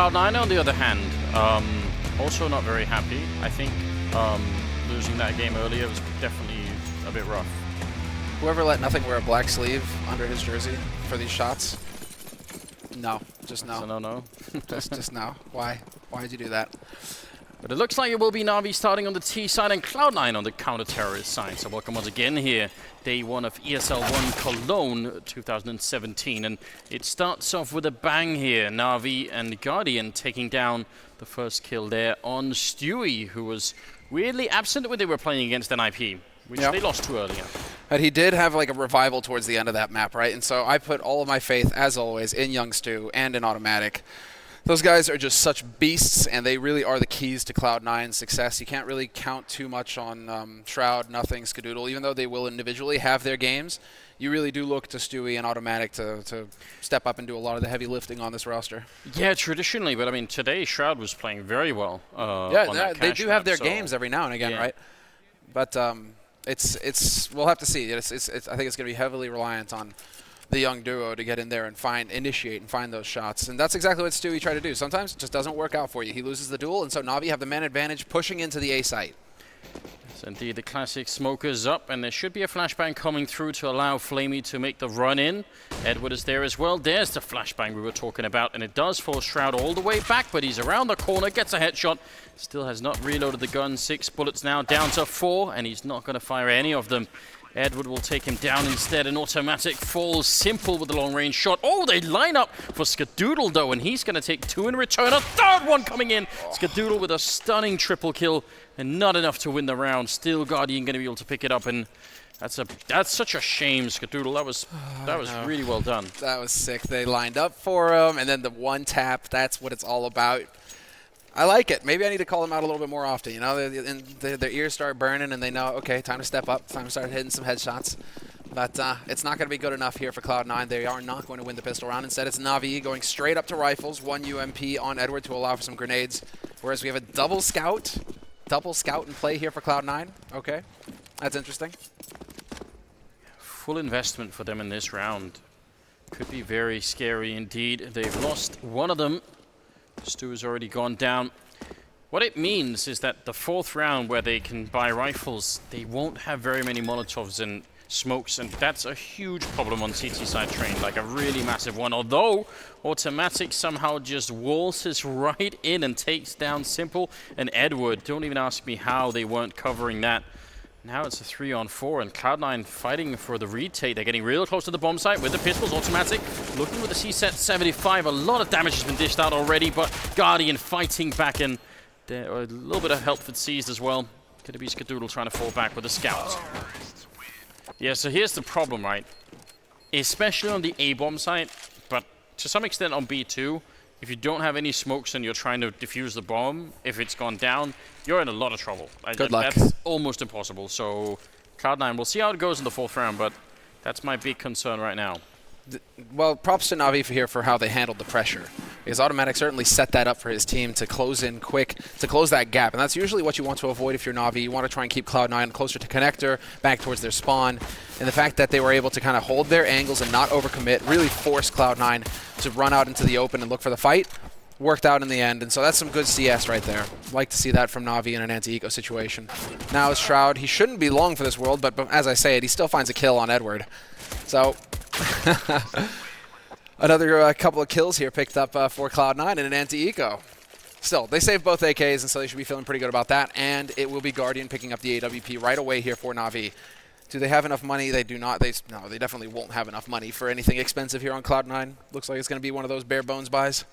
Cloud9, on the other hand, also not very happy. I think losing that game earlier was definitely a bit rough. Whoever let Nothing wear a black sleeve under his jersey for these shots? No, just no. So no. just no. Why? Why did you do that? But it looks like it will be Navi starting on the T side and Cloud9 on the counter-terrorist side. So welcome once again here, day one of ESL 1 Cologne 2017. And it starts off with a bang here. Navi and Guardian taking down the first kill there on Stewie, who was weirdly absent when they were playing against NIP, which they lost to earlier. But he did have like a revival towards the end of that map, right? And so I put all of my faith, as always, in Young Stu and in Automatic. Those guys are just such beasts, and they really are the keys to Cloud9's success. You can't really count too much on Shroud, Nothing, Skadoodle. Even though they will individually have their games, you really do look to Stewie and Automatic to step up and do a lot of the heavy lifting on this roster. Yeah, traditionally, but I mean, today Shroud was playing very well. They do have their games every now and again, right? But it's we'll have to see. I think it's going to be heavily reliant on the young duo to get in there and initiate and find those shots. And that's exactly what Stewie tried to do. Sometimes it just doesn't work out for you. He loses the duel, and so Navi have the man advantage pushing into the A site. Yes, indeed, the classic smokers up, and there should be a flashbang coming through to allow Flamey to make the run in. Edward is there as well. There's the flashbang we were talking about, and it does force Shroud all the way back, but he's around the corner, gets a headshot. Still has not reloaded the gun. 6 bullets now, down to 4, and he's not going to fire any of them. Edward will take him down instead. An Automatic falls simple with the long-range shot. Oh, they line up for Skadoodle, though, and he's going to take 2 in return. A third one coming in. Skadoodle with a stunning triple kill, and not enough to win the round. Still Guardian going to be able to pick it up, and that's such a shame, Skadoodle. That was really well done. That was sick. They lined up for him, and then the one tap, that's what it's all about. I like it. Maybe I need to call them out a little bit more often. You know, their ears start burning, and they know, okay, time to step up, time to start hitting some headshots. But it's not going to be good enough here for Cloud9. They are not going to win the pistol round. Instead, it's Navi going straight up to rifles, 1 UMP on Edward to allow for some grenades. Whereas we have a double scout in play here for Cloud9. Okay, that's interesting. Full investment for them in this round. Could be very scary indeed. They've lost one of them. Stu has already gone down. What it means is that the 4th round where they can buy rifles, they won't have very many Molotovs and smokes, and that's a huge problem on CT side train, like a really massive one. Although Automatic somehow just waltzes right in and takes down Simple and Edward. Don't even ask me how they weren't covering that. Now it's a 3-on-4, and Cloud9 fighting for the retake. They're getting real close to the bomb site with the pistols. Automatic looking with the C-set 75. A lot of damage has been dished out already, but Guardian fighting back, and there a little bit of help for seized as well. Going to be Skadoodle trying to fall back with a scout. Yeah, so here's the problem, right? Especially on the A-bomb site, but to some extent on B2, if you don't have any smokes and you're trying to defuse the bomb, if it's gone down, you're in a lot of trouble. Good luck. That's almost impossible. So Cloud9, we'll see how it goes in the 4th round, but that's my big concern right now. Well, props to Navi for how they handled the pressure. Because Automatic certainly set that up for his team to close in quick, to close that gap. And that's usually what you want to avoid if you're Navi. You want to try and keep Cloud9 closer to connector, back towards their spawn. And the fact that they were able to kind of hold their angles and not overcommit really forced Cloud9 to run out into the open and look for the fight. Worked out in the end, and so that's some good CS right there. Like to see that from Navi in an anti-eco situation. Now is Shroud. He shouldn't be long for this world, but as I say it, he still finds a kill on Edward. So another couple of kills here picked up for Cloud9 in an anti-eco. Still, they saved both AKs, and so they should be feeling pretty good about that. And it will be Guardian picking up the AWP right away here for Navi. Do they have enough money? They do not. No, they definitely won't have enough money for anything expensive here on Cloud9. Looks like it's going to be one of those bare bones buys.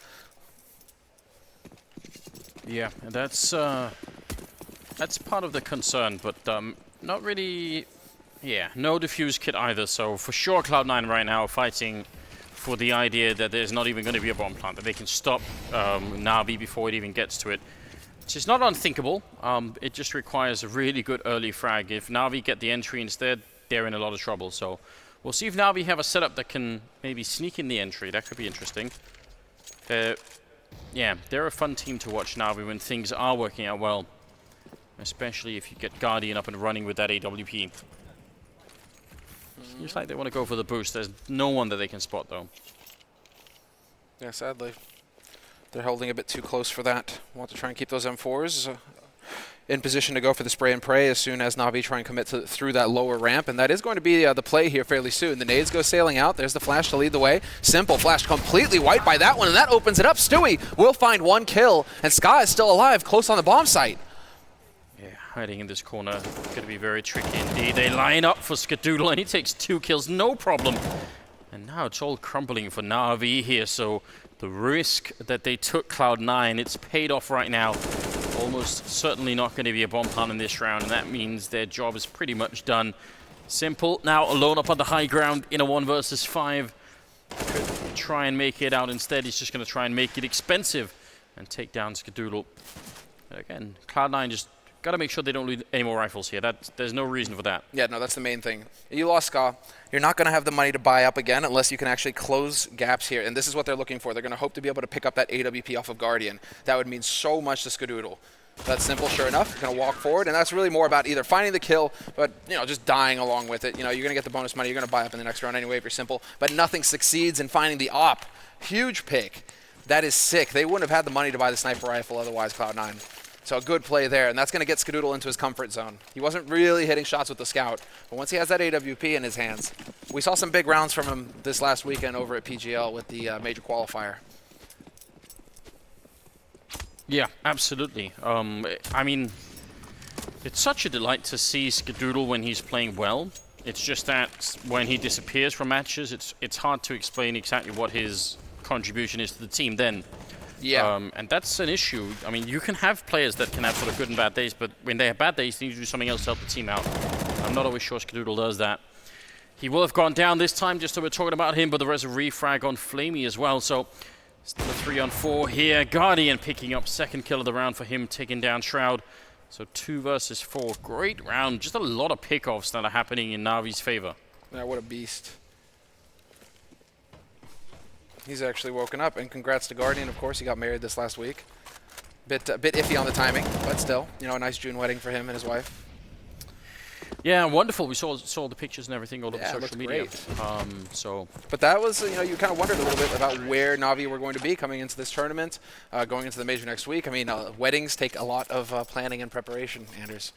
Yeah, and that's part of the concern, but not really. Yeah, no defuse kit either. So for sure, Cloud9 right now fighting for the idea that there's not even going to be a bomb plant, that they can stop Navi before it even gets to it. Which is not unthinkable. It just requires a really good early frag. If Navi get the entry instead, they're in a lot of trouble. So we'll see if Navi have a setup that can maybe sneak in the entry. That could be interesting. Yeah, they're a fun team to watch, Navi, when things are working out well. Especially if you get Guardian up and running with that AWP. Seems like they want to go for the boost. There's no one that they can spot, though. Yeah, sadly. They're holding a bit too close for that. Want to try and keep those M4s in position to go for the spray and pray as soon as Navi try and commit through that lower ramp, and that is going to be the play here fairly soon. The nades go sailing out. There's the flash to lead the way. Simple flash completely wiped by that one, and that opens it up. Stewie will find 1 kill, and Ska is still alive, close on the bomb site. Yeah, hiding in this corner, going to be very tricky indeed. They line up for Skadoodle, and he takes 2 kills, no problem. And now it's all crumbling for Navi here, so the risk that they took Cloud9, it's paid off right now. Almost certainly not going to be a bomb plant in this round, and that means their job is pretty much done. Simple now alone up on the high ground in a 1 versus 5. Could try and make it out. Instead, he's just going to try and make it expensive and take down Skadoodle. But again, Cloud9 just got to make sure they don't lose any more rifles here. There's no reason for that. Yeah, no, that's the main thing. You lost Ska. You're not going to have the money to buy up again unless you can actually close gaps here. And this is what they're looking for. They're going to hope to be able to pick up that AWP off of Guardian. That would mean so much to Skadoodle. That's simple, sure enough. You're going to walk forward, and that's really more about either finding the kill, but, you know, just dying along with it. You know, you're going to get the bonus money. You're going to buy up in the next round anyway if you're simple. But nothing succeeds in finding the op. Huge pick. That is sick. They wouldn't have had the money to buy the sniper rifle otherwise, Cloud9. So a good play there, and that's going to get Skadoodle into his comfort zone. He wasn't really hitting shots with the scout, but once he has that AWP in his hands, we saw some big rounds from him this last weekend over at PGL with the major qualifier. Yeah, absolutely. I mean, it's such a delight to see Skadoodle when he's playing well. It's just that when he disappears from matches, it's hard to explain exactly what his contribution is to the team then. Yeah. And that's an issue. I mean, you can have players that can have sort of good and bad days, but when they have bad days, they need to do something else to help the team out. I'm not always sure Skadoodle does that. He will have gone down this time, just so we're talking about him, but there is a refrag on Flamey as well, so still a 3-on-4 here. Guardian picking up 2nd kill of the round for him, taking down Shroud. So 2 versus 4. Great round. Just a lot of pickoffs that are happening in Navi's favor. Yeah, what a beast. He's actually woken up, and congrats to Guardian, of course. He got married this last week. Bit iffy on the timing, but still, you know, a nice June wedding for him and his wife. Yeah, wonderful. We saw the pictures and everything all over social media. Great. But that was, you know, you kind of wondered a little bit about where Navi were going to be coming into this tournament, going into the major next week. I mean, weddings take a lot of planning and preparation, Anders.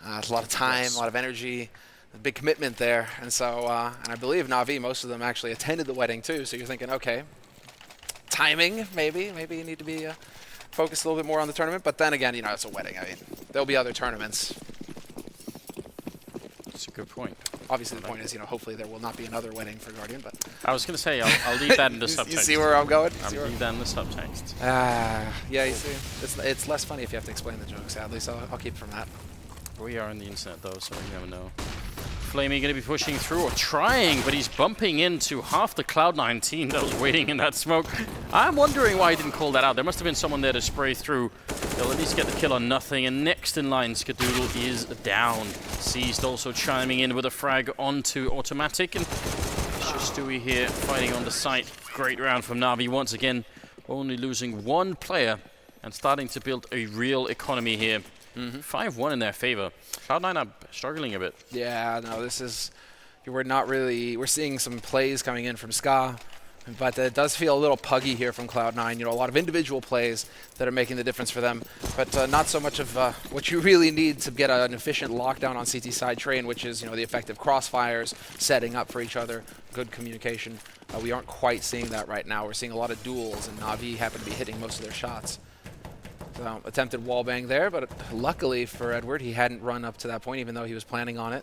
It's a lot of time, a lot of energy. A big commitment there, and so and I believe Navi, most of them actually attended the wedding too. So you're thinking, okay, timing, maybe you need to be focused a little bit more on the tournament. But then again, you know, it's a wedding. I mean, there'll be other tournaments. That's a good point. Obviously, the point is, you know, hopefully there will not be another wedding for Guardian. But I was going to say, I'll leave that in the subtext. You see where I'm going? I'll leave that in the subtext. Yeah, you see, it's less funny if you have to explain the joke, sadly. So I'll keep it from that. We are on the internet though, so you never know. Flamey going to be pushing through or trying, but he's bumping into half the Cloud9 team that was waiting in that smoke. I'm wondering why he didn't call that out. There must have been someone there to spray through. They'll at least get the kill on nothing. And next in line, Skadoodle is down. Seized also chiming in with a frag onto automatic. And it's just Stewie here fighting on the site. Great round from Navi once again. Only losing 1 player and starting to build a real economy here. 5-1 in their favor. Cloud9 are struggling a bit. Yeah, no, this is, we're seeing some plays coming in from Ska, but it does feel a little puggy here from Cloud9. You know, a lot of individual plays that are making the difference for them, but not so much of what you really need to get an efficient lockdown on CT side train, which is, you know, the effective crossfires, setting up for each other, good communication. We aren't quite seeing that right now. We're seeing a lot of duels, and Navi happen to be hitting most of their shots. Attempted wallbang there, but luckily for Edward, he hadn't run up to that point, even though he was planning on it.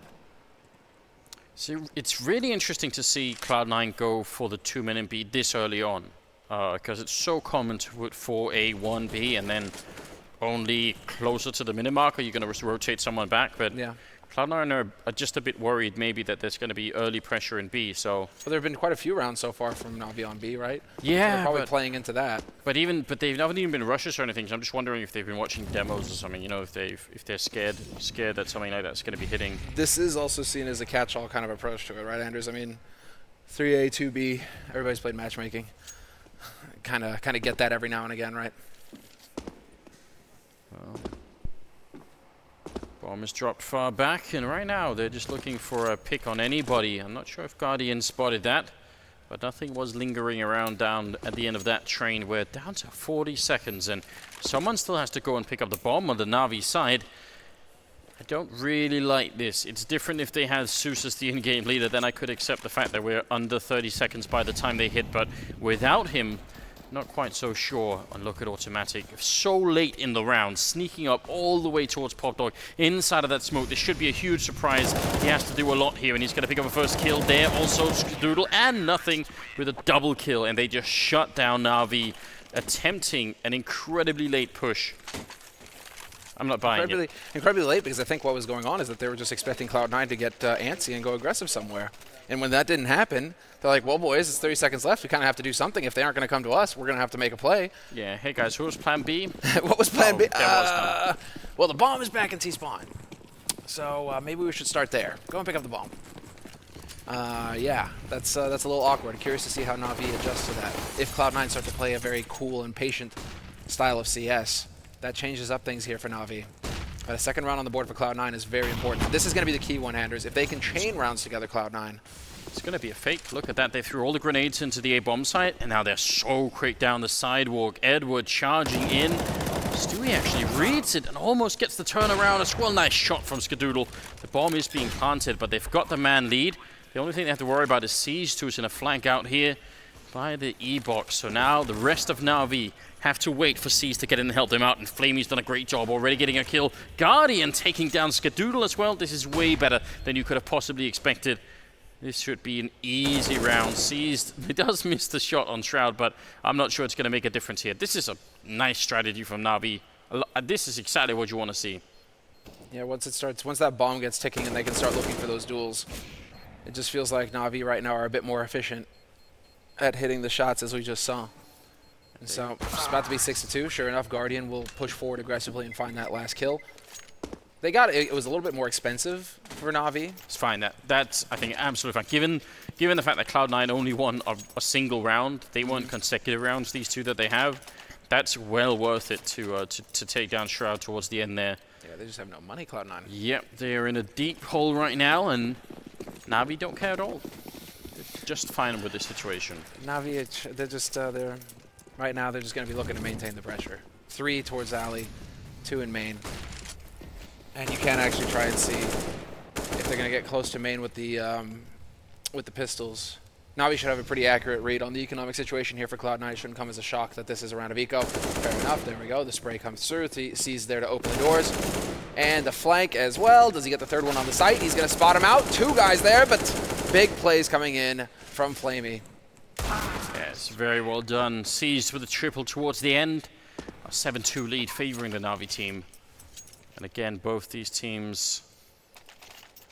So it's really interesting to see Cloud9 go for the 2-minute B this early on, because it's so common to put 4A, 1B, and then only closer to the minute marker you're going to rotate someone back. But yeah. Cloud9 are just a bit worried maybe that there's going to be early pressure in B. So well, there have been quite a few rounds so far from Navi on B, right? Yeah, so they're probably playing into that. But they haven't even been rushes or anything. So I'm just wondering if they've been watching demos or something. You know, if they're scared that something like that's going to be hitting. This is also seen as a catch-all kind of approach to it, right, Anders? I mean, 3A, 2B. Everybody's played matchmaking. Kind of get that every now and again, right? Well, bomb is dropped far back, and right now they're just looking for a pick on anybody. I'm not sure if Guardian spotted that. But nothing was lingering around down at the end of that train. We're down to 40 seconds, and someone still has to go and pick up the bomb on the Navi side. I don't really like this. It's different if they had Zeus as the in-game leader, then I could accept the fact that we're under 30 seconds by the time they hit, but without him, not quite so sure. And look at Automatic, so late in the round, sneaking up all the way towards PopDog, inside of that smoke. This should be a huge surprise. He has to do a lot here, and he's going to pick up a first kill there. Also, Skadoodle and Nothing with a double kill, and they just shut down Navi, attempting an incredibly late push. I'm not buying it. Incredibly late, because I think what was going on is that they were just expecting Cloud9 to get antsy and go aggressive somewhere. And when that didn't happen, they're like, well, boys, it's 30 seconds left. We kind of have to do something. If they aren't going to come to us, we're going to have to make a play. Yeah, hey guys, who was plan B? What was plan B? There was none. Well, the bomb is back in T-spawn. So maybe we should start there. Go and pick up the bomb. Yeah, that's a little awkward. Curious to see how Navi adjusts to that. If Cloud9 start to play a very cool and patient style of CS, that changes up things here for Navi. But a second round on the board for Cloud9 is very important. This is going to be the key one-handers. If they can chain rounds together, Cloud9. It's going to be a fake. Look at that. They threw all the grenades into the A-bomb site, and now they're so quick down the sidewalk. Edward charging in. Stewie actually reads it and almost gets the turnaround as well. Nice shot from Skadoodle. The bomb is being planted, but they've got the man lead. The only thing they have to worry about is Siege, who's in a flank out here by the E-box. So now the rest of Navi have to wait for Siege to get in and help them out, and Flamey's done a great job already getting a kill. Guardian taking down Skadoodle as well. This is way better than you could have possibly expected. This should be an easy round. Seized. He does miss the shot on Shroud, but I'm not sure it's going to make a difference here. This is a nice strategy from Navi. This is exactly what you want to see. Yeah, once that bomb gets ticking and they can start looking for those duels, it just feels like Navi right now are a bit more efficient at hitting the shots, as we just saw. And so it's about to be 6-2. Sure enough, Guardian will push forward aggressively and find that last kill. They got it. It was a little bit more expensive for Navi. It's fine. That's, I think, absolutely fine. Given the fact that Cloud9 only won a single round, they won consecutive rounds, these two that they have, that's well worth it to take down Shroud towards the end there. Yeah, they just have no money, Cloud9. Yep, they're in a deep hole right now, and Navi don't care at all. They're just fine with this situation. Navi, they're just, right now they're just going to be looking to maintain the pressure. 3 towards alley, 2 in main. And you can actually try and see if they're going to get close to main with the pistols. Navi should have a pretty accurate read on the economic situation here for Cloud9. It shouldn't come as a shock that this is a round of eco. Fair enough. There we go. The spray comes through. Sees there to open the doors. And the flank as well. Does he get the third one on the site? He's going to spot him out. 2 guys there, but big plays coming in from Flamey. Yes, very well done. Seized with a triple towards the end. A 7-2 lead favoring the Navi team. And again, both these teams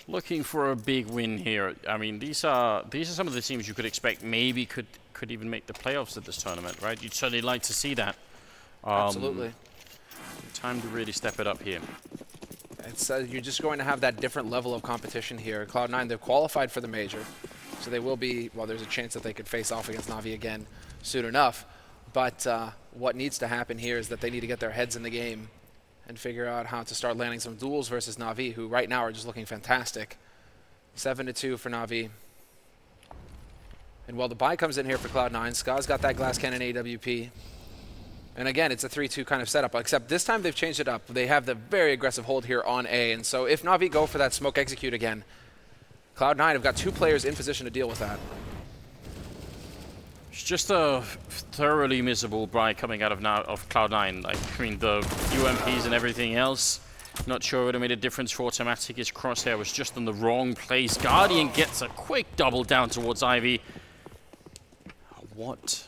looking for a big win here. I mean, these are some of the teams you could expect maybe could even make the playoffs at this tournament, right? You'd certainly like to see that. Absolutely. Time to really step it up here. It's you're just going to have that different level of competition here. Cloud9, they've qualified for the major, so they will be, well, there's a chance that they could face off against Navi again soon enough. But what needs to happen here is that they need to get their heads in the game and figure out how to start landing some duels versus Navi, who right now are just looking fantastic. 7-2 for Navi. And while the buy comes in here for Cloud9, Ska's got that glass cannon AWP. And again, it's a 3-2 kind of setup, except this time they've changed it up. They have the very aggressive hold here on A, and so if Navi go for that smoke execute again, Cloud9 have got 2 players in position to deal with that. It's just a thoroughly miserable buy coming out of Cloud9. Like, I mean, the UMPs and everything else. Not sure it would have made a difference for Automatic. His crosshair was just in the wrong place. Guardian gets a quick double down towards Ivy. What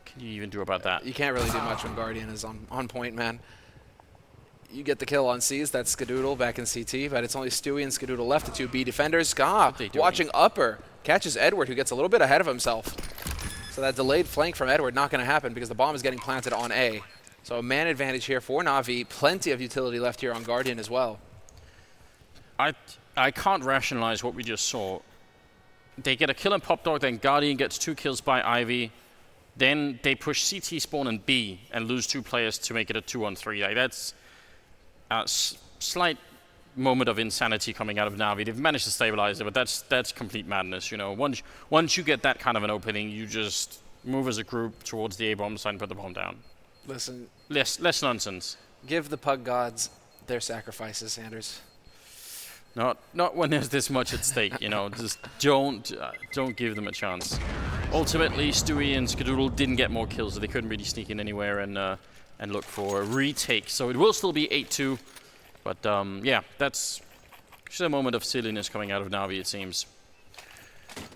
can you even do about that? You can't really do much when Guardian is on point, man. You get the kill on C's. That's Skadoodle back in CT, but it's only Stewie and Skadoodle left, the 2 B defenders. Ska watching upper. Catches Edward, who gets a little bit ahead of himself. So that delayed flank from Edward not going to happen because the bomb is getting planted on A. So a man advantage here for Navi. Plenty of utility left here on Guardian as well. I can't rationalize what we just saw. They get a kill on PopDog, then Guardian gets 2 kills by Ivy. Then they push CT spawn and B and lose 2 players to make it a 2-on-3. Like, that's a slight moment of insanity coming out of Navi. They've managed to stabilize it, but that's complete madness. You know, once you get that kind of an opening, you just move as a group towards the A-bomb side and put the bomb down. Listen, less nonsense. Give the pug gods their sacrifices, Sanders. Not when there's this much at stake. You know, just don't give them a chance. Ultimately, Stewie and Skadoodle didn't get more kills, so they couldn't really sneak in anywhere and look for a retake. So it will still be 8-2. But yeah, that's just a moment of silliness coming out of Navi, it seems.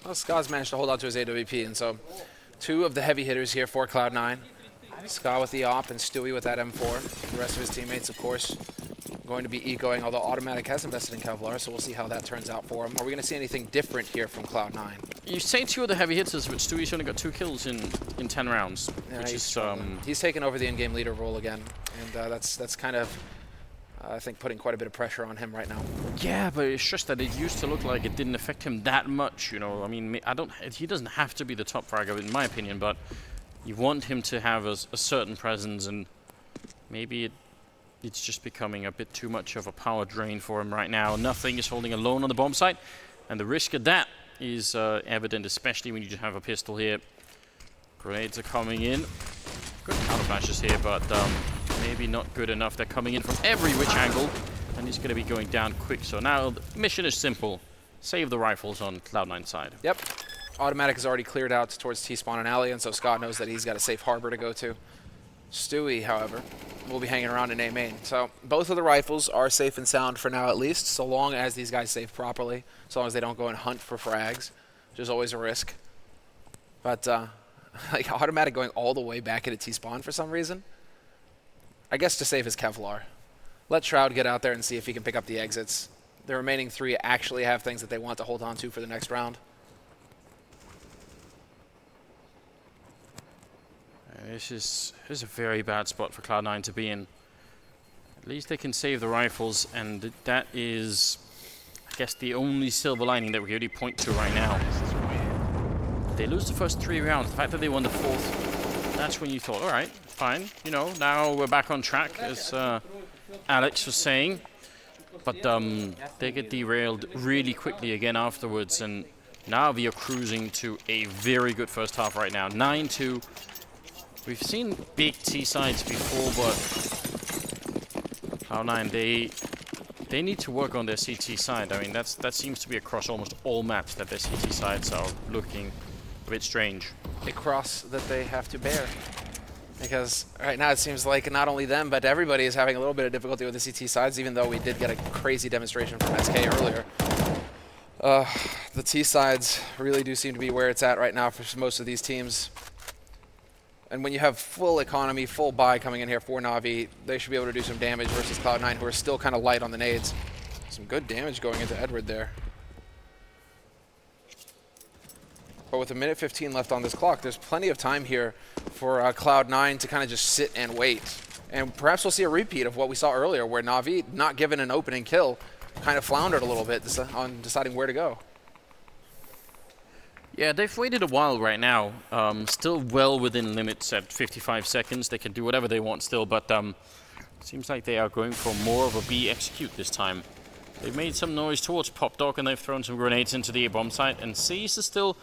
Well, Ska's managed to hold on to his AWP, and so two of the heavy hitters here for Cloud9. Ska with the op and Stewie with that M4. The rest of his teammates, of course, going to be ecoing, although Automatic has invested in KQLY, so we'll see how that turns out for him. Are we going to see anything different here from Cloud9? You say two of the heavy hitters, but Stewie's only got 2 kills in 10 rounds, Yeah, which is he's taken over the in-game leader role again, and that's kind of, I think, putting quite a bit of pressure on him right now. Yeah, but it's just that it used to look like it didn't affect him that much, you know. I mean, he doesn't have to be the top fragger, in my opinion, but you want him to have a certain presence, and maybe it's just becoming a bit too much of a power drain for him right now. Nothing is holding alone on the bomb site, and the risk of that is evident, especially when you just have a pistol here. Grenades are coming in. Good counter flashes here, but maybe not good enough. They're coming in from every which angle, and he's going to be going down quick. So now the mission is simple. Save the rifles on Cloud9 side. Yep. Automatic is already cleared out towards T-spawn and alley, and so Scott knows that he's got a safe harbor to go to. Stewie, however, will be hanging around in A main. So both of the rifles are safe and sound for now, at least, so long as these guys save properly, so long as they don't go and hunt for frags, which is always a risk. But like Automatic going all the way back into T-spawn for some reason, I guess to save his Kevlar. Let Shroud get out there and see if he can pick up the exits. The remaining 3 actually have things that they want to hold on to for the next round. This is a very bad spot for Cloud9 to be in. At least they can save the rifles, and that is, I guess, the only silver lining that we can really point to right now. They lose the first 3 rounds. The fact that they won the 4th, that's when you thought, all right, fine. You know, now we're back on track, as Alex was saying. But they get derailed really quickly again afterwards, and now we are cruising to a very good first half right now. 9-2. We've seen big T-sides before, but Cloud9, they need to work on their CT side. I mean, that seems to be across almost all maps that their CT sides are looking a bit strange. A cross that they have to bear. Because right now it seems like not only them, but everybody is having a little bit of difficulty with the CT sides, even though we did get a crazy demonstration from SK earlier. The T sides really do seem to be where it's at right now for most of these teams. And when you have full economy, full buy coming in here for Navi, they should be able to do some damage versus Cloud9, who are still kind of light on the nades. Some good damage going into Edward there. But with 1:15 left on this clock, there's plenty of time here for Cloud9 to kind of just sit and wait. And perhaps we'll see a repeat of what we saw earlier, where Navi, not given an opening kill, kind of floundered a little bit on deciding where to go. Yeah, they've waited a while right now. Still well within limits at 55 seconds. They can do whatever they want still, but seems like they are going for more of a B execute this time. They've made some noise towards Pop Dog, and they've thrown some grenades into the A-bomb site, and C's is still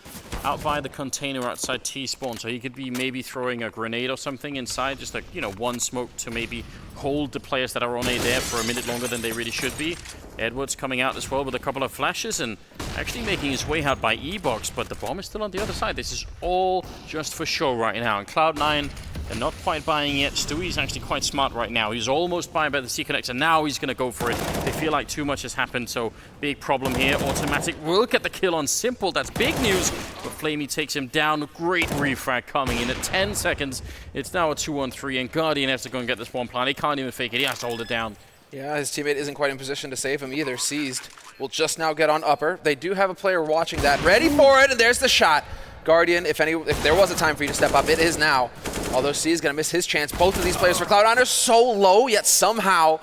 out by the container outside T-spawn, so he could be maybe throwing a grenade or something inside, just like, you know, one smoke to maybe hold the players that are on A there for a minute longer than they really should be. Edwards coming out as well with a couple of flashes and actually making his way out by E-box, but the bomb is still on the other side. This is all just for show right now. And Cloud9, they're not quite buying yet. Stewie's actually quite smart right now. He's almost buying by the C-Connect, and now he's going to go for it. They feel like too much has happened, so big problem here. Automatic will get the kill on Simple. That's big news, but Flamey takes him down. Great refrag coming in at 10 seconds. It's now a 2-on-3, and Guardian has to go and get this bomb plant. He can't even fake it. He has to hold it down. Yeah, his teammate isn't quite in position to save him either. Seized will just now get on upper. They do have a player watching that, ready for it, and there's the shot. Guardian, if there was a time for you to step up, it is now. Although C is going to miss his chance. Both of these players for Cloud9 are so low, yet somehow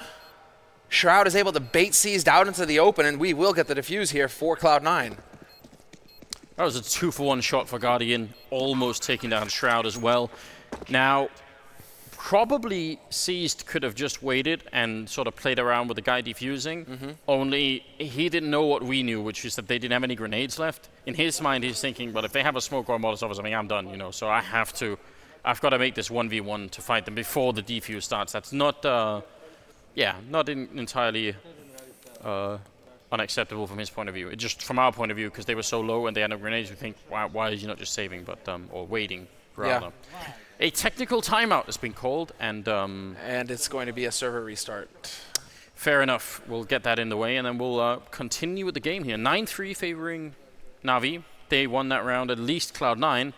Shroud is able to bait Seized out into the open, and we will get the defuse here for Cloud9. That was a 2-for-1 shot for Guardian, almost taking down Shroud as well. Now, Probably Seized could have just waited and sort of played around with the guy defusing, only he didn't know what we knew, which is that they didn't have any grenades left. In his mind, he's thinking, well, if they have a smoke or a Molotov or something, I'm done, you know, so I've got to make this 1v1 to fight them before the defuse starts. That's not, not entirely unacceptable from his point of view. It just from our point of view, because they were so low and they had no grenades, we think, why is he not just saving, but or waiting, rather. Yeah. A technical timeout has been called, and it's going to be a server restart. Fair enough. We'll get that in the way, and then we'll continue with the game here. 9-3 favoring Navi. They won that round, at least Cloud9.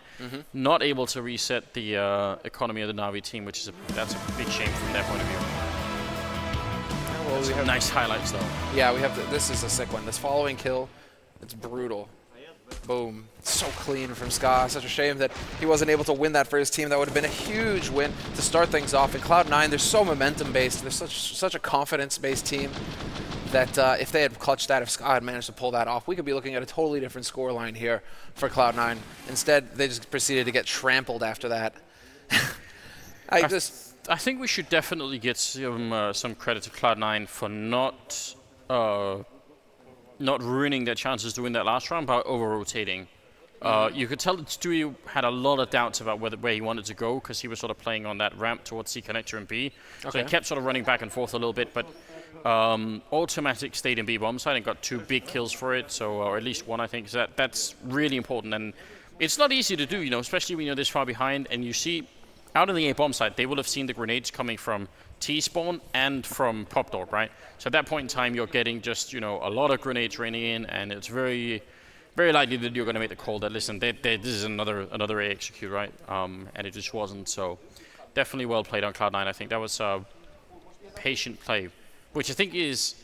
Not able to reset the economy of the Navi team, which is that's a big shame from their point of view. Well, we have nice highlights, though. Yeah, we have. This is a sick one. This following kill, it's brutal. Boom. So clean from Ska. Such a shame that he wasn't able to win that for his team. That would have been a huge win to start things off. In Cloud9, they're so momentum-based. They're such a confidence-based team that if they had clutched that, if Ska had managed to pull that off, we could be looking at a totally different scoreline here for Cloud9. Instead, they just proceeded to get trampled after that. I think we should definitely get some credit to Cloud9 for not ruining their chances to win that last round by over-rotating. You could tell that Stewie had a lot of doubts about where he wanted to go, because he was sort of playing on that ramp towards C connector and B. So he kept sort of running back and forth a little bit, but Automatic stayed in B bomb side and got 2 big kills for it, or at least 1, I think. So that's really important, and it's not easy to do, you know, especially when you're this far behind, and you see out in the A bomb side, they will have seen the grenades coming from T-spawn and from Pop Dog, right? So at that point in time, you're getting just, you know, a lot of grenades raining in, and it's very, very likely that you're going to make the call that, listen, this is another A execute, right? And it just wasn't. So definitely well played on Cloud9. I think that was patient play, which I think is,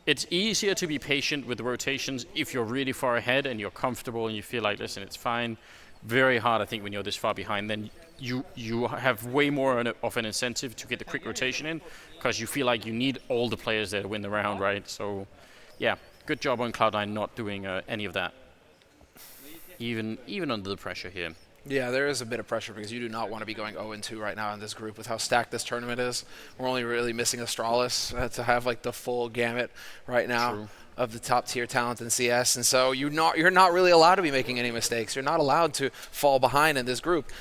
it's easier to be patient with the rotations if you're really far ahead and you're comfortable and you feel like, listen, it's fine. Very hard, I think, when you're this far behind. Then you have way more of an incentive to get the quick rotation in, because you feel like you need all the players there to win the round, right? So, yeah, good job on Cloud9 not doing any of that, even under the pressure here. Yeah, there is a bit of pressure because you do not want to be going 0-2 right now in this group with how stacked this tournament is. We're only really missing Astralis to have like the full gamut right now. True. Of the top tier talent in CS, and so you're not really allowed to be making any mistakes. You're not allowed to fall behind in this group.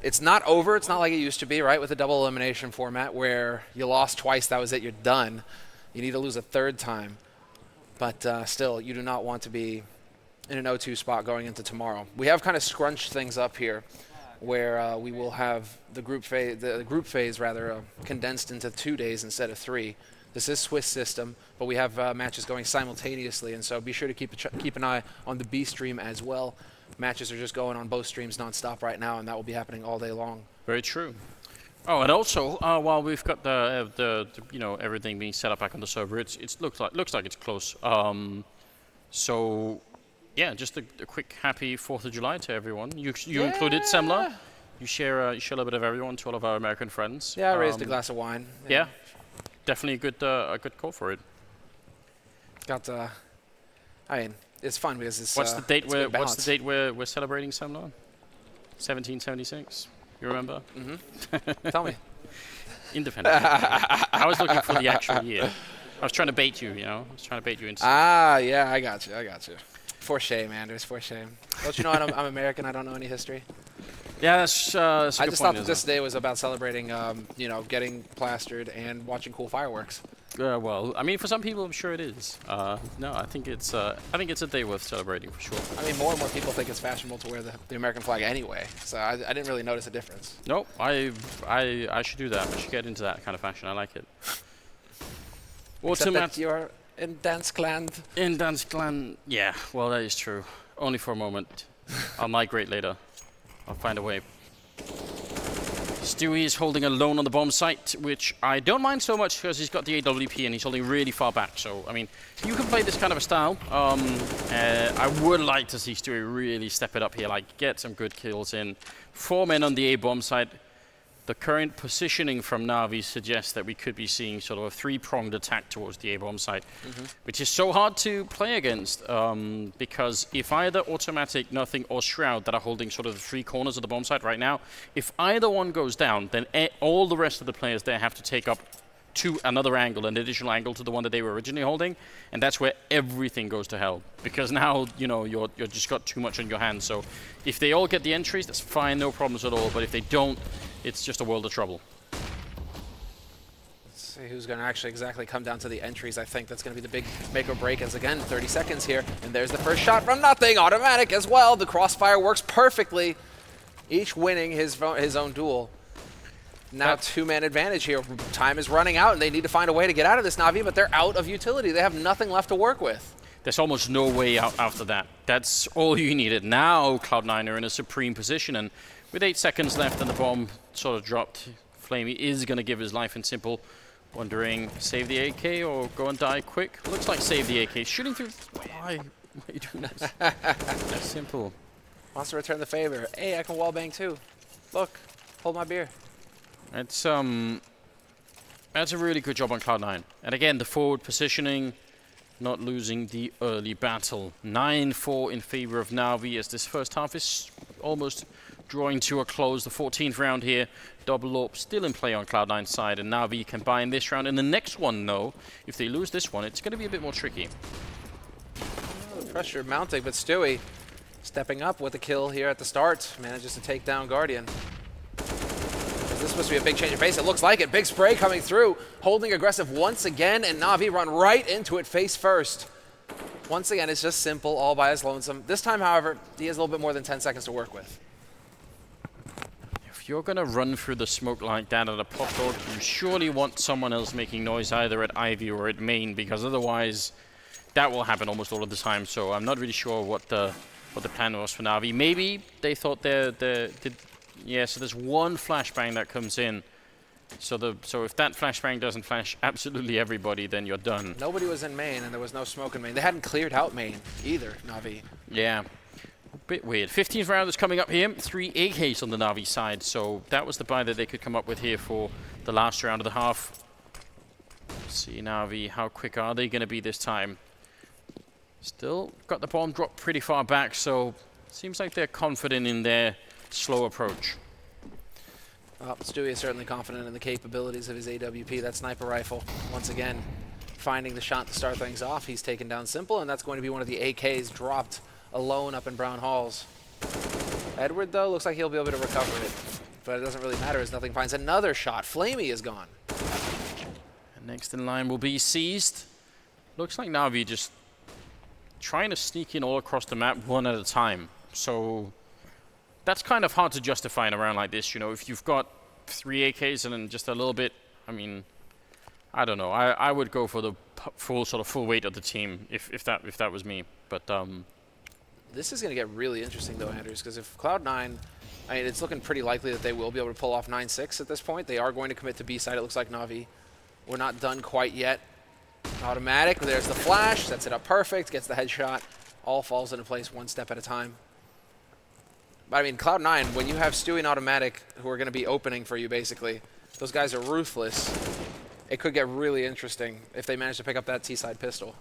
It's not over. It's not like it used to be, right, with the double elimination format where you lost twice, that was it, you're done. You need to lose a 3rd time. But still, you do not want to be in an 0-2 spot going into tomorrow. We have kind of scrunched things up here, where we will have the group phase condensed into 2 days instead of 3. This is Swiss system, but we have matches going simultaneously, and so be sure to keep an eye on the B stream as well. Matches are just going on both streams nonstop right now, and that will be happening all day long. Very true. Oh, and also, while we've got the you know, everything being set up back on the server, it looks like it's close. So, yeah, just a quick happy 4th of July to everyone. You included Semler. You share a little bit of everyone to all of our American friends. Yeah, I raised a glass of wine. Yeah. Definitely a good call for it. I mean, it's fun because it's. What's the date we're celebrating Semler? 1776. You remember? Mm-hmm. Tell me. Independence. I was looking for the actual year. I was trying to bait you. You know, I was trying to bait you into. Yeah, I got you. For shame, Anders. For shame. Don't you know I'm American? I don't know any history. Yeah, that's a I good just point, thought that this day was about celebrating, you know, getting plastered and watching cool fireworks. Well, I mean, for some people, I'm sure it is. No, I think it's a day worth celebrating for sure. I mean, more and more people think it's fashionable to wear the American flag anyway, so I didn't really notice a difference. Nope, I should do that. I should get into that kind of fashion. I like it. Except that you're in Danskland. In Danskland, yeah. Well, that is true. Only for a moment. I'll migrate later. I'll find a way. Stewie is holding alone on the bomb site, which I don't mind so much because he's got the AWP and he's holding really far back. So, I mean, you can play this kind of a style. I would like to see Stewie really step it up here, like get some good kills in. 4 men on the A bomb site. the current positioning from Navi suggests that we could be seeing sort of a three-pronged attack towards the A-bomb site, which is so hard to play against because if either Automatic, Nothing, or Shroud that are holding sort of the three corners of the bomb site right now, if either one goes down, then all the rest of the players there have to take up to another angle, an additional angle to the one that they were originally holding, and that's where everything goes to hell. Because now, you know, you're just got too much on your hands. So if they all get the entries, that's fine, no problems at all. But if they don't, it's just a world of trouble. Let's see who's going to actually exactly come down to the entries. I think that's going to be the big make or break, as again, 30 seconds here. And there's the first shot from Nothing, Automatic as well. The crossfire works perfectly, each winning his own duel. Now two-man advantage here. Time is running out, and they need to find a way to get out of this, Navi, but they're out of utility. They have nothing left to work with. There's almost no way out after that. That's all you needed. Now Cloud9 are in a supreme position, and with 8 seconds left and the bomb sort of dropped, Flamey is going to give his life in simple. Wondering, save the AK or go and die quick? Looks like save the AK. Shooting through... Why are you doing this? That's simple. Wants to return the favor. Hey, I can wallbang too. Look, hold my beer. That's a really good job on Cloud9. And again, the forward positioning, not losing the early battle. 9-4 in favor of Navi as this first half is almost drawing to a close. The 14th round here, double AWP still in play on Cloud9's side, and Navi can buy in this round. In the next one, though, if they lose this one, it's going to be a bit more tricky. Oh, the pressure mounting, but Stewie stepping up with a kill here at the start. Manages to take down Guardian. This is supposed to be a big change of pace. It looks like it. Big spray coming through. Holding aggressive once again, and Navi run right into it face first. Once again, it's just simple, all by his lonesome. This time, however, he has a little bit more than 10 seconds to work with. If you're going to run through the smoke like that at a pop dog, you surely want someone else making noise either at Ivy or at main, because otherwise that will happen almost all of the time. So I'm not really sure what the plan was for Navi. Maybe they thought yeah, so there's one flashbang that comes in. So if that flashbang doesn't flash absolutely everybody, then you're done. Nobody was in main, and there was no smoke in main. They hadn't cleared out main either, Navi. Yeah, a bit weird. 15th round is coming up here. 3 AKs on the Navi side, so that was the buy that they could come up with here for the last round of the half. Let's see, Navi, how quick are they going to be this time? Still got the bomb dropped pretty far back, so seems like they're confident in their slow approach. Well, Stewie is certainly confident in the capabilities of his AWP, that sniper rifle. Once again, finding the shot to start things off. He's taken down Simple, and that's going to be one of the AKs dropped alone up in Brown Halls. Edward, though, looks like he'll be able to recover it. But it doesn't really matter as Nothing finds another shot. Flamey is gone. And next in line will be Seized. Looks like Navi just trying to sneak in all across the map one at a time. So that's kind of hard to justify in a round like this, you know, if you've got 3 AKs and then just a little bit, I mean, I don't know. I would go for the full weight of the team if that was me. But this is going to get really interesting though, Andrews, because if Cloud9, I mean, it's looking pretty likely that they will be able to pull off 9-6 at this point. They are going to commit to B side. It looks like Navi. We're not done quite yet. Automatic, there's the flash, sets it up perfect, gets the headshot. All falls into place one step at a time. But I mean, Cloud9, when you have Stewie and Automatic who are going to be opening for you, basically, those guys are ruthless. It could get really interesting if they manage to pick up that T-side pistol.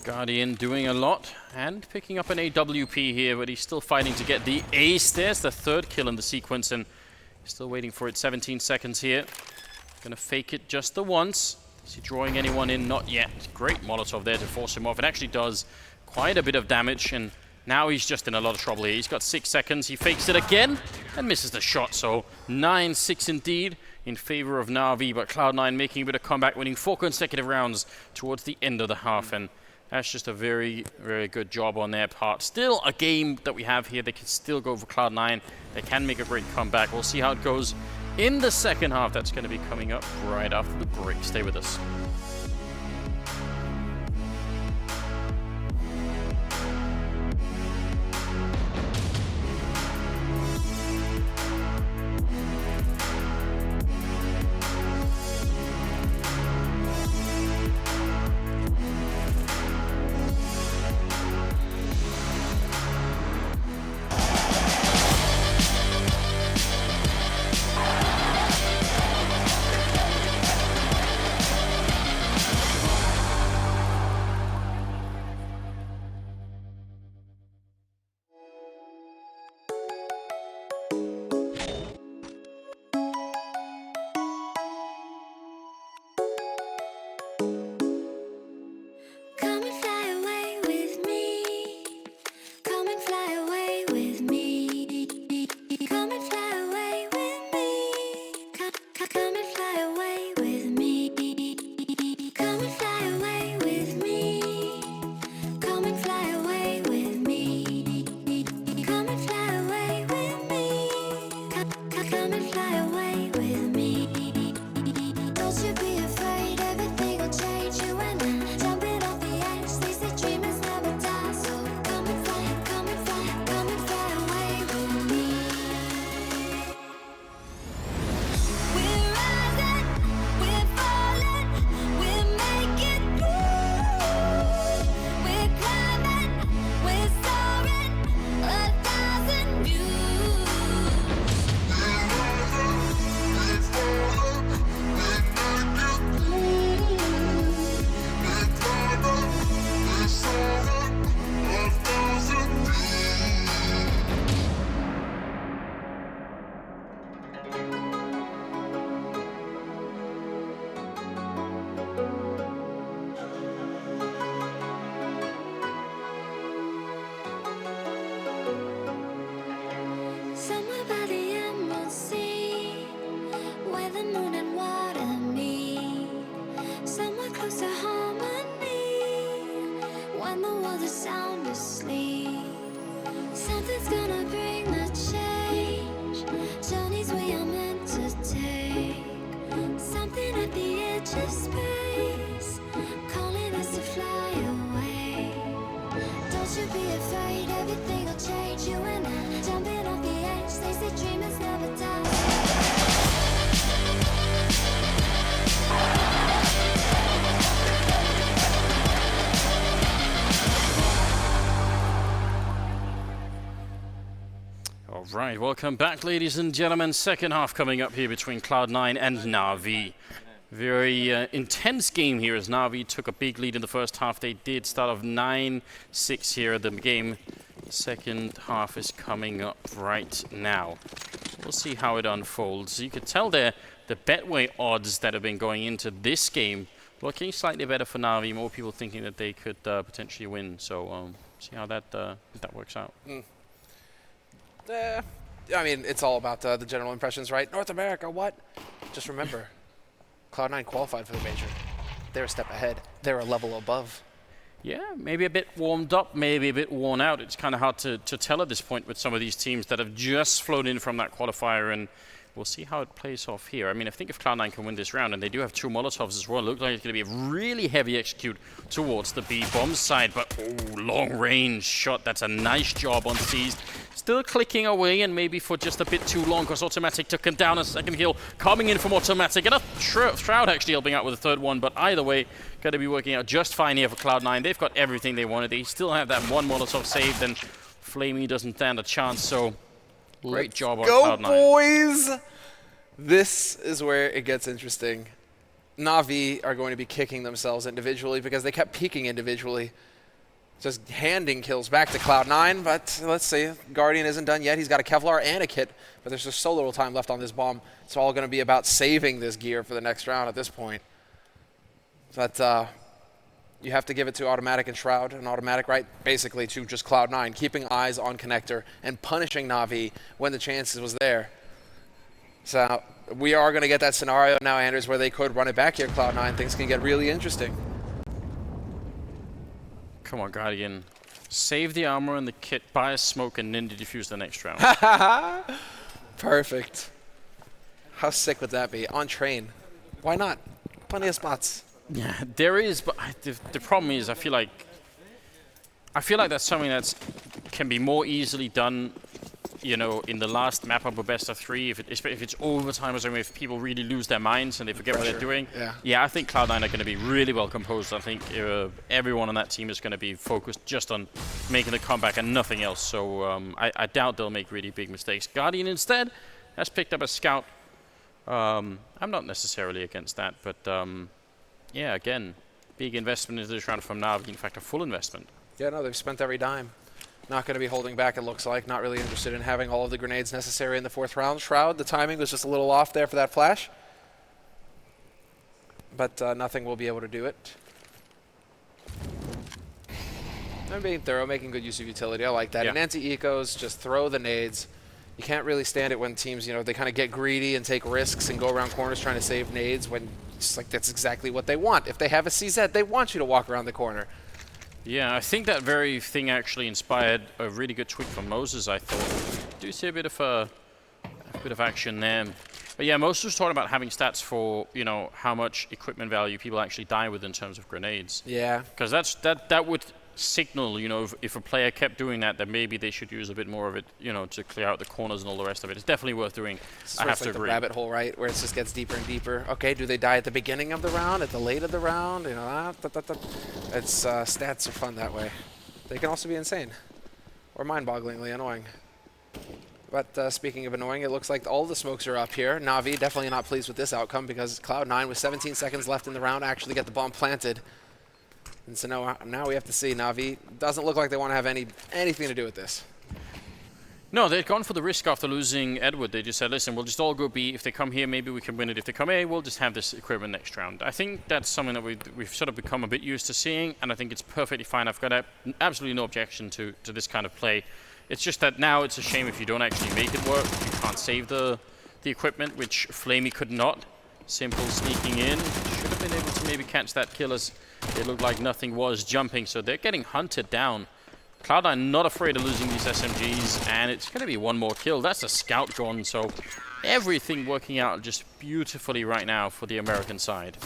Guardian doing a lot and picking up an AWP here, but he's still fighting to get the ace. There's the 3rd kill in the sequence, and still waiting for it. 17 seconds here. Gonna fake it just the once. Is he drawing anyone in? Not yet. Great Molotov there to force him off. It actually does quite a bit of damage, and now he's just in a lot of trouble here. He's got 6 seconds. He fakes it again and misses the shot. So 9-6 indeed in favor of Navi, but Cloud9 making a bit of comeback, winning 4 consecutive rounds towards the end of the half. And that's just a very, very good job on their part. Still a game that we have here. They can still go for Cloud9. They can make a great comeback. We'll see how it goes in the second half. That's going to be coming up right after the break. Stay with us. Right, welcome back, ladies and gentlemen. Second half coming up here between Cloud9 and Navi. Very intense game here as Navi took a big lead in the first half. They did start off 9-6 here at the game. Second half is coming up right now. We'll see how it unfolds. You could tell there the Betway odds that have been going into this game looking slightly better for Navi. More people thinking that they could potentially win. So see how that works out. I mean, it's all about the general impressions, right? North America, what? Just remember, Cloud9 qualified for the major. They're a step ahead. They're a level above. Yeah, maybe a bit warmed up, maybe a bit worn out. It's kind of hard to tell at this point with some of these teams that have just flown in from that qualifier, and we'll see how it plays off here. I mean, I think if Cloud9 can win this round, and they do have 2 Molotovs as well, it looks like it's going to be a really heavy execute towards the B-bomb side, but long range shot. That's a nice job on Seized. Still clicking away, and maybe for just a bit too long, because Automatic took him down. A second kill coming in from Automatic, and a Shroud actually helping out with the third one, but either way, going to be working out just fine here for Cloud9. They've got everything they wanted. They still have that 1 Molotov saved, and Flamey doesn't stand a chance, so great job on Cloud9. Go, boys! This is where it gets interesting. Navi are going to be kicking themselves individually because they kept peeking individually. Just handing kills back to Cloud9, but let's see. Guardian isn't done yet. He's got a Kevlar and a kit, but there's just so little time left on this bomb. It's all going to be about saving this gear for the next round at this point. But you have to give it to Automatic and Shroud, and Automatic, right, basically to just Cloud9, keeping eyes on Connector and punishing Navi when the chances was there. So we are going to get that scenario now, Anders, where they could run it back here, Cloud9. Things can get really interesting. Come on, Guardian. Save the armor and the kit, buy a smoke, and ninja defuse the next round. Perfect. How sick would that be? On train. Why not? Plenty of spots. Yeah, there is, but the problem is I feel like that's something that can be more easily done, you know, in the last map up of best of 3, if it's overtime or something, if people really lose their minds and they forget what they're doing. Yeah, I think Cloud9 are going to be really well composed. I think everyone on that team is going to be focused just on making the comeback and nothing else. So I doubt they'll make really big mistakes. Guardian instead has picked up a scout. I'm not necessarily against that, but yeah, again, big investment into this round from Navi. In fact, a full investment. Yeah, no, they've spent every dime. Not going to be holding back, it looks like. Not really interested in having all of the grenades necessary in the 4th round. Shroud, the timing was just a little off there for that flash. But nothing will be able to do it. They're being thorough, making good use of utility. I like that. Yeah. And anti-ecos, just throw the nades. You can't really stand it when teams, you know, they kind of get greedy and take risks and go around corners trying to save nades when it's like that's exactly what they want. If they have a CZ, they want you to walk around the corner. Yeah, I think that very thing actually inspired a really good tweet from Moses, I thought. Do see a bit of action there. But yeah, Moses was talking about having stats for, you know, how much equipment value people actually die with in terms of grenades. Yeah. Because that would signal, you know, if a player kept doing that, then maybe they should use a bit more of it, you know, to clear out the corners and all the rest of it. It's definitely worth doing. I have to agree. The rabbit hole, right, where it just gets deeper and deeper. Okay, do they die at the beginning of the round, at the late of the round? You know, it's stats are fun that way. They can also be insane or mind-bogglingly annoying. But speaking of annoying, it looks like all the smokes are up here. Navi definitely not pleased with this outcome because Cloud9 with 17 seconds left in the round actually get the bomb planted. And so now we have to see. Navi doesn't look like they want to have anything to do with this. No, they've gone for the risk after losing Edward. They just said, listen, we'll just all go B. If they come here, maybe we can win it. If they come A, we'll just have this equipment next round. I think that's something that we've sort of become a bit used to seeing, and I think it's perfectly fine. I've got absolutely no objection to this kind of play. It's just that now it's a shame if you don't actually make it work. You can't save the equipment, which Flamey could not. Simple sneaking in. Should have been able to maybe catch that kill as it looked like nothing was jumping, so they're getting hunted down. Cloud9 not afraid of losing these SMGs, and it's going to be one more kill. That's a scout gone, so everything working out just beautifully right now for the American side.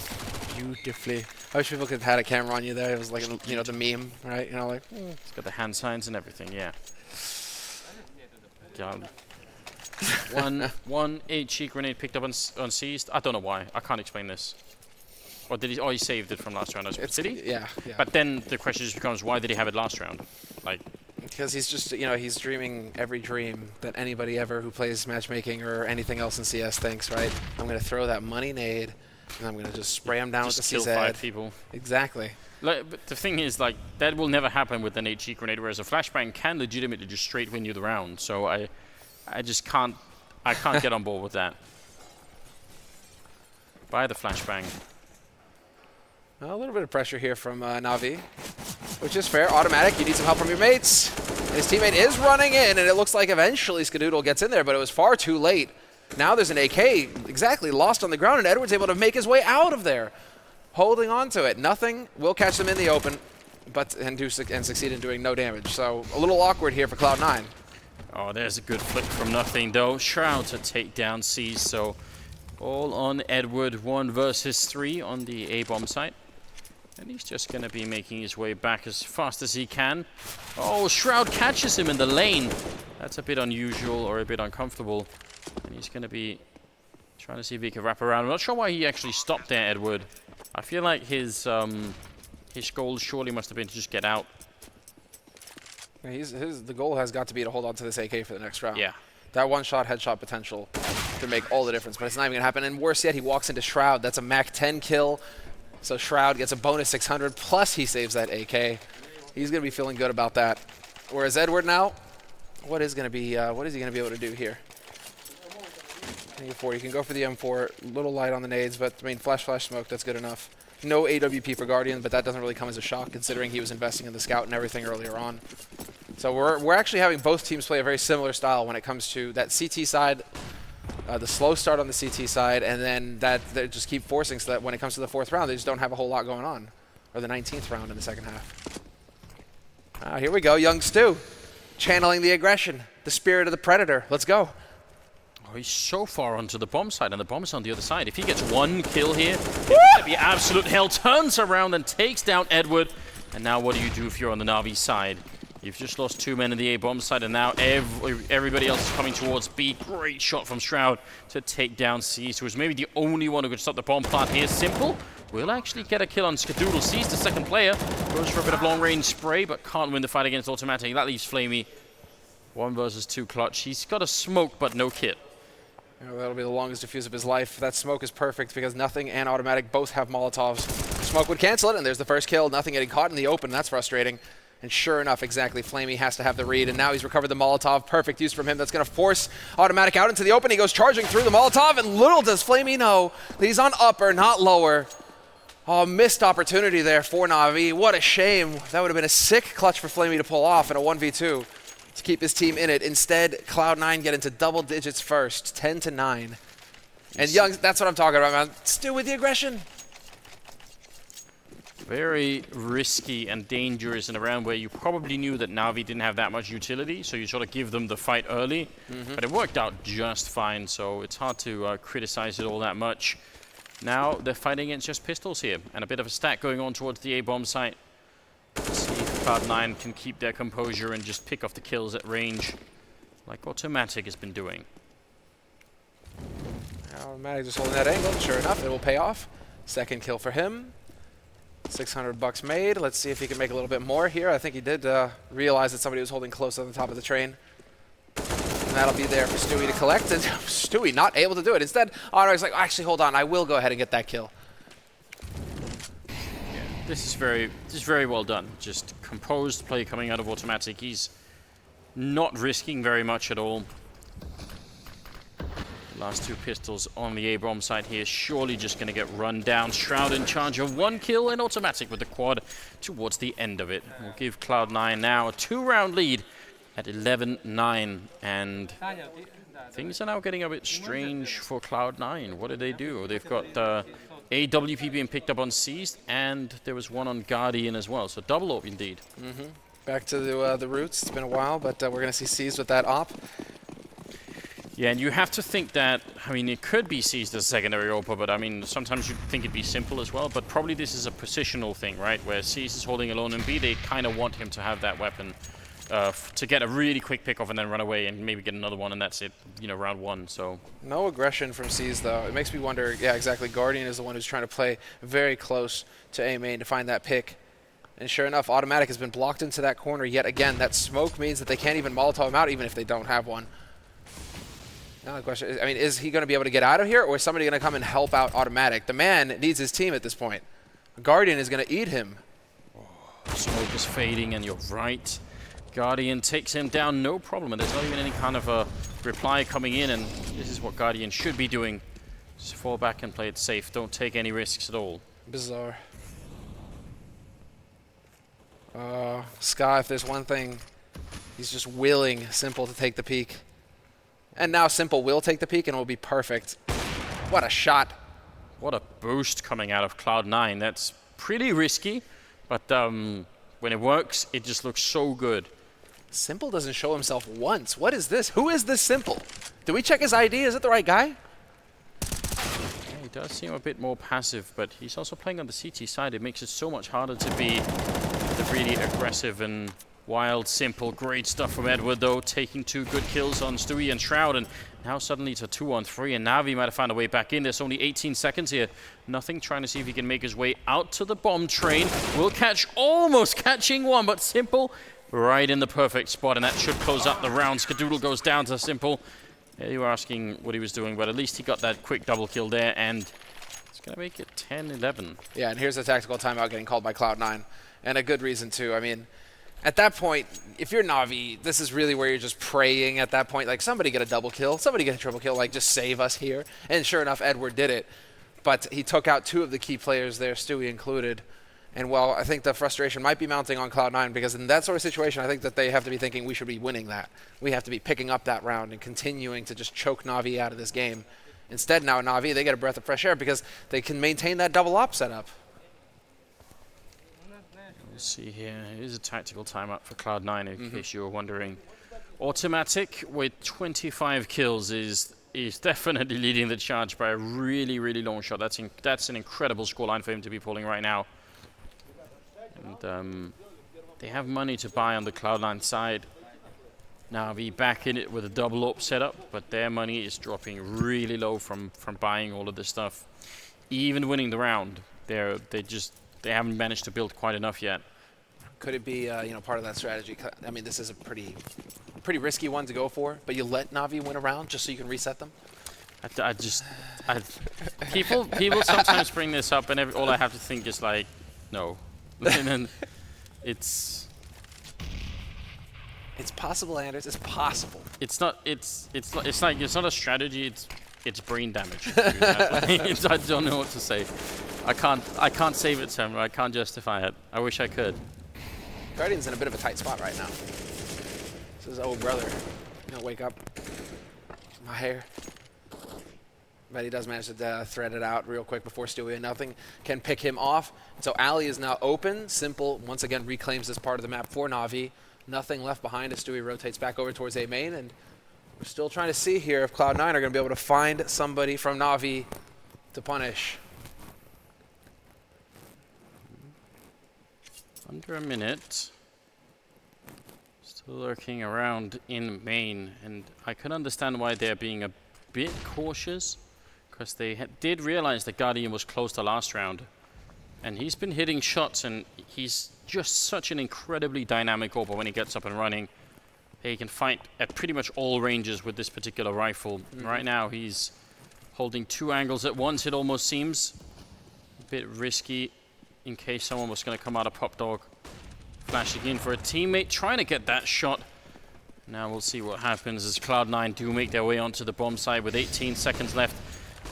beautifully. I wish people could have had a camera on you there. It was like, you know, the meme, right? You know, like. It's got the hand signs and everything, yeah. God. one HE grenade picked up on seized. I don't know why. I can't explain this. Or did he? Oh, he saved it from last round. Did he? Yeah. But then the question just becomes, why did he have it last round? Like, because he's just, you know, he's dreaming every dream that anybody ever who plays matchmaking or anything else in CS thinks, right? I'm going to throw that money nade, and I'm going to just spray him down with the CZ. Just kill 5 people. Exactly. Like, but the thing is, like, that will never happen with an HE grenade, whereas a flashbang can legitimately just straight win you the round. So I just can't, get on board with that. Buy the flashbang. A little bit of pressure here from Navi, which is fair. Automatic, you need some help from your mates. And his teammate is running in, and it looks like eventually Skadoodle gets in there, but it was far too late. Now there's an AK exactly lost on the ground, and Edward's able to make his way out of there, holding on to it. Nothing will catch them in the open, and succeed in doing no damage. So a little awkward here for Cloud9. Oh, there's a good flick from nothing, though. Shroud to take down C's, so all on Edward, 1 versus 3 on the A-bomb site. And he's just going to be making his way back as fast as he can. Oh, Shroud catches him in the lane. That's a bit unusual or a bit uncomfortable. And he's going to be trying to see if he can wrap around. I'm not sure why he actually stopped there, Edward. I feel like his goal surely must have been to just get out. The goal has got to be to hold on to this AK for the next round. Yeah. That one-shot headshot potential could make all the difference, but it's not even going to happen. And worse yet, he walks into Shroud. That's a Mac 10 kill. So Shroud gets a bonus 600, plus he saves that AK. He's going to be feeling good about that. Whereas Edward now, what is he going to be able to do here? You can go for the M4, little light on the nades, but I mean, flash smoke, that's good enough. No AWP for Guardian, but that doesn't really come as a shock considering he was investing in the scout and everything earlier on. So we're actually having both teams play a very similar style when it comes to that CT side. The slow start on the CT side, and then they just keep forcing so that when it comes to the 4th round, they just don't have a whole lot going on. Or the 19th round in the second half. Here we go, young Stu. Channeling the aggression, the spirit of the Predator. Let's go. Oh, he's so far onto the bomb side, and the bomb's on the other side. If he gets 1 kill here, it's going to be absolute hell. Turns around and takes down Edward. And now what do you do if you're on the Navi side? You've just lost 2 men in the A-bomb side, and now everybody else is coming towards B. Great shot from Shroud to take down C, who is maybe the only one who could stop the bomb plant here. Simple will actually get a kill on Skadoodle. Sees the second player, goes for a bit of long-range spray, but can't win the fight against Automatic. That leaves Flamey 1 versus 2 clutch. He's got a smoke, but no kit. That'll be the longest defuse of his life. That smoke is perfect because Nothing and Automatic both have Molotovs. Smoke would cancel it, and there's the first kill. Nothing getting caught in the open. That's frustrating. And sure enough, exactly, Flamey has to have the read, and now he's recovered the Molotov. Perfect use from him. That's going to force Automatic out into the open. He goes charging through the Molotov, and little does Flamey know that he's on upper, not lower. Oh, missed opportunity there for Navi. What a shame. That would have been a sick clutch for Flamey to pull off in a 1v2 to keep his team in it. Instead, Cloud9 get into double digits first, 10-9. And Young, that's what I'm talking about, man. Stu with the aggression. Very risky and dangerous in a round where you probably knew that Navi didn't have that much utility, so you sort of give them the fight early. But it worked out just fine, so it's hard to criticize it all that much. Now they're fighting against just pistols here, and a bit of a stack going on towards the A-bomb site. Let's see if Cloud9 can keep their composure and just pick off the kills at range, like Automatic has been doing. Automatic just holding that angle, sure enough, it will pay off. Second kill for him. $600 made. Let's see if he can make a little bit more here. I think he did realize that somebody was holding close on the top of the train. And that'll be there for Stewie to collect. And Stewie not able to do it. Instead, Automatic's like, actually, hold on. I will go ahead and get that kill. Yeah, this is very well done. Just composed play coming out of Automatic. He's not risking very much at all. Last 2 pistols on the A-bomb side here, surely just going to get run down. Shroud in charge of 1 kill and Automatic with the quad towards the end of it. We'll give Cloud9 now a 2-round lead at 11-9, and things are now getting a bit strange for Cloud9. What did they do? They've got AWP being picked up on Seized, and there was 1 on Guardian as well, so double op indeed. Back to the roots. It's been a while, but we're going to see Seized with that op. Yeah, and you have to think that, I mean, it could be seized as a secondary AWP, but I mean, sometimes you'd think it'd be simple as well, but probably this is a positional thing, right? Where Seas is holding alone and B, they kind of want him to have that weapon to get a really quick pick off and then run away and maybe get another one, and that's it, you know, round one, so. No aggression from Seas, though. It makes me wonder, yeah, exactly. Guardian is the one who's trying to play very close to A main to find that pick. And sure enough, Automatic has been blocked into that corner yet again. That smoke means that they can't even Molotov him out, even if they don't have one. Now the question is, I mean, is he going to be able to get out of here, or is somebody going to come and help out Automatic? The man needs his team at this point. Guardian is going to eat him. Smoke is fading, and you're right. Guardian takes him down, no problem, and there's not even any kind of a reply coming in, and this is what Guardian should be doing. Just fall back and play it safe. Don't take any risks at all. Bizarre. Sky, if there's one thing, he's just willing Simple to take the peek. And now Simple will take the peek and it will be perfect. What a shot. What a boost coming out of Cloud9. That's pretty risky, but when it works, it just looks so good. Simple doesn't show himself once. What is this? Who is this Simple? Do we check his ID? Is it the right guy? Yeah, he does seem a bit more passive, but he's also playing on the CT side. It makes it so much harder to be the really aggressive and wild Simple. Great stuff from Edward, though, taking 2 good kills on Stewie and Shroud, and now suddenly it's a 2-on-3, and Navi might have found a way back in. There's only 18 seconds here. Nothing, trying to see if he can make his way out to the bomb train. Will catch, almost catching one, but Simple right in the perfect spot, and that should close up the round. Skadoodle goes down to Simple. Yeah, you were asking what he was doing, but at least he got that quick double kill there, and it's going to make it 10-11. Yeah, and here's a tactical timeout getting called by Cloud9, and a good reason, too. I mean, at that point, if you're Navi, this is really where you're just praying at that point. Like, somebody get a double kill, somebody get a triple kill, like, just save us here. And sure enough, Edward did it. But he took out 2 of the key players there, Stewie included. And, well, I think the frustration might be mounting on Cloud9, because in that sort of situation, I think that they have to be thinking we should be winning that. We have to be picking up that round and continuing to just choke Navi out of this game. Instead, now Navi, they get a breath of fresh air because they can maintain that double op setup. We'll see here. It is a tactical timeout for Cloud9, in case you were wondering. Automatic with 25 kills is definitely leading the charge by a really, really long shot. That's an incredible scoreline for him to be pulling right now. And they have money to buy on the Cloud9 side. Navi back in it with a double up setup, but their money is dropping really low from buying all of this stuff. Even winning the round, they haven't managed to build quite enough yet. Could it be part of that strategy? I mean, this is a pretty risky one to go for, but you let Navi win a round just so you can reset them? People sometimes bring this up, and all I have to think is like, no. And then it's possible, Anders. It's possible. It's not a strategy. It's brain damage. I don't know what to say. I can't save it, Sam. I can't justify it. I wish I could. Guardian's in a bit of a tight spot right now. This is oh brother. You know, wake up. My hair. But he does manage to thread it out real quick before Stewie and Nothing can pick him off. So Alley is now open. Simple once again reclaims this part of the map for Navi. Nothing left behind as Stewie rotates back over towards A main, and we're still trying to see here if Cloud9 are going to be able to find somebody from Navi to punish. Under a minute. Still lurking around in main, and I can understand why they're being a bit cautious, because they did realize that Guardian was close to last round, and he's been hitting shots, and he's just such an incredibly dynamic AWP when he gets up and running. He can fight at pretty much all ranges with this particular rifle. Right now he's holding 2 angles at once, it almost seems. A bit risky in case someone was going to come out of Pop Dog. Flashing in for a teammate, trying to get that shot. Now we'll see what happens as Cloud9 do make their way onto the bomb side with 18 seconds left.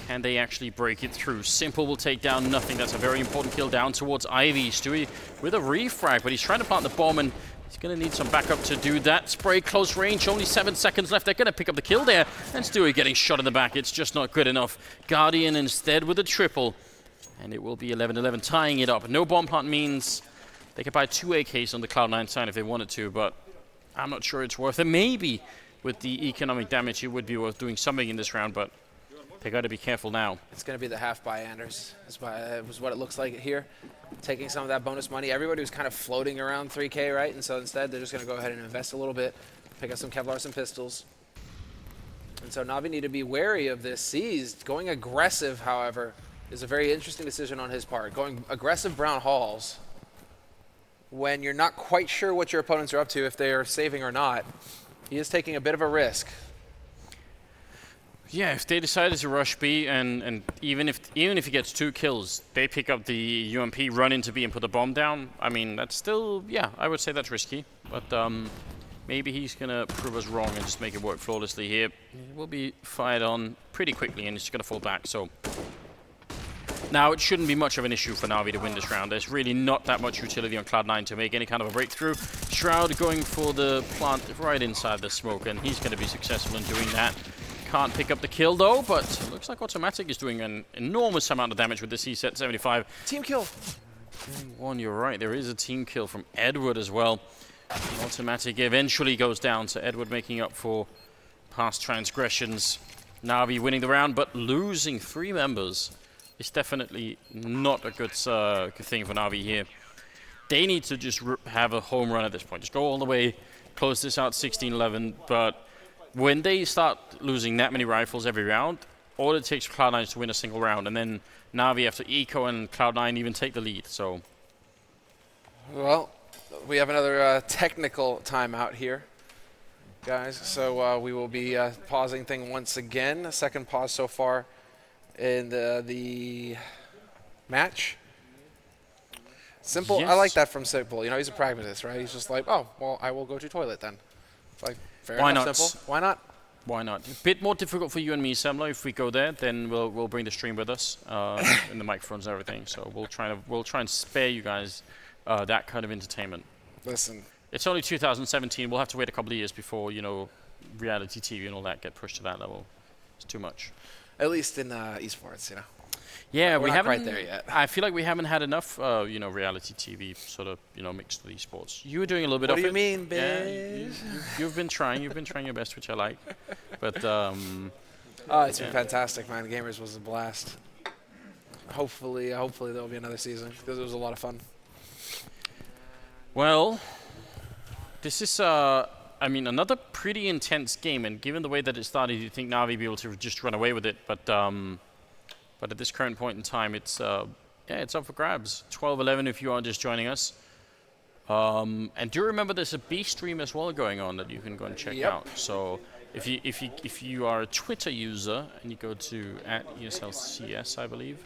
Can they actually break it through? Simple will take down Nothing. That's a very important kill down towards Ivy. Stewie with a refrag, but he's trying to plant the bomb, and he's going to need some backup to do that. Spray close range, only 7 seconds left. They're going to pick up the kill there, and Stewie getting shot in the back. It's just not good enough. Guardian instead with a triple, and it will be 11-11, tying it up. No bomb plant means they could buy 2 AKs on the Cloud9 side if they wanted to, but I'm not sure it's worth it. Maybe with the economic damage, it would be worth doing something in this round, but they got to be careful now. It's going to be the half buy, Anders. It was what it looks like here. Taking some of that bonus money. Everybody was kind of floating around 3K, right? And so instead, they're just going to go ahead and invest a little bit, pick up some Kevlars and pistols. And so Navi need to be wary of this seized. Going aggressive, however, is a very interesting decision on his part. Going aggressive brown halls when you're not quite sure what your opponents are up to, if they are saving or not. He is taking a bit of a risk. Yeah, if they decided to rush B, and even if he gets 2 kills, they pick up the UMP, run into B, and put the bomb down. I mean, that's still, yeah, I would say that's risky. But maybe he's gonna prove us wrong and just make it work flawlessly here. It will be fired on pretty quickly, and it's just gonna fall back. So now it shouldn't be much of an issue for Navi to win this round. There's really not that much utility on Cloud9 to make any kind of a breakthrough. Shroud going for the plant right inside the smoke, and he's gonna be successful in doing that. Can't pick up the kill though, but it looks like Automatic is doing an enormous amount of damage with the C-set 75. Team kill. One, you're right, there is a team kill from Edward as well. Automatic eventually goes down, so Edward making up for past transgressions. Navi winning the round, but losing 3 members is definitely not a good thing for Navi here. They need to just have a home run at this point. Just go all the way, close this out 16-11, but when they start losing that many rifles every round, all it takes for Cloud9 is to win a single round, and then Navi after Eco and Cloud9 even take the lead. So, well, we have another technical timeout here, guys. So we will be pausing thing once again. A second pause so far in the match. Simple. Yes. I like that from Simple. You know, he's a pragmatist, right? He's just like, oh, well, I will go to toilet then. It's like, fair Why enough, not? Simple. Why not? Why not? A bit more difficult for you and me, Samlo. If we go there, then we'll bring the stream with us and the microphones and everything. So we'll try and spare you guys that kind of entertainment. Listen, It's only 2017. We'll have to wait a couple of years before, you know, reality TV and all that get pushed to that level. It's too much. at least in esports, you know. Yeah, We're we not haven't quite there yet. I feel like we haven't had enough, you know, reality TV sort of, you know, mixed with esports. You were doing a little bit What of do it. you mean, Yeah, bitch? you've been trying. You've been trying your best, which I like. But It's been fantastic, man. Gamers was a blast. Hopefully there'll be another season because it was a lot of fun. well, this is I mean, another pretty intense game, and given the way that it started, you'd think Navi would be able to just run away with it, but at this current point in time, it's it's up for grabs. 12-11 if you are just joining us. And do remember there's a B stream as well going on that you can go and check out. So if you are a Twitter user and you go to @ESLCS, I believe,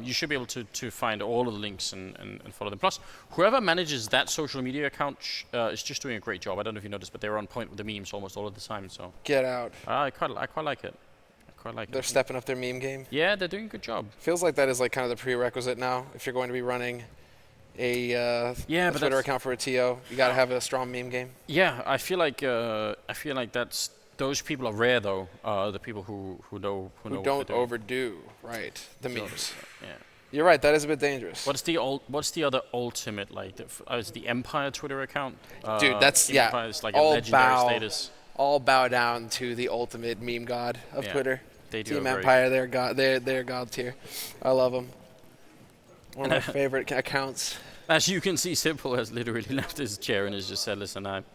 you should be able to find all of the links and follow them. Plus, whoever manages that social media account is just doing a great job. I don't know if you noticed, but they're on point with the memes almost all of the time. So Get out. I quite like it. They're stepping up their meme game. Yeah, they're doing a good job. Feels like that is like kind of the prerequisite now. If you're going to be running a Twitter account for a TO, you got to have a strong meme game. Yeah, I feel like that's those people are rare though. The people who know Who what don't they're doing. overdo, right? The memes. Yeah. You're right. That is a bit dangerous. What's the other ultimate like? Is the Empire Twitter account? Dude, that's Empire's like a all legendary status. All bow down to the ultimate meme god of Yeah, Twitter. they do Team a very Empire, they're god. They're god tier. I love them. One of my favorite accounts. As you can see, Simple has literally left his chair and has just said, "Listen, I'm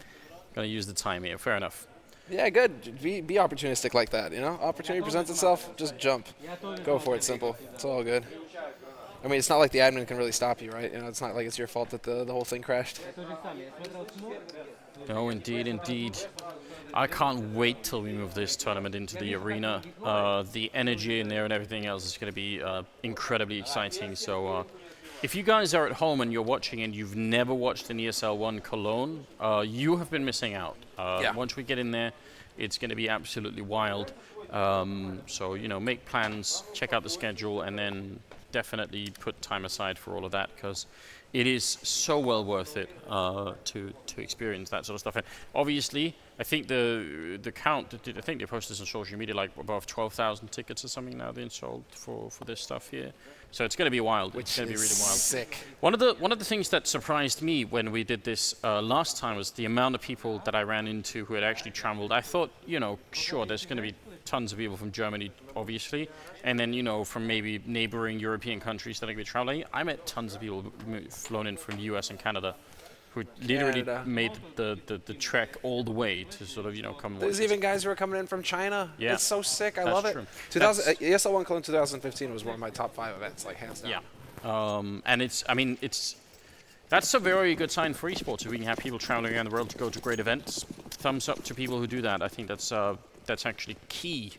gonna use the time here." Fair enough. Yeah, good. Be opportunistic like that. You know, opportunity presents itself. Just jump. Go for it. Simple. It's all good. I mean, it's not like the admin can really stop you, right? You know, it's not like it's your fault that the whole thing crashed. No, indeed. I can't wait till we move this tournament into the arena. The energy in there and everything else is going to be incredibly exciting. So if you guys are at home and you're watching and you've never watched an ESL 1 Cologne, you have been missing out. Once we get in there, it's going to be absolutely wild. So, you know, make plans, check out the schedule, and then definitely put time aside for all of that, because it is so well worth it to experience that sort of stuff. And obviously, I think the count, I think they posted this on social media, like above 12,000 tickets or something now being sold for this stuff here. So it's going to be wild. It's going to be really wild. Sick. One of the things that surprised me when we did this last time was the amount of people that I ran into who had actually traveled. I thought, sure, there's going to be tons of people from Germany, obviously, and then, from maybe neighboring European countries that are going to be traveling. I met tons of people flown in from the US and Canada who literally made the trek all the way to sort of, come. There's even guys who are coming in from China. Yeah. It's so sick. I That's love true. it. ESL1 Cologne 2015 was one of my top 5 events, like hands down. Yeah. And that's a very good sign for esports. If we can have people traveling around the world to go to great events, thumbs up to people who do that. I think that's actually key.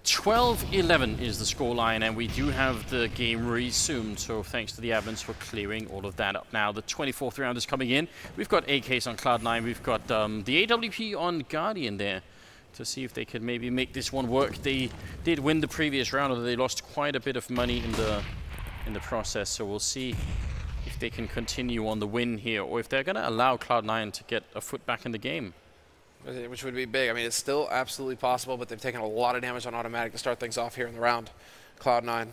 12-11 is the scoreline, and we do have the game resumed, so thanks to the admins for clearing all of that up. Now, the 24th round is coming in. We've got AKs on Cloud9. We've got the AWP on Guardian there to see if they could maybe make this one work. They did win the previous round, although they lost quite a bit of money in the process, so we'll see if they can continue on the win here, or if they're going to allow Cloud9 to get a foot back in the game. Which would be big. I mean, it's still absolutely possible, but they've taken a lot of damage on automatic to start things off here in the round. Cloud9, one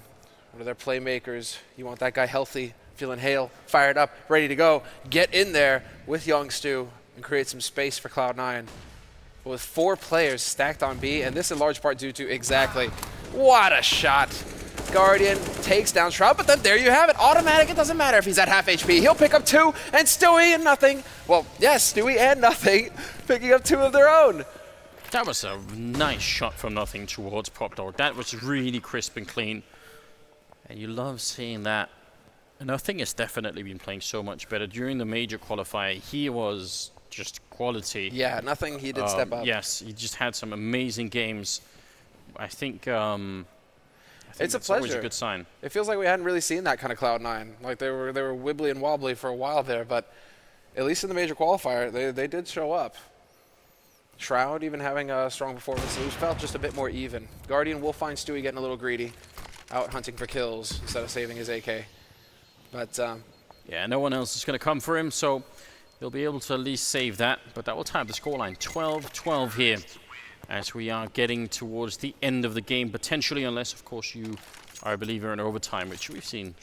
of their playmakers. You want that guy healthy, feeling hale, fired up, ready to go. Get in there with Young Stu and create some space for Cloud9. But with 4 players stacked on B, and this in large part due to exactly what a shot. Guardian takes down Shroud, but then there you have it. Automatic, it doesn't matter if he's at half HP. He'll pick up 2, and Stewie and nothing. Well, yes, Stewie and nothing, picking up 2 of their own. That was a nice shot from nothing towards PopDog. That was really crisp and clean. And you love seeing that. And Nothing has definitely been playing so much better. During the major qualifier, he was just quality. Yeah, Nothing, he did step up. Yes, he just had some amazing games. I think it's a that's pleasure. Always a good sign. It feels like we hadn't really seen that kind of Cloud9. Like they were wibbly and wobbly for a while there, but at least in the major qualifier, they did show up. Shroud even having a strong performance. It felt just a bit more even. Guardian will find Stewie getting a little greedy, out hunting for kills instead of saving his AK. But yeah, no one else is going to come for him, so he'll be able to at least save that. But that will tie up the scoreline. 12-12 here, as we are getting towards the end of the game, potentially, unless, of course, you are a believer in overtime, which we've seen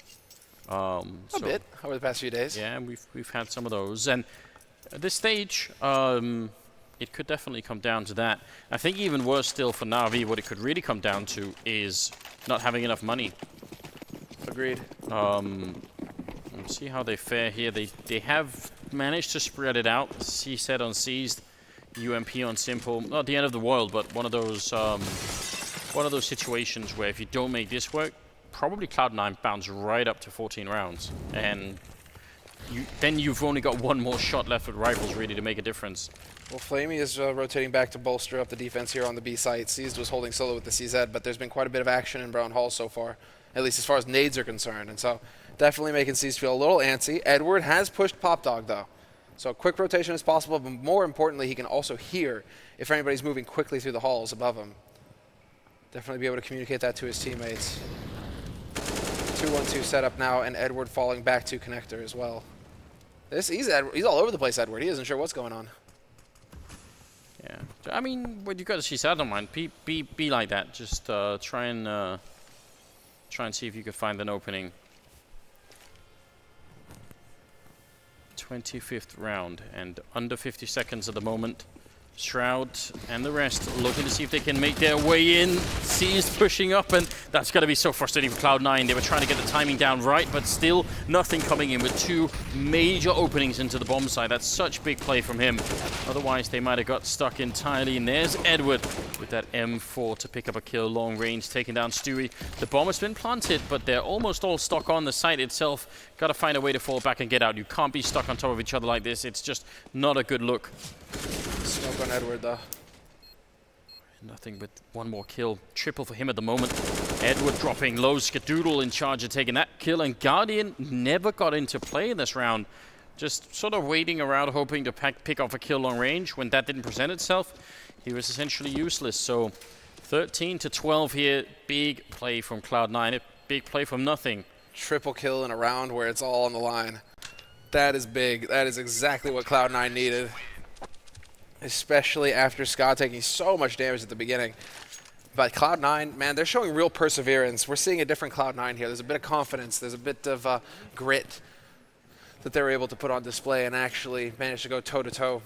a bit over the past few days. Yeah, and we've had some of those. And at this stage, it could definitely come down to that. I think even worse still for Navi, what it could really come down to is not having enough money. Agreed. Let's see how they fare here. They have managed to spread it out. C-set on Seized, UMP on Simple. Not the end of the world, but one of those situations where if you don't make this work, probably Cloud9 bounce right up to 14 rounds. And then you've only got one more shot left with rifles really to make a difference. Well, Flamey is rotating back to bolster up the defense here on the B site. Seized was holding solo with the CZ, but there's been quite a bit of action in Brown Hall so far, at least as far as nades are concerned. And so definitely making Seized feel a little antsy. Edward has pushed PopDog, though. So a quick rotation is possible, but more importantly, he can also hear if anybody's moving quickly through the halls above him. Definitely be able to communicate that to his teammates. 2-1-2 setup now, and Edward falling back to connector as well. He's all over the place, Edward. He isn't sure what's going on. Yeah, I mean, what you got to see, I don't mind. Be like that. Just try and see if you can find an opening. 25th round and under 50 seconds at the moment. Shroud and the rest looking to see if they can make their way in. Seized pushing up, and that's going to be so frustrating for Cloud9. They were trying to get the timing down right, but still nothing coming in with 2 major openings into the bomb side. That's such big play from him. Otherwise, they might have got stuck entirely. And there's Edward with that M4 to pick up a kill, long range, taking down Stewie. The bomb has been planted, but they're almost all stuck on the site itself. Got to find a way to fall back and get out. You can't be stuck on top of each other like this. It's just not a good look. Smoke on Edward, though. Nothing but one more kill. Triple for him at the moment. Edward dropping low. Skadoodle in charge of taking that kill. And Guardian never got into play in this round. Just sort of waiting around, hoping to pick off a kill long range. When that didn't present itself, he was essentially useless. So 13-12 here. Big play from Cloud9. big play from nothing. Triple kill in a round where it's all on the line. That is big. That is exactly what Cloud9 needed. Especially after Scott taking so much damage at the beginning. But Cloud9, man, they're showing real perseverance. We're seeing a different Cloud9 here. There's a bit of confidence. There's a bit of grit that they're able to put on display and actually manage to go toe-to-toe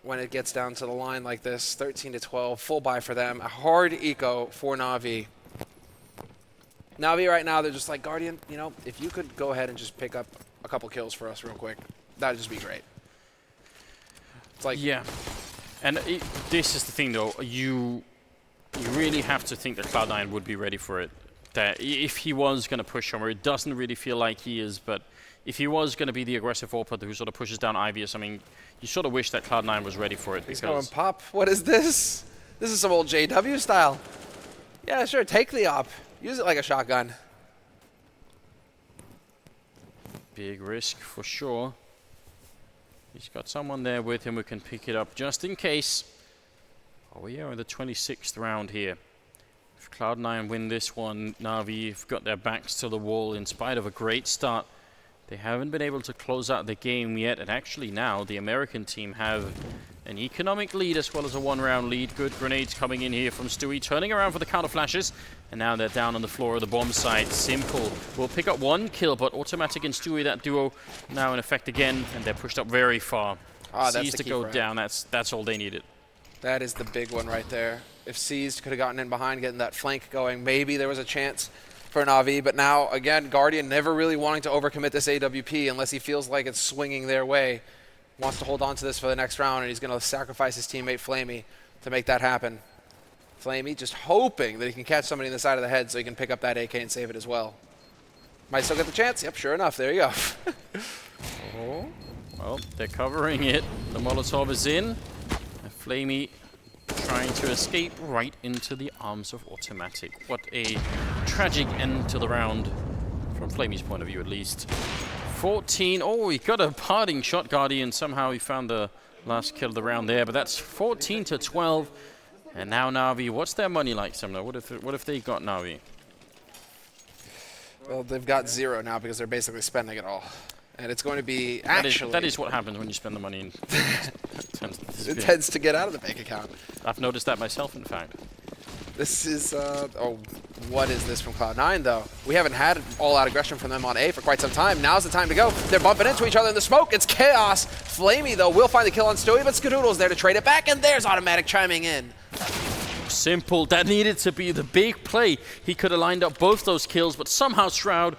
when it gets down to the line like this. 13-12, full buy for them. A hard eco for Navi. Navi right now, they're just like, Guardian, you know, if you could go ahead and just pick up a couple kills for us real quick, that'd just be great. It's like, yeah. And this is the thing, though. You really have to think that Cloud9 would be ready for it. That if he was going to push somewhere, it doesn't really feel like he is, but if he was going to be the aggressive AWP who sort of pushes down Ivius, I mean, you sort of wish that Cloud9 was ready for it. He's going pop. What is this? This is some old JW style. Yeah, sure, take the op. Use it like a shotgun. Big risk for sure. He's got someone there with him who can pick it up just in case. Oh, we are in the 26th round here. If Cloud9 win this one, Navi have got their backs to the wall in spite of a great start. They haven't been able to close out the game yet, and actually now the American team have an economic lead as well as a one-round lead. Good grenades coming in here from Stewie, turning around for the counter flashes, and now they're down on the floor of the bomb site. Simple will pick up one kill, but Automatic and Stewie, that duo, now in effect again, and they're pushed up very far. Seized to go down, that's all they needed. That is the big one right there. If Seized could have gotten in behind, getting that flank going, maybe there was a chance for Navi, but now, again, Guardian never really wanting to overcommit this AWP unless he feels like it's swinging their way. Wants to hold on to this for the next round, and he's going to sacrifice his teammate Flamey to make that happen. Flamey just hoping that he can catch somebody in the side of the head so he can pick up that AK and save it as well. Might still get the chance. Yep, sure enough. There you go. Oh, well, they're covering it. The Molotov is in. And Flamey trying to escape right into the arms of Automatic. What a tragic end to the round, from Flamey's point of view at least. 14. Oh, he got a parting shot, Guardian. Somehow he found the last kill of the round there, but that's 14-12. And now Navi, what's their money like, Sumner? What if they got Navi? Well, they've got 0 now because they're basically spending it all. And it's going to be actually... That is what happens when you spend the money. It tends to get out of the bank account. I've noticed that myself, in fact. This is, oh, what is this from Cloud9, though? We haven't had all-out aggression from them on A for quite some time. Now's the time to go. They're bumping into each other in the smoke. It's chaos. Flamey, though, will find the kill on Stewie, but Skadoodle's there to trade it back, and there's Automatic chiming in. Simple. That needed to be the big play. He could have lined up both those kills, but somehow Shroud,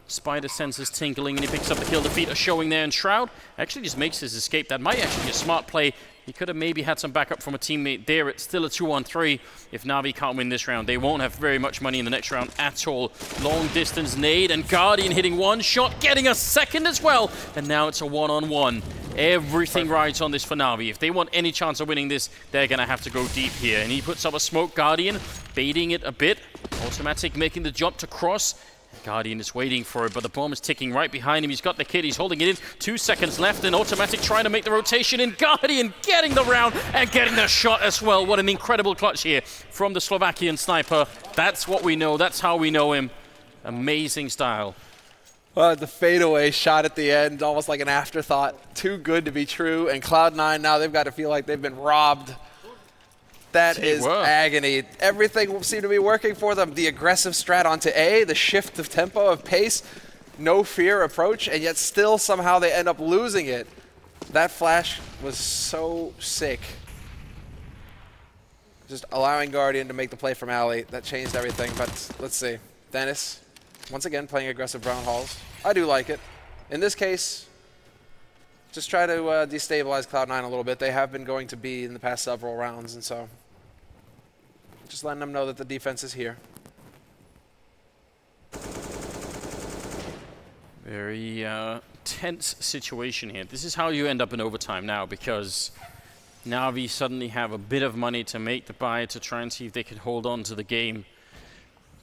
Spider senses tinkling, and he picks up the kill. The feet are showing there, and Shroud actually just makes his escape. That might actually be a smart play. He could have maybe had some backup from a teammate there. It's still a 2-on-3. If Navi can't win this round, they won't have very much money in the next round at all. Long distance nade, and Guardian hitting one shot, getting a second as well. And now it's a 1-on-1. Everything rides on this for Navi. If they want any chance of winning this, they're going to have to go deep here. And he puts up a smoke. Guardian baiting it a bit. Automatic making the jump to cross. Guardian is waiting for it, but the bomb is ticking right behind him. He's got the kid, he's holding it in. 2 seconds left, and Automatic trying to make the rotation, and Guardian getting the round and getting the shot as well. What an incredible clutch here from the Slovakian sniper. That's what we know, that's how we know him. Amazing style. The fadeaway shot at the end, almost like an afterthought. Too good to be true, and Cloud9 now, they've got to feel like they've been robbed. That is agony. Everything seemed to be working for them. The aggressive strat onto A, the shift of tempo, of pace, no fear approach, and yet still somehow they end up losing it. That flash was so sick. Just allowing Guardian to make the play from alley, that changed everything, but let's see. Dennis, once again playing aggressive brown halls. I do like it. In this case, just try to destabilize Cloud9 a little bit. They have been going to B in the past several rounds, and so just letting them know that the defense is here. Very tense situation here. This is how you end up in overtime now, because Navi suddenly have a bit of money to make the buy to try and see if they can hold on to the game.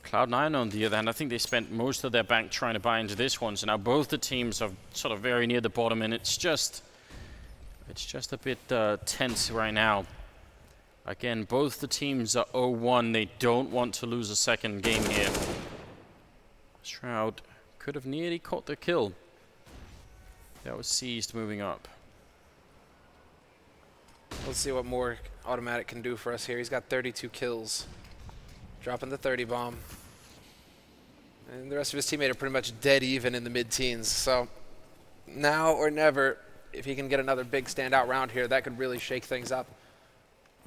Cloud9 on the other hand, I think they spent most of their bank trying to buy into this one, so now both the teams are sort of very near the bottom, and it's just a bit tense right now. Again, both the teams are 0-1. They don't want to lose a second game here. Shroud could have nearly caught the kill. That was seized moving up. Let's see what more Automatic can do for us here. He's got 32 kills. Dropping the 30 bomb. And the rest of his teammates are pretty much dead even in the mid-teens. So now or never, if he can get another big standout round here, that could really shake things up.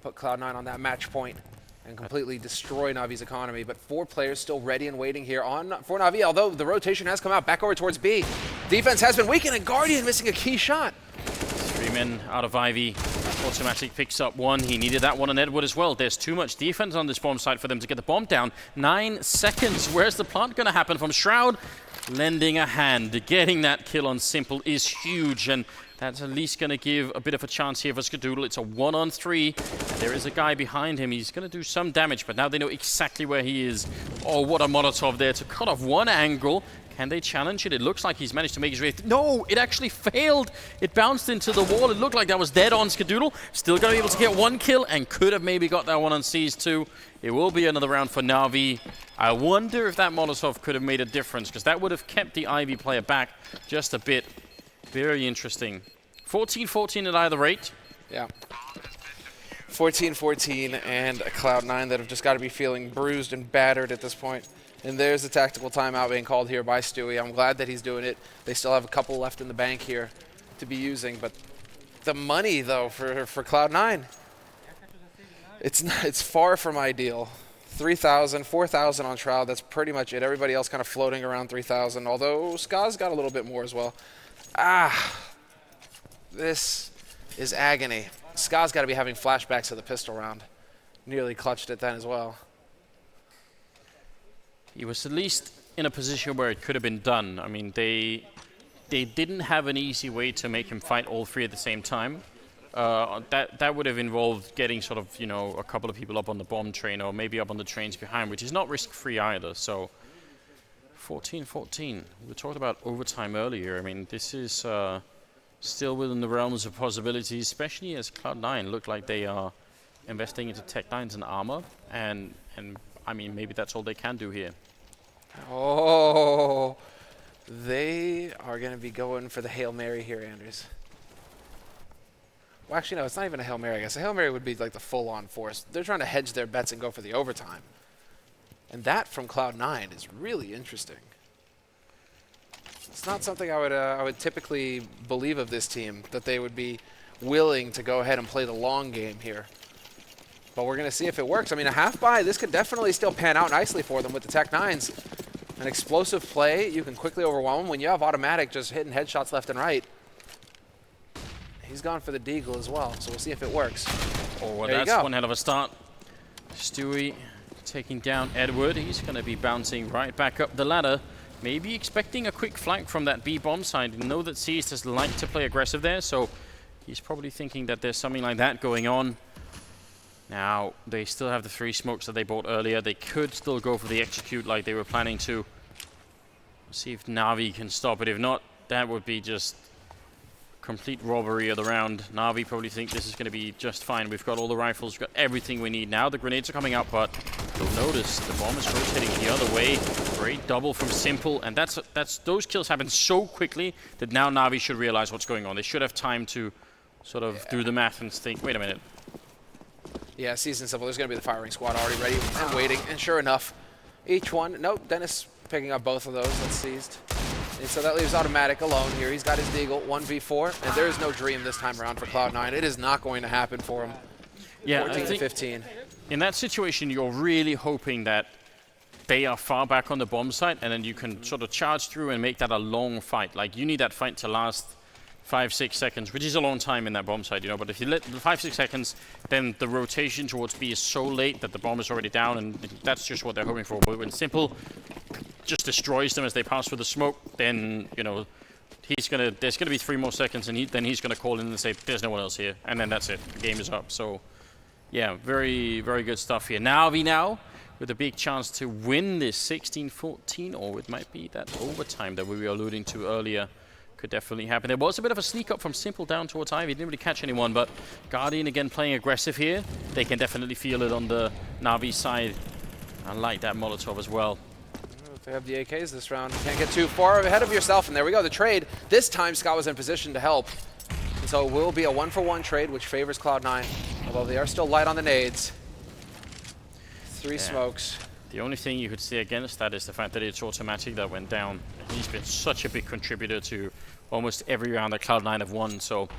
Put Cloud9 on that match point and completely destroy Navi's economy. But 4 players still ready and waiting here for Navi, although the rotation has come out back over towards B. Defense has been weakened, and Guardian missing a key shot. 3 men out of Ivy. Automatic picks up 1. He needed that one on Edward as well. There's too much defense on this bomb site for them to get the bomb down. 9 seconds. Where's the plant going to happen from Shroud? Lending a hand. Getting that kill on Simple is huge, and that's at least going to give a bit of a chance here for Skadoodle. It's a 1-on-3. There is a guy behind him. He's going to do some damage, but now they know exactly where he is. Oh, what a Molotov there to cut off one angle. Can they challenge it? It looks like he's managed to make his way. No, it actually failed. It bounced into the wall. It looked like that was dead on Skadoodle. Still going to be able to get 1 kill and could have maybe got that one on Seas too. It will be another round for Navi. I wonder if that Molotov could have made a difference, because that would have kept the Ivy player back just a bit. Very interesting. 14-14 at either rate. Yeah. 14-14 and a Cloud9 that have just got to be feeling bruised and battered at this point. And there's a tactical timeout being called here by Stewie. I'm glad that he's doing it. They still have a couple left in the bank here to be using. But the money, though, for Cloud9, it's far from ideal. 3,000, 4,000 on Shroud. That's pretty much it. Everybody else kind of floating around 3,000, although Ska's got a little bit more as well. This is agony. Ska's got to be having flashbacks of the pistol round. Nearly clutched it then as well. He was at least in a position where it could have been done. I mean, they didn't have an easy way to make him fight all 3 at the same time. That would have involved getting sort of, you know, a couple of people up on the bomb train or maybe up on the trains behind, which is not risk-free either. So 14-14. We talked about overtime earlier. I mean, this is still within the realms of possibilities, especially as Cloud9 look like they are investing into Tech 9s and armor, and I mean, maybe that's all they can do here. Oh, they are going to be going for the Hail Mary here, Anders. Well, actually, no, it's not even a Hail Mary. I guess a Hail Mary would be like the full-on force. They're trying to hedge their bets and go for the overtime. And that from Cloud9 is really interesting. It's not something I would typically believe of this team, that they would be willing to go ahead and play the long game here. But we're going to see if it works. I mean, a half-buy, this could definitely still pan out nicely for them with the Tech 9s. An explosive play, you can quickly overwhelm them. When you have Automatic just hitting headshots left and right, he's gone for the deagle as well, so we'll see if it works. Oh, well, that's one hell of a start. Stewie taking down Edward. He's going to be bouncing right back up the ladder. Maybe expecting a quick flank from that B bomb side. You know that Seas does like to play aggressive there, so he's probably thinking that there's something like that going on. Now, they still have the 3 smokes that they bought earlier. They could still go for the execute like they were planning to. See if Navi can stop it. If not, that would be just complete robbery of the round. Navi probably think this is going to be just fine. We've got all the rifles, we've got everything we need now. The grenades are coming out, but you'll notice the bomb is rotating the other way. Great double from Simple, and those kills happen so quickly that now Navi should realize what's going on. They should have time to sort of do the math and think, wait a minute. Yeah, Season Simple, there's going to be the firing squad already ready and waiting. And sure enough, each one, nope, Dennis picking up both of those. That's seized. And so that leaves Automatic alone here. He's got his deagle, 1v4. And there is no dream this time around for Cloud9. It is not going to happen for him. Yeah, 14-15. In that situation, you're really hoping that they are far back on the bomb site, and then you can sort of charge through and make that a long fight. Like, you need that fight to last 5-6 seconds, which is a long time in that bomb site, you know, but if you let 5-6 seconds, then the rotation towards B is so late that the bomb is already down, and that's just what they're hoping for. But when Simple just destroys them as they pass through the smoke, then, you know, there's gonna be 3 more seconds, and then he's gonna call in and say, there's no one else here, and then that's it. The game is up. So, yeah, very, very good stuff here. Navi now with a big chance to win this 16-14, or it might be that overtime that we were alluding to earlier. Could definitely happen. There was a bit of a sneak up from Simple down towards Ivy. Didn't really catch anyone, but Guardian again playing aggressive here. They can definitely feel it on the Navi side. I like that Molotov as well. They have the AKs this round. Can't get too far ahead of yourself, and there we go, the trade. This time, Scott was in position to help. And so it will be a 1-for-1 trade, which favors Cloud9, although they are still light on the nades. 3 smokes. The only thing you could say against that is the fact that it's automatic that went down. He's been such a big contributor to almost every round that Cloud9 have won, so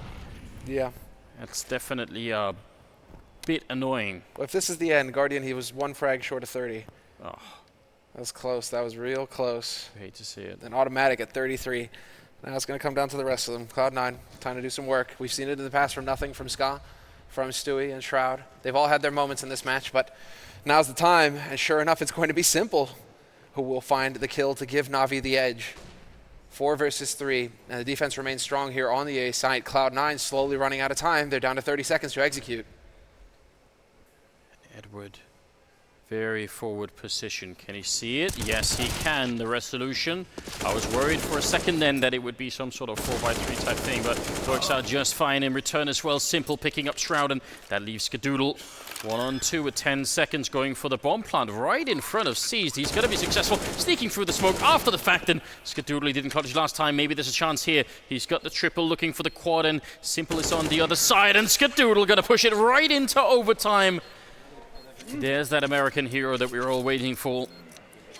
yeah, that's definitely a bit annoying. Well, if this is the end, Guardian, he was 1 frag short of 30. Oh. That was close. That was real close. I hate to see it. An automatic at 33. Now it's going to come down to the rest of them. Cloud9, time to do some work. We've seen it in the past from Nothing, from Ska, from Stewie and Shroud. They've all had their moments in this match, but now's the time, and sure enough, it's going to be Simple who will find the kill to give Navi the edge. 4 versus 3, and the defense remains strong here on the A site. Cloud9 slowly running out of time. They're down to 30 seconds to execute. Edward, very forward position. Can he see it? Yes, he can. The resolution. I was worried for a second then that it would be some sort of 4x3 type thing, but works out just fine in return as well. Simple picking up Shroud, and that leaves Skadoodle 1-on-2 with 10 seconds, going for the bomb plant right in front of Seized. He's going to be successful, sneaking through the smoke after the fact, and Skadoodle didn't clutch last time. Maybe there's a chance here. He's got the triple, looking for the quad, and Simple is on the other side, and Skadoodle going to push it right into overtime. There's that American hero that we were all waiting for.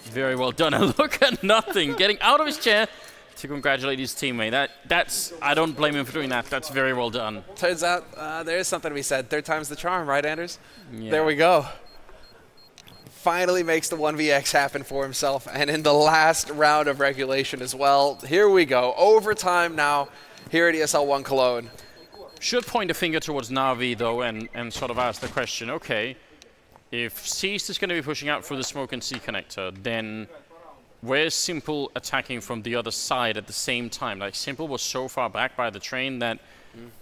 Very well done, and look at Nothing getting out of his chair to congratulate his teammate. That's I don't blame him for doing that. That's very well done. Turns out there is something to be said. 3rd time's the charm, right, Anders? Yeah. There we go. Finally makes the 1vx happen for himself, and in the last round of regulation as well. Here we go. Overtime now here at ESL 1 Cologne. Should point a finger towards Navi, though, and sort of ask the question, okay, if Seized is going to be pushing out through the smoke and C connector, then where's Simple attacking from the other side at the same time? Like, Simple was so far back by the train that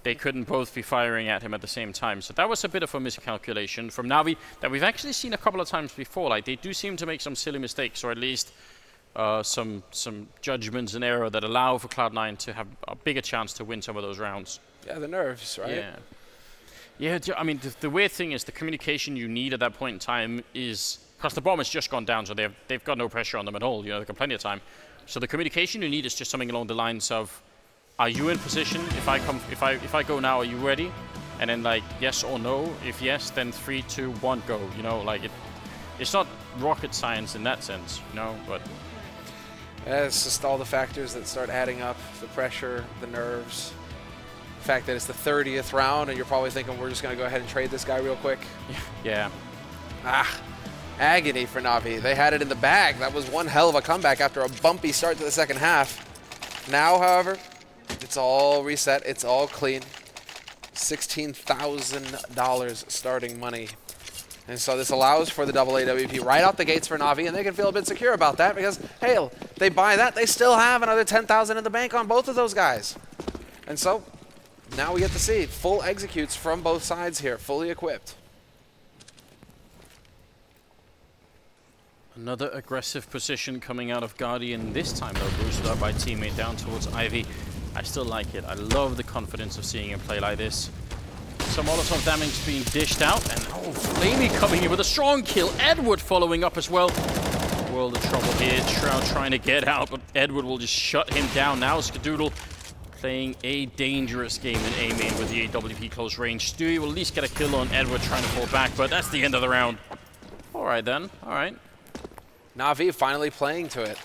they couldn't both be firing at him at the same time. So that was a bit of a miscalculation from Navi that we've actually seen a couple of times before. Like, they do seem to make some silly mistakes, or at least some judgments and error that allow for Cloud9 to have a bigger chance to win some of those rounds. Yeah, the nerves, right? Yeah. Yeah, I mean, the weird thing is the communication you need at that point in time is, because the bomb has just gone down, so they've got no pressure on them at all. You know, they've got plenty of time. So the communication you need is just something along the lines of, are you in position? If I go now, are you ready? And then like yes or no. If yes, then 3, 2, 1, go. You know, like it's not rocket science in that sense. You know, but yeah, it's just all the factors that start adding up: the pressure, the nerves. The fact that it's the 30th round and you're probably thinking we're just going to go ahead and trade this guy real quick. Yeah. Agony for Navi. They had it in the bag. That was one hell of a comeback after a bumpy start to the second half. Now, however, it's all reset. It's all clean. $16,000 starting money. And so this allows for the double AWP right out the gates for Navi, and they can feel a bit secure about that because, hey, they buy that, they still have another $10,000 in the bank on both of those guys. And so now we get to see full executes from both sides here, fully equipped. Another aggressive position coming out of Guardian, this time though boosted up by teammate down towards Ivy. I still like it. I love the confidence of seeing him play like this. Some Molotov damage being dished out, and Flamey coming in with a strong kill. Edward following up as well. World of trouble here. Shroud trying to get out, but Edward will just shut him down. Now Skadoodle playing a dangerous game in A main with the AWP close range. Stewie will at least get a kill on Edward trying to fall back, but that's the end of the round. All right then, all right. Navi finally playing to it.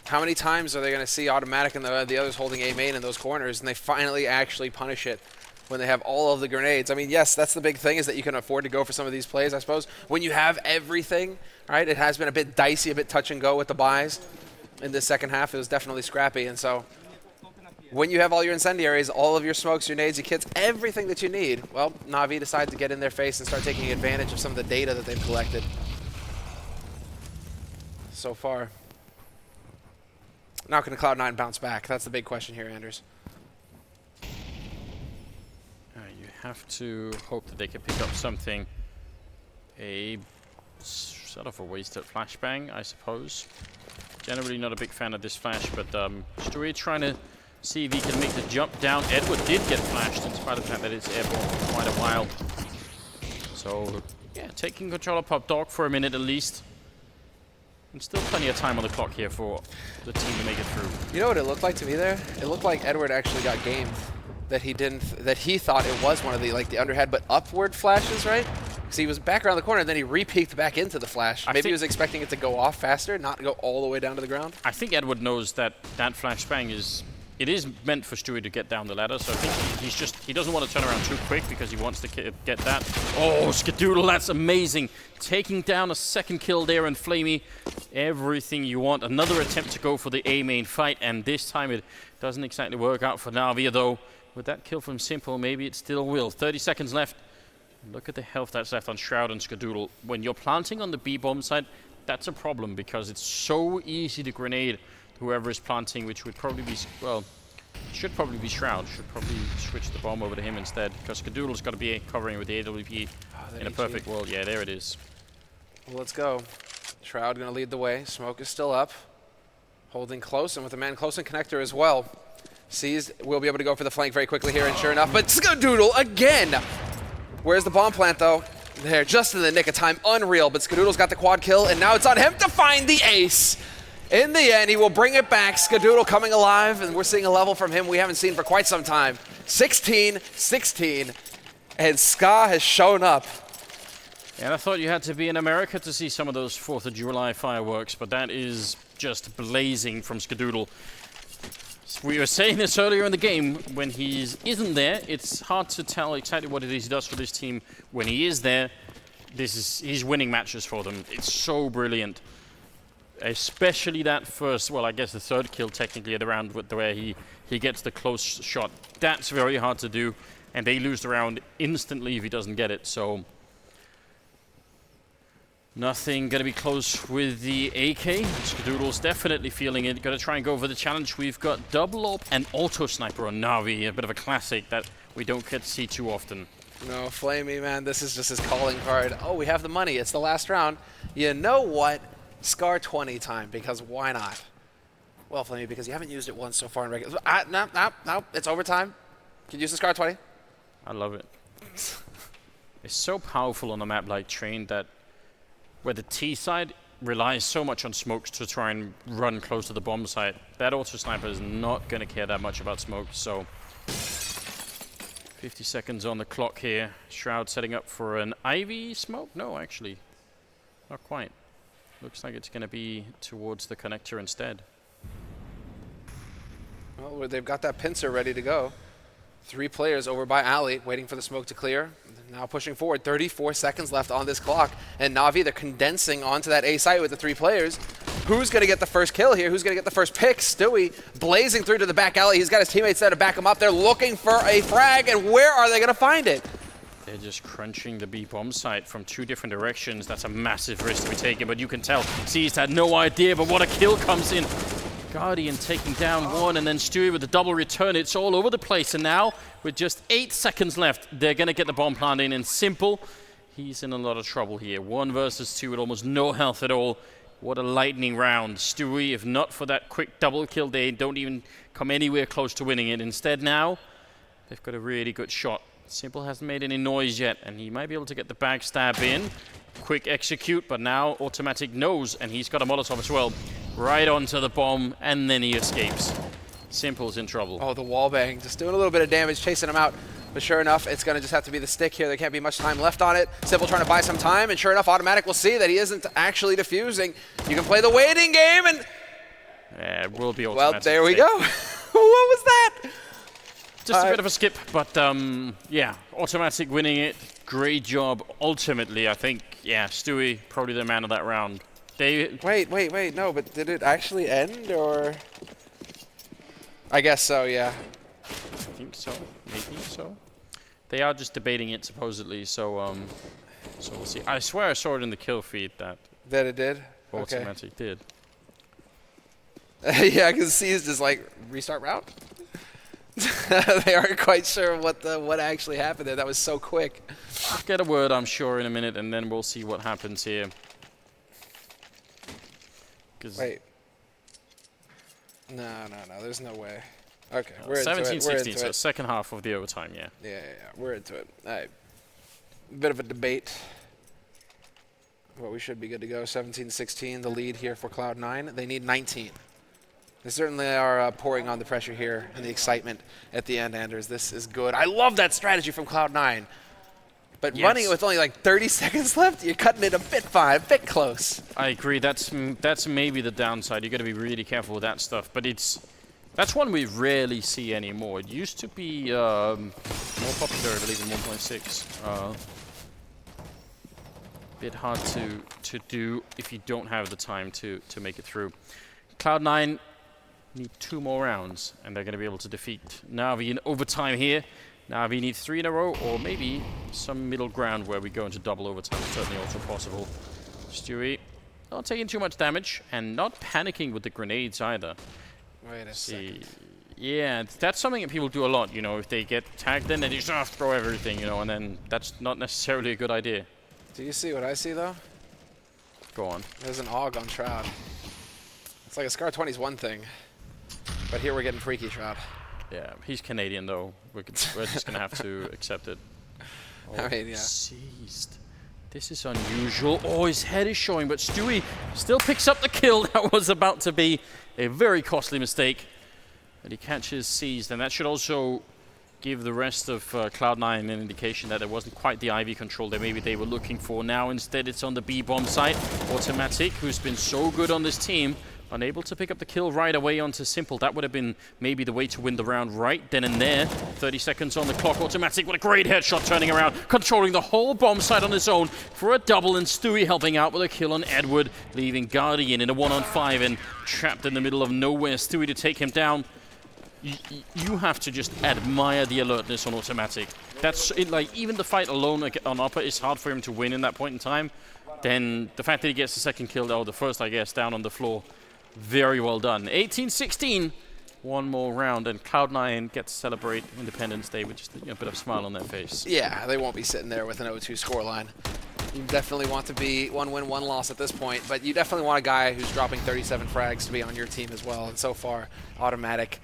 How many times are they going to see automatic and the others holding A main in those corners, and they finally actually punish it when they have all of the grenades? I mean, yes, that's the big thing, is that you can afford to go for some of these plays, I suppose. When you have everything, right, it has been a bit dicey, a bit touch and go with the buys. In this second half, it was definitely scrappy, and so when you have all your incendiaries, all of your smokes, your nades, your kits, everything that you need, well, Navi decides to get in their face and start taking advantage of some of the data that they've collected so far. Now can Cloud9 bounce back? That's the big question here, Anders. You have to hope that they can pick up something. A sort of a wasted flashbang, I suppose. Generally not a big fan of this flash, but Stewie trying to see if he can make the jump down. Edward did get flashed in spite of the fact that it's airborne for quite a while. So, yeah, taking control of Pop Dog for a minute at least. Yeah. And still plenty of time on the clock here for the team to make it through. You know what it looked like to me there? It looked like Edward actually got gamed. That he didn't. That he thought it was one of the the underhead but upward flashes, right? Because he was back around the corner and then he re-peeked back into the flash. Maybe he was expecting it to go off faster, not go all the way down to the ground. I think Edward knows that that flashbang is meant for Stewie to get down the ladder. So I think he doesn't want to turn around too quick because he wants to get that. Oh, Skadoodle, that's amazing. Taking down a second kill there, and Flamey, everything you want. Another attempt to go for the A main fight, and this time it doesn't exactly work out for Navi, though. With that kill from Simple, maybe it still will. 30 seconds left. Look at the health that's left on Shroud and Skadoodle. When you're planting on the B bomb side, that's a problem because it's so easy to grenade whoever is planting, which would probably be, well, should probably be Shroud. Should probably switch the bomb over to him instead because Skadoodle's got to be covering with the AWP in a perfect world. Yeah, there it is. Well, let's go. Shroud going to lead the way. Smoke is still up. Holding close, and with the man close in connector as well. Sees will be able to go for the flank very quickly here, and sure enough, but Skadoodle again! Where's the bomb plant, though? There, just in the nick of time. Unreal, but Skadoodle's got the quad kill, and now it's on him to find the ace! In the end, he will bring it back. Skadoodle coming alive, and we're seeing a level from him we haven't seen for quite some time. 16-16, and Ska has shown up. And I thought you had to be in America to see some of those 4th of July fireworks, but that is just blazing from Skadoodle. We were saying this earlier in the game, when he isn't there, it's hard to tell exactly what it is he does for this team. When he is there, he's winning matches for them. It's so brilliant. Especially that first, well, I guess the 3rd kill technically at the round with the way he gets the close shot. That's very hard to do, and they lose the round instantly if he doesn't get it, so... Nothing going to be close with the AK. Skadoodle's definitely feeling it. Going to try and go for the challenge. We've got double AWP and auto sniper on Navi. A bit of a classic that we don't get to see too often. No, Flamey, man, this is just his calling card. Oh, we have the money. It's the last round. You know what? Scar 20 time, because why not? Well, Flamey, because you haven't used it once so far in regular. No. It's overtime. Can you use the Scar 20? I love it. It's so powerful on a map like Train that where the T side relies so much on smokes to try and run close to the bomb site. That auto sniper is not going to care that much about smoke, so 50 seconds on the clock here. Shroud setting up for an Ivy smoke? No, actually, not quite. Looks like it's going to be towards the connector instead. Well, they've got that pincer ready to go. 3 players over by Ali, waiting for the smoke to clear. Now pushing forward, 34 seconds left on this clock. And Navi, they're condensing onto that A site with the 3 players. Who's going to get the first kill here? Who's going to get the first pick? Stewie blazing through to the back alley. He's got his teammates there to back him up. They're looking for a frag, and where are they going to find it? They're just crunching the B bomb site from 2 different directions. That's a massive risk to be taken, but you can tell C's had no idea, but what a kill comes in. Guardian taking down 1, and then Stewie with the double return. It's all over the place, and now with just 8 seconds left, they're going to get the bomb plant in. And Simple, he's in a lot of trouble here. 1 versus 2 with almost no health at all. What a lightning round. Stewie, if not for that quick double kill, they don't even come anywhere close to winning it. Instead now, they've got a really good shot. Simple hasn't made any noise yet, and he might be able to get the backstab in. Quick execute, but now Automatic knows, and he's got a Molotov as well. Right onto the bomb, and then he escapes. Simple's in trouble. Oh, the wallbang, just doing a little bit of damage, chasing him out. But sure enough, it's going to just have to be the stick here. There can't be much time left on it. Simple trying to buy some time, and sure enough, Automatic will see that he isn't actually defusing. You can play the waiting game, and... Yeah, it will be Automatic. Well, there we go. What was that? Just a bit of a skip, but yeah, Automatic winning it. Great job. Ultimately, I think, yeah, Stewie, probably the man of that round. Wait, no, but did it actually end, or? I guess so, yeah. I think so, maybe so. They are just debating it, supposedly, so so we'll see. I swear I saw it in the kill feed that it did? Automatic did. Yeah, because C is just like, restart route? They aren't quite sure what actually happened there. That was so quick. I'll get a word, I'm sure, in a minute, and then we'll see what happens here. Wait. No, there's no way. Okay, Well, we're 17-16, so second half of the overtime, yeah. Yeah, we're into it. All right. Bit of a debate. Well, we should be good to go. 17-16, the lead here for Cloud9. They need 19. They certainly are pouring on the pressure here and the excitement at the end, Anders. This is good. I love that strategy from Cloud9. But yes. Running it with only like 30 seconds left, you're cutting it a bit close. I agree. That's maybe the downside. You got to be really careful with that stuff. But that's one we rarely see anymore. It used to be more popular, I believe, in 1.6. Bit hard to do if you don't have the time to make it through. Cloud9 need 2 more rounds, and they're going to be able to defeat Navi in overtime here. Navi need 3 in a row, or maybe some middle ground where we go into double overtime. Certainly also possible. Stewie not taking too much damage, and not panicking with the grenades either. Wait a second. Yeah, that's something that people do a lot, you know. If they get tagged in, they just throw everything, you know, and then that's not necessarily a good idea. Do you see what I see, though? Go on. There's an AUG on Shroud. It's like a Scar 20's one thing, but here we're getting freaky, Shroud. Yeah, he's Canadian, though. We're just going to have to accept it. Oh, I mean, yeah. Seized. This is unusual. Oh, his head is showing, but Stewie still picks up the kill. That was about to be a very costly mistake. But he catches Seized, and that should also give the rest of Cloud9 an indication that it wasn't quite the Ivy control that maybe they were looking for. Now instead it's on the B-bomb site. Automatic, who's been so good on this team, unable to pick up the kill right away onto Simple. That would have been maybe the way to win the round right then and there. 30 seconds on the clock. Automatic, what a great headshot, turning around, controlling the whole bomb site on his own for a double, and Stewie helping out with a kill on Edward, leaving Guardian in a 1-on-5 and trapped in the middle of nowhere. Stewie to take him down. You have to just admire the alertness on Automatic. That's it, like, even the fight alone on upper is hard for him to win in that point in time. Then the fact that he gets the second kill, or the first, I guess, down on the floor, very well done. 18-16, 1 more round, and Cloud9 get to celebrate Independence Day with just a bit of a smile on their face. Yeah, they won't be sitting there with an 0-2 scoreline. You definitely want to be 1 win, 1 loss at this point, but you definitely want a guy who's dropping 37 frags to be on your team as well. And so far, Automatic,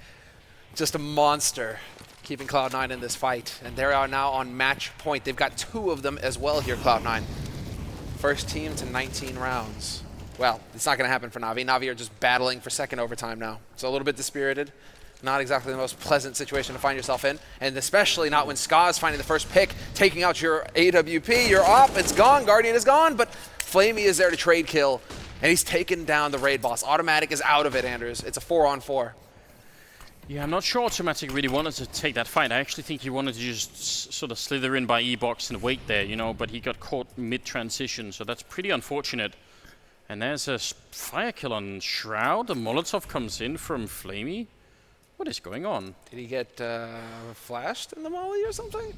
just a monster, keeping Cloud9 in this fight. And they are now on match point. They've got 2 of them as well here, Cloud9. First team to 19 rounds. Well, it's not going to happen for Navi. Navi are just battling for second overtime now. So a little bit dispirited. Not exactly the most pleasant situation to find yourself in. And especially not when Ska is finding the first pick, taking out your AWP. You're up, it's gone, Guardian is gone, but Flamey is there to trade kill. And he's taken down the raid boss. Automatic is out of it, Anders. It's a 4-on-4. Yeah, I'm not sure Automatic really wanted to take that fight. I actually think he wanted to just sort of slither in by E-box and wait there, you know, but he got caught mid-transition, so that's pretty unfortunate. And there's a fire kill on Shroud. The Molotov comes in from Flamey. What is going on? Did he get flashed in the molly or something?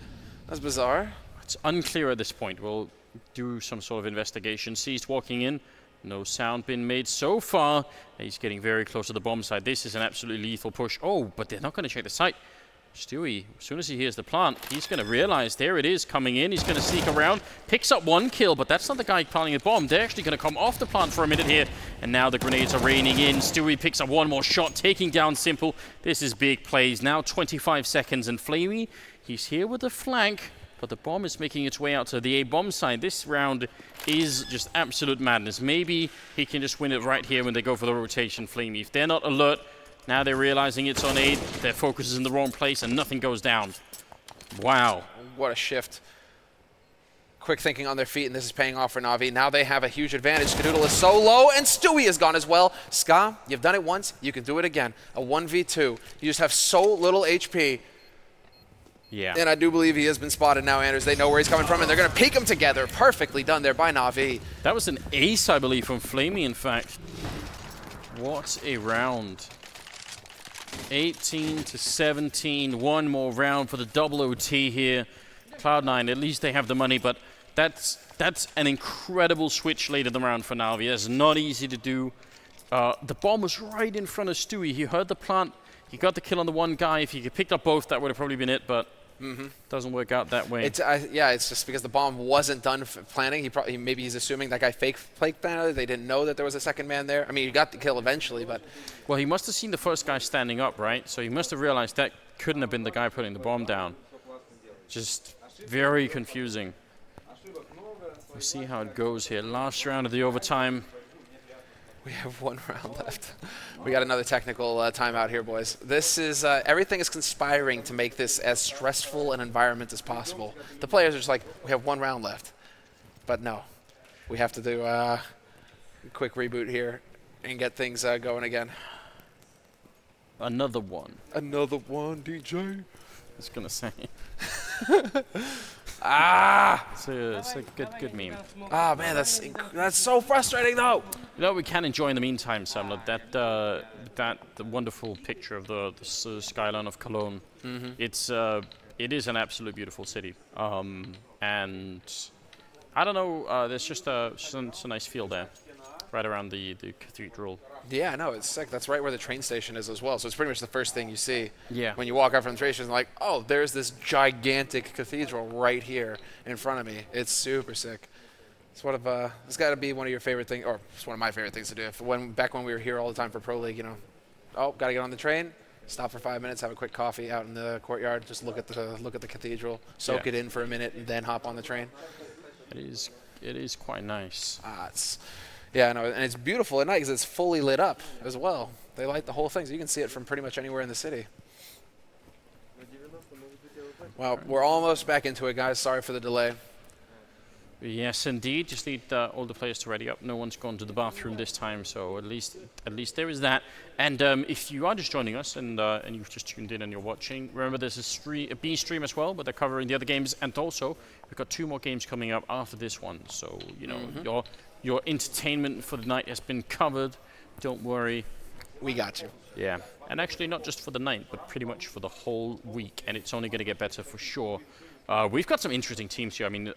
That's bizarre. It's unclear at this point. We'll do some sort of investigation. Seized walking in. No sound been made so far. He's getting very close to the bomb site. This is an absolutely lethal push. Oh, but they're not going to check the site. Stewie, as soon as he hears the plant, he's going to realize there it is coming in. He's going to sneak around, picks up 1 kill, but that's not the guy planting the bomb. They're actually going to come off the plant for a minute here, and now the grenades are raining in. Stewie picks up 1 more shot, taking down Simple. This is big plays. Now 25 seconds, and Flamey, he's here with the flank, but the bomb is making its way out to the A-bomb side. This round is just absolute madness. Maybe he can just win it right here when they go for the rotation, Flamey. If they're not alert, now they're realizing it's on A, their focus is in the wrong place, and nothing goes down. Wow. What a shift. Quick thinking on their feet, and this is paying off for Navi. Now they have a huge advantage. Skadoodle is so low, and Stewie is gone as well. Ska, you've done it once, you can do it again. A 1v2. You just have so little HP. Yeah. And I do believe he has been spotted now, Anders. They know where he's coming from, and they're going to peek him together. Perfectly done there by Navi. That was an ace, I believe, from Flamey, in fact. What a round. 18-17, 1 more round for the double OT here. Cloud9, at least they have the money, but that's an incredible switch late in the round for Navi. That's not easy to do. The bomb was right in front of Stewie. He heard the plant. He got the kill on the 1 guy. If he could picked up both, that would have probably been it, but doesn't work out that way. Yeah, it's just because the bomb wasn't done planning. Maybe he's assuming that guy fake planted. They didn't know that there was a second man there. I mean, he got the kill eventually, but... Well, he must have seen the first guy standing up, right? So he must have realized that couldn't have been the guy putting the bomb down. Just very confusing. We'll see how it goes here. Last round of the overtime. We have 1 round left. We got another technical timeout here, boys. This is everything is conspiring to make this as stressful an environment as possible. The players are just like, we have 1 round left, but no, we have to do a quick reboot here and get things going again. Another one. Another one, DJ. I was gonna say. Ah! It's a good meme. Ah, man, that's so frustrating, though. You know what we can enjoy in the meantime, Samla? The wonderful picture of the skyline of Cologne. It is an absolute beautiful city. And I don't know. There's just a nice feel there, right around the cathedral. Yeah, no, it's sick. That's right where the train station is as well. So it's pretty much the first thing you see when you walk out from the train station. Like, oh, there's this gigantic cathedral right here in front of me. It's super sick. It's it's got to be one of your favorite things, or it's one of my favorite things to do. Back when we were here all the time for Pro League, got to get on the train, stop for 5 minutes, have a quick coffee out in the courtyard, just look at the cathedral, soak it in for a minute, and then hop on the train. It is quite nice. Yeah, no, and it's beautiful at night because it's fully lit up as well. They light the whole thing, so you can see it from pretty much anywhere in the city. Well, we're almost back into it, guys. Sorry for the delay. Yes, indeed. Just need all the players to ready up. No one's gone to the bathroom this time, so at least there is that. And if you are just joining us and you've just tuned in and you're watching, remember there's a B stream as well, but they're covering the other games. And also, we've got 2 more games coming up after this one. So your entertainment for the night has been covered. Don't worry. We got you. Yeah. And actually not just for the night, but pretty much for the whole week. And it's only going to get better for sure. We've got some interesting teams here. I mean,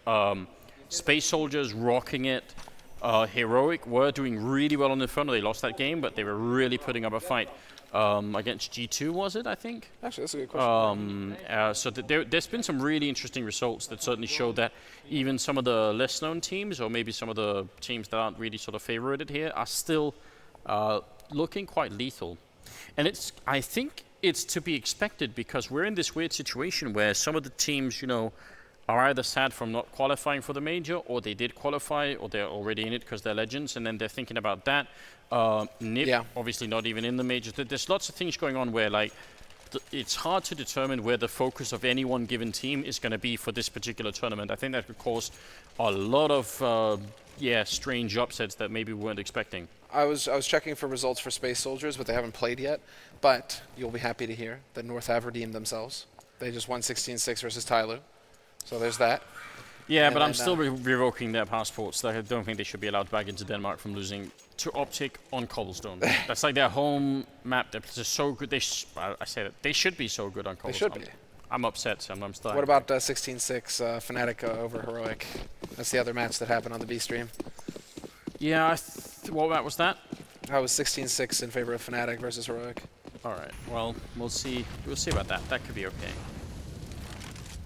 Space Soldiers rocking it. Heroic were doing really well on Inferno. They lost that game, but they were really putting up a fight. Against G2, was it, I think? Actually, that's a good question. So there's been some really interesting results that certainly show that even some of the less-known teams, or maybe some of the teams that aren't really sort of favorited here, are still looking quite lethal. And I think it's to be expected because we're in this weird situation where some of the teams, are either sad from not qualifying for the major, or they did qualify, or they're already in it because they're legends, and then they're thinking about that. NIP, obviously not even in the majors. There's lots of things going on where, it's hard to determine where the focus of any one given team is going to be for this particular tournament. I think that could cause a lot of, strange upsets that maybe we weren't expecting. I was checking for results for Space Soldiers, but they haven't played yet. But you'll be happy to hear that North have redeemed themselves. They just won 16-6 versus Tyloo. So there's that. Yeah, but I'm still revoking their passports. I don't think they should be allowed back into Denmark from losing to Optic on Cobblestone. That's like their home map. They're just so good. I say that. They should be so good on Cobblestone. They should be. I'm upset, so I'm still. What about 16-6 Fnatic over Heroic? That's the other match that happened on the B stream. Yeah, what map was that? That was 16-6 in favor of Fnatic versus Heroic. All right. Well, we'll see. We'll see about that. That could be okay.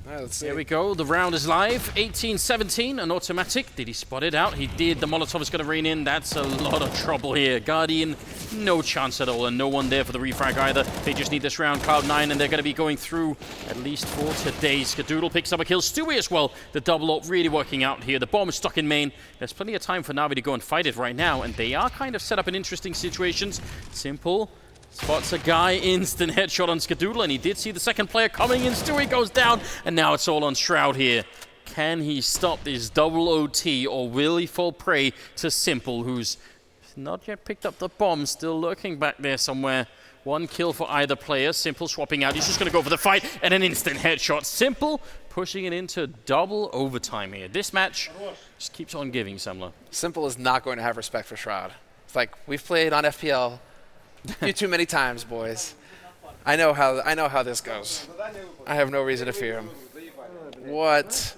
All right, let's see. Here we go. The round is live. 18-17, an automatic. Did he spot it out? He did. The Molotov is going to rain in. That's a lot of trouble here. Guardian, no chance at all, and no one there for the refrag either. They just need this round. Cloud9, and they're going to be going through at least for today. Skadoodle picks up a kill. Stewie as well. The double up really working out here. The bomb is stuck in main. There's plenty of time for Navi to go and fight it right now, and they are kind of set up in interesting situations. Simple. Spots a guy, instant headshot on Skadoodle, and he did see the second player coming in. Stewie goes down, and now it's all on Shroud here. Can he stop this double OT, or will he fall prey to Simple, who's not yet picked up the bomb, still lurking back there somewhere. 1 kill for either player. Simple swapping out. He's just going to go for the fight, and an instant headshot. Simple pushing it into double overtime here. This match just keeps on giving, Semler. Simple is not going to have respect for Shroud. It's like, we've played on FPL too many times, boys. I know how this goes. I have no reason to fear him. What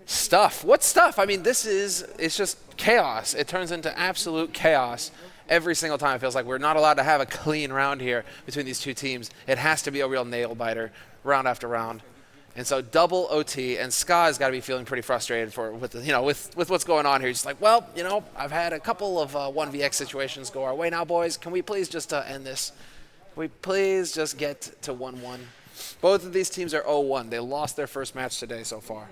stuff? What stuff? I mean, it's just chaos. It turns into absolute chaos every single time. It feels like we're not allowed to have a clean round here between these two teams. It has to be a real nail biter round after round. And so double OT, and Ska's got to be feeling pretty frustrated with what's going on here. He's just like, well, I've had a couple of 1vx situations go our way now, boys. Can we please just end this? Can we please just get to 1-1? Both of these teams are 0-1. They lost their first match today so far.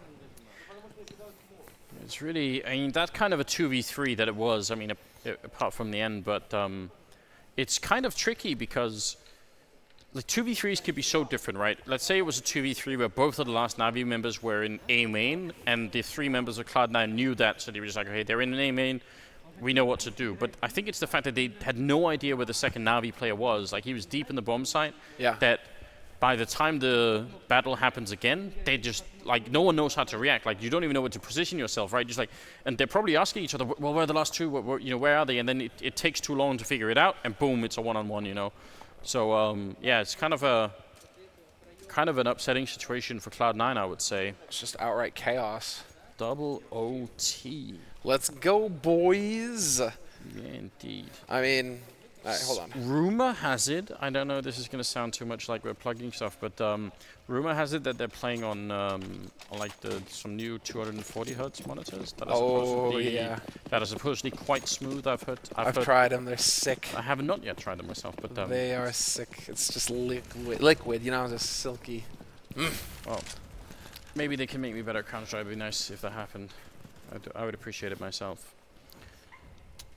It's really, I mean, that kind of a 2v3 that it was, I mean, apart from the end, but it's kind of tricky because the 2v3s could be so different, right? Let's say it was a 2v3 where both of the last Navi members were in A main, and the 3 members of Cloud9 knew that, so they were just like, okay, they're in an A main, we know what to do. But I think it's the fact that they had no idea where the second Navi player was. Like, he was deep in the bomb site, that by the time the battle happens again, they just, like, no one knows how to react. Like, you don't even know where to position yourself, right? Just like, and they're probably asking each other, well, where are the last 2? Where are they? And then it takes too long to figure it out, and boom, it's a one-on-one, you know. So, yeah, it's kind of an upsetting situation for Cloud9, I would say. It's just outright chaos. Double OT. Let's go, boys. Yeah, indeed. I mean, hold on. Rumor has it, I don't know, this is going to sound too much like we're plugging stuff, but rumor has it that they're playing on like some new 240 hertz monitors that are supposedly quite smooth. I've tried them. They're sick. I have not yet tried them myself, but they are sick. It's just liquid, you know, just silky. Well, maybe they can make me better at Counter-Strike. It'd be nice if that happened. I would appreciate it myself.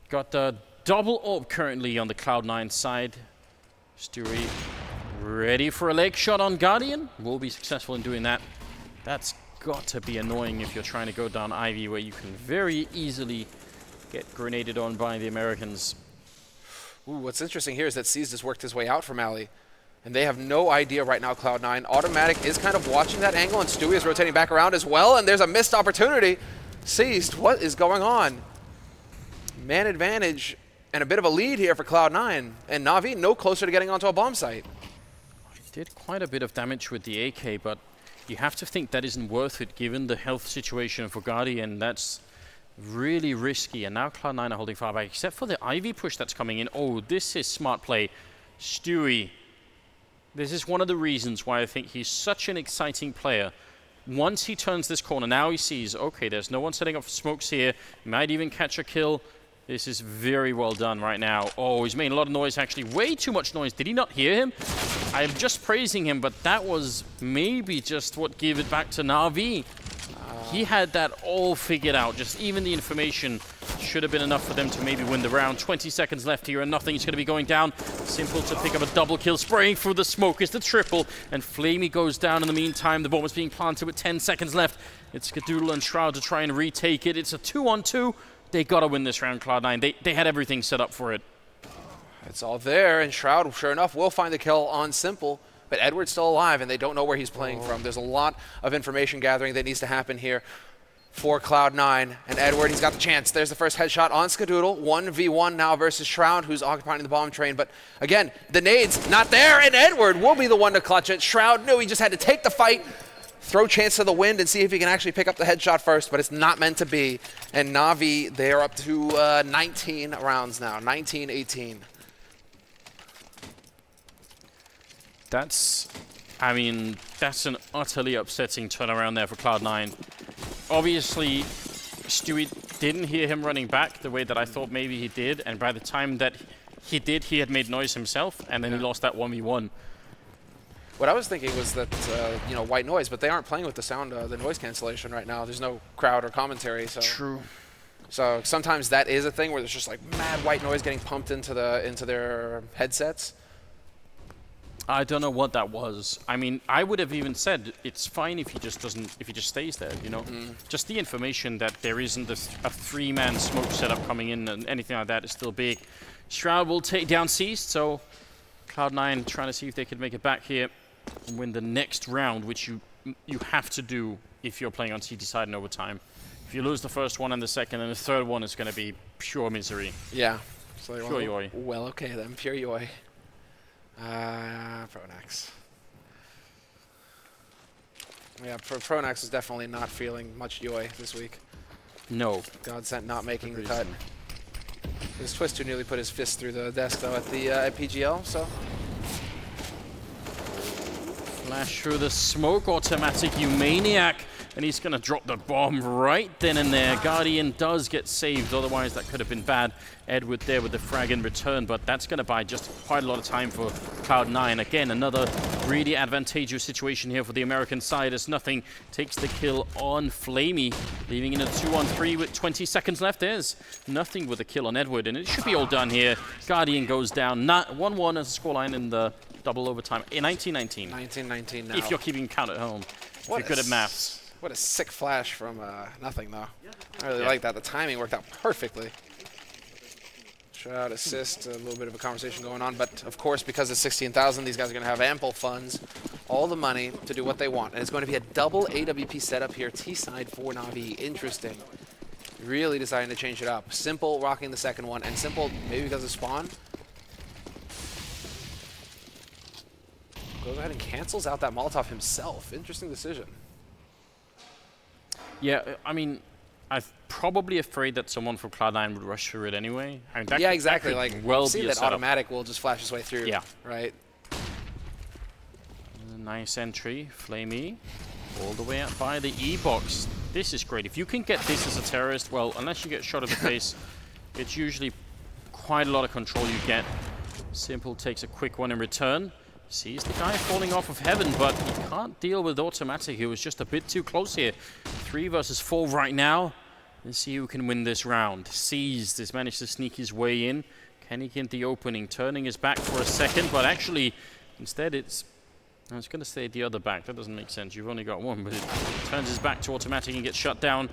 Got the double orb currently on the Cloud9 side. Stewie ready for a leg shot on Guardian. Will be successful in doing that. That's got to be annoying if you're trying to go down Ivy, where you can very easily get grenaded on by the Americans. Ooh, what's interesting here is that Seized has worked his way out from Ali, and they have no idea right now, Cloud9. Automatic is kind of watching that angle, and Stewie is rotating back around as well, and there's a missed opportunity. Seized, what is going on? Man advantage and a bit of a lead here for Cloud9, and Navi no closer to getting onto a bomb site. Did quite a bit of damage with the AK, but you have to think that isn't worth it given the health situation for Guardian. That's really risky, and now Cloud9 are holding far back, except for the Ivy push that's coming in. Oh, this is smart play. Stewie, this is one of the reasons why I think he's such an exciting player. Once he turns this corner, now he sees, okay, there's no one setting up smokes here, might even catch a kill. This is very well done right now. Oh, he's making a lot of noise, actually. Way too much noise. Did he not hear him? I'm just praising him, but that was maybe just what gave it back to Navi. He had that all figured out. Just even the information should have been enough for them to maybe win the round. 20 seconds left here, and nothing is going to be going down. Simple to pick up a double kill. Spraying through the smoke is the triple, and Flamey goes down in the meantime. The bomb is being planted with 10 seconds left. It's Skadoodle and Shroud to try and retake it. It's a 2-on-2. They got to win this round, Cloud9. They had everything set up for it. It's all there, and Shroud, sure enough, will find the kill on Simple. But Edward's still alive, and they don't know where he's playing from. There's a lot of information gathering that needs to happen here for Cloud9. And Edward, he's got the chance. There's the first headshot on Skadoodle. 1v1 now versus Shroud, who's occupying the bomb train. But again, the nades not there, and Edward will be the one to clutch it. Shroud knew he just had to take the fight, throw chance to the wind, and see if he can actually pick up the headshot first, but it's not meant to be. And Navi, they're up to 19 rounds now, 19-18. That's an utterly upsetting turnaround there for Cloud9. Obviously, Stewie didn't hear him running back the way that I thought maybe he did, and by the time that he did, he had made noise himself, and then he lost that 1v1. What I was thinking was that, white noise, but they aren't playing with the sound, the noise cancellation right now. There's no crowd or commentary. So. True. So sometimes that is a thing where there's just like mad white noise getting pumped into their headsets. I don't know what that was. I mean, I would have even said it's fine if he just stays there, you know? Just the information that there isn't a 3-man smoke setup coming in and anything like that is still big. Shroud will take down Seized, so Cloud9 trying to see if they could make it back here and win the next round, which you have to do if you're playing on CT side in overtime. If you lose the first one and the second, and the third one is going to be pure misery. Yeah. So pure yoy. Well, okay then. Pure yoy. Pronax. Yeah, Pronax is definitely not feeling much yoy this week. No. Godsent not making the cut. His Twister nearly put his fist through the desk, though, at PGL, so. Flash through the smoke, automatic, you maniac. and he's going to drop the bomb right then and there. Guardian does get saved, otherwise that could have been bad. Edward there with the frag in return, but that's going to buy just quite a lot of time for Cloud9. Again, another really advantageous situation here for the American side as Nothing takes the kill on Flamey, leaving in a 2-on-3 with 20 seconds left. There's Nothing with a kill on Edward, and it should be all done here. Guardian goes down, 1-1 as a scoreline in the double overtime. 19-19. 19-19 now. If you're keeping count at home, if you're good at maths. What a sick flash from Nothing, though. I really like that. The timing worked out perfectly. Shroud, assist, a little bit of a conversation going on. But, of course, because it's 16,000, these guys are going to have ample funds, all the money to do what they want. And it's going to be a double AWP setup here, T-side for Navi. Interesting. Really deciding to change it up. Simple rocking the second one, and Simple, maybe because of spawn, goes ahead and cancels out that Molotov himself. Interesting decision. Yeah, I mean, I'm probably afraid that someone from Cloud9 would rush through it anyway. I mean, Yeah, exactly. Like, well see that automatic will just flash its way through. Yeah. Right? Nice entry. Flamey all the way out by the E-box. This is great. If you can get this as a terrorist, well, unless you get shot in the face, it's usually quite a lot of control you get. Simple takes a quick one in return. Sees the guy falling off of heaven, but he can't deal with automatic. He was just a bit too close here. 3 versus 4 right now. Let's see who can win this round. Seized has managed to sneak his way in. Can he get the opening? Turning his back for a second, but actually, instead it's... I was going to say the other back. That doesn't make sense. You've only got one, but it turns his back to automatic and gets shut down.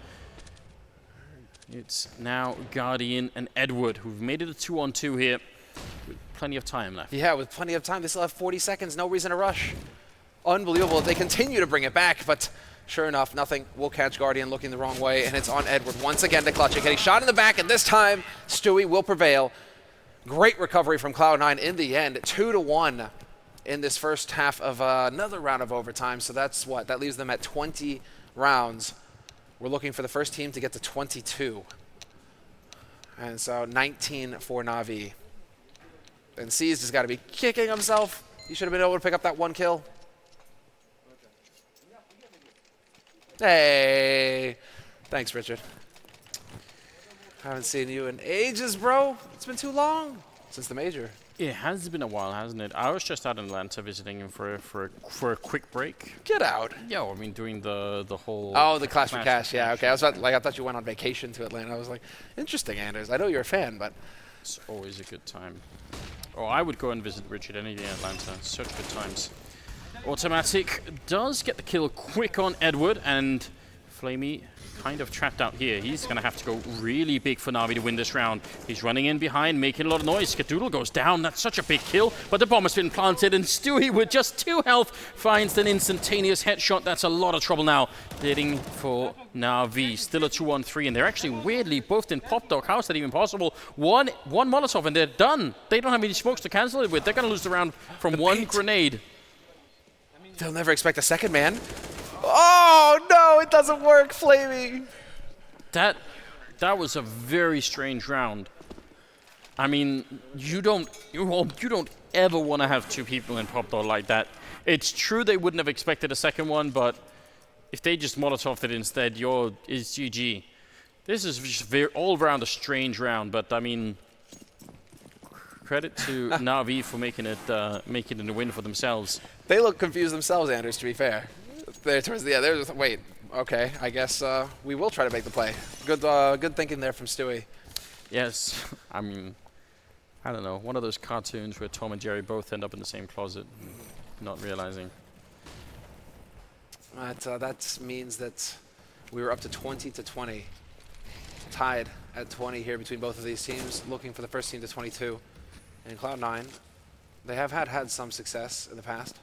It's now Guardian and Edward, who've made it a 2-on-2 here. With plenty of time left. Yeah, with plenty of time. They still have 40 seconds. No reason to rush. Unbelievable. They continue to bring it back, but sure enough, Nothing will catch Guardian looking the wrong way, and it's on Edward once again to clutch it. Getting shot in the back, and this time, Stewie will prevail. Great recovery from Cloud9 in the end. 2-1 in this first half of another round of overtime. So that's what? That leaves them at 20 rounds. We're looking for the first team to get to 22. And so 19 for Navi. And Seized has got to be kicking himself. He should have been able to pick up that one kill. Hey. Thanks, Richard. Haven't seen you in ages, bro. It's been too long since the major. It has been a while, hasn't it? I was just out in Atlanta visiting him for a quick break. Get out. Yeah, I mean, doing the whole... Oh, the Clash for Cash. Yeah, okay. I was about, I thought you went on vacation to Atlanta. I was like, interesting, Anders. I know you're a fan, but... It's always a good time. Oh, I would go and visit Richard any day in Atlanta. Such good times. Automatic does get the kill quick on Edward, and Flamey kind of trapped out here. He's going to have to go really big for Navi to win this round. He's running in behind, making a lot of noise. Skadoodle goes down. That's such a big kill, but the bomb has been planted, and Stewie, with just 2 health, finds an instantaneous headshot. That's a lot of trouble now. Hitting for Navi. Still a 2-on-3, and they're actually weirdly both in Pop Dog. How is that even possible? One Molotov, and they're done. They don't have any smokes to cancel it with. They're going to lose the round from one grenade. They'll never expect a second man. Oh, no, it doesn't work, Flamey. That was a very strange round. I mean, you don't ever want to have 2 people in Pop Dog like that. It's true they wouldn't have expected a second one, but if they just Molotoved it instead, it's GG. This is just all around a strange round, but I mean, credit to Navi for making it a win for themselves. They look confused themselves, Anders, to be fair. They're towards the end. Wait, okay, I guess we will try to make the play. Good thinking there from Stewie. Yes, I mean, I don't know, one of those cartoons where Tom and Jerry both end up in the same closet, not realizing. That means that we were up to 20-20. Tied at 20 here between both of these teams, looking for the first team to 22. And Cloud9, they have had some success in the past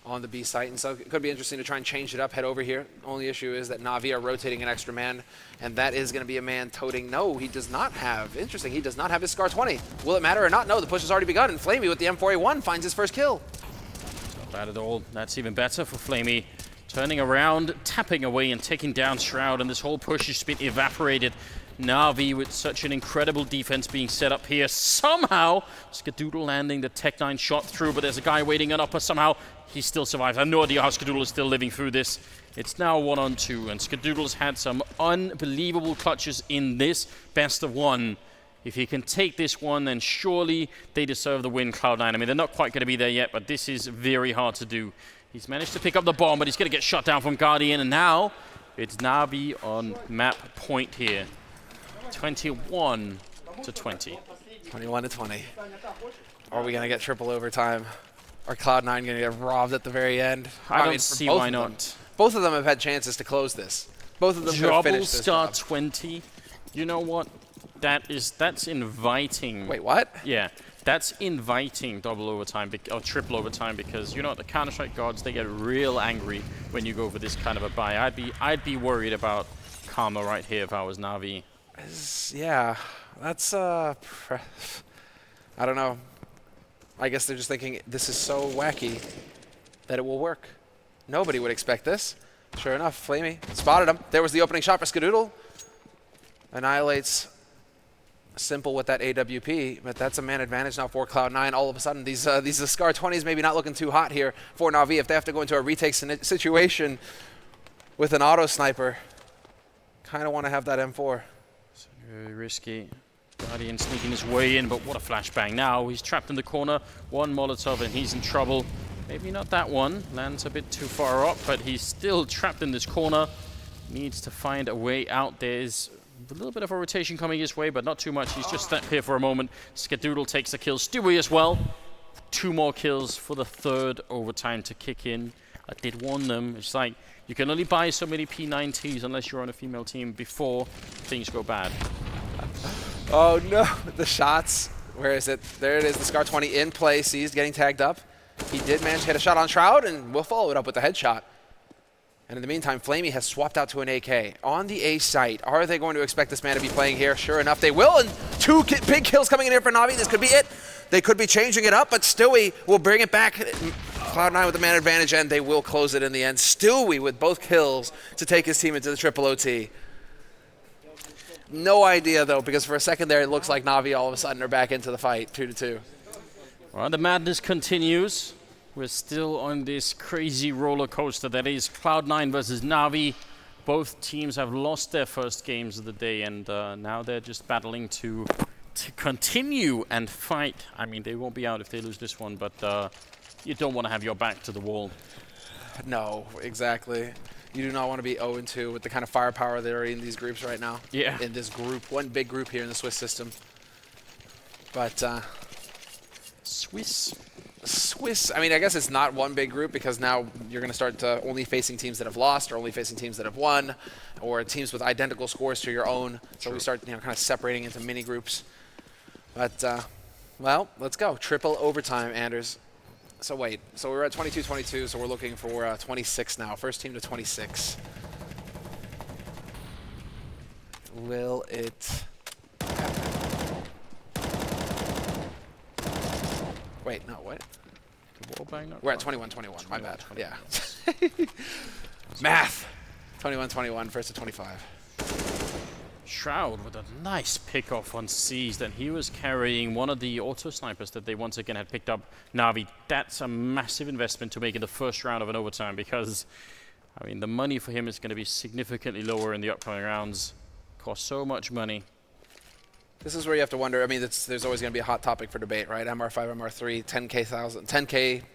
on the B site, and so it could be interesting to try and change it up, head over here. Only issue is that Navi are rotating an extra man, and that is going to be a man toting. No, he does not have. Interesting, he does not have his Scar 20. Will it matter or not? No, the push has already begun, and Flamey with the M4A1 finds his first kill. Not bad at all. That's even better for Flamey. Turning around, tapping away and taking down Shroud, and this whole push has been evaporated. Navi with such an incredible defense being set up here. Somehow, Skadoodle landing the Tech 9 shot through, but there's a guy waiting on upper. Somehow, he still survives. I have no idea how Skadoodle is still living through this. It's now 1-on-2, and Skadoodle's had some unbelievable clutches in this best of one. If he can take this one, then surely they deserve the win, Cloud9. I mean, they're not quite going to be there yet, but this is very hard to do. He's managed to pick up the bomb, but he's going to get shot down from Guardian, and now it's Navi on map point here. 21-20. 21-20. Are we going to get triple overtime? Or Cloud9 going to get robbed at the very end? I don't see why not. Both of them have had chances to close this. Both of them could have finished this star job. 20. You know what? That's inviting. Wait, what? Yeah, that's inviting double overtime or triple overtime, because you know the Counter-Strike gods, they get real angry when you go for this kind of a buy. I'd be worried about karma right here if I was Navi. Yeah, that's I don't know. I guess they're just thinking this is so wacky that it will work. Nobody would expect this. Sure enough, Flamey spotted him. There was the opening shot for Skadoodle. Annihilates Simple with that AWP, but that's a man advantage now for Cloud9. All of a sudden, these Scar 20s maybe not looking too hot here for Navi if they have to go into a retake situation with an auto sniper. Kind of want to have that M4. It's very risky. Guardian sneaking his way in, but what a flashbang. Now he's trapped in the corner. One Molotov and he's in trouble. Maybe not that one. Lands a bit too far up, but he's still trapped in this corner. Needs to find a way out. There's a little bit of a rotation coming his way, but not too much. He's just stuck here for a moment. Skadoodle takes the kill. Stewie as well. 2 more kills for the third overtime to kick in. I did warn them. It's like you can only buy so many P90s unless you're on a female team before things go bad. Oh no, the shots. Where is it? There it is, the Scar 20 in play. Seized, getting tagged up. He did manage to hit a shot on Shroud, and we'll follow it up with a headshot. And in the meantime, Flamey has swapped out to an AK. On the A site, are they going to expect this man to be playing here? Sure enough, they will, and 2 big kills coming in here for Navi. This could be it. They could be changing it up, but Stewie will bring it back. Cloud9 with the man advantage, and they will close it in the end. Stewie with both kills to take his team into the triple OT. No idea, though, because for a second there, it looks like Navi all of a sudden are back into the fight, 2-2. Well, the madness continues. We're still on this crazy roller coaster that is Cloud9 versus Navi. Both teams have lost their first games of the day, and now they're just battling to continue and fight. I mean, they won't be out if they lose this one, but you don't want to have your back to the wall. No, exactly. You do not want to be 0-2 with the kind of firepower that are in these groups right now. Yeah. In this group, one big group here in the Swiss system. But Swiss, I mean, I guess it's not one big group because now you're going to start only facing teams that have lost or only facing teams that have won or teams with identical scores to your own. So we start, kind of separating into mini groups. But, well, let's go. Triple overtime, Anders. So wait, so we're at 22-22, so we're looking for 26 now. First team to 26. Will it happen? Wait, no, what? We're at 21-21, my bad. Yeah. Math! 21-21, first to 25. Shroud with a nice pick off on Seized, and he was carrying one of the auto snipers that they once again had picked up. Navi, that's a massive investment to make in the first round of an overtime because, I mean, the money for him is going to be significantly lower in the upcoming rounds. Cost so much money. This is where you have to wonder. I mean, there's always going to be a hot topic for debate, right? MR5, MR3, $10K,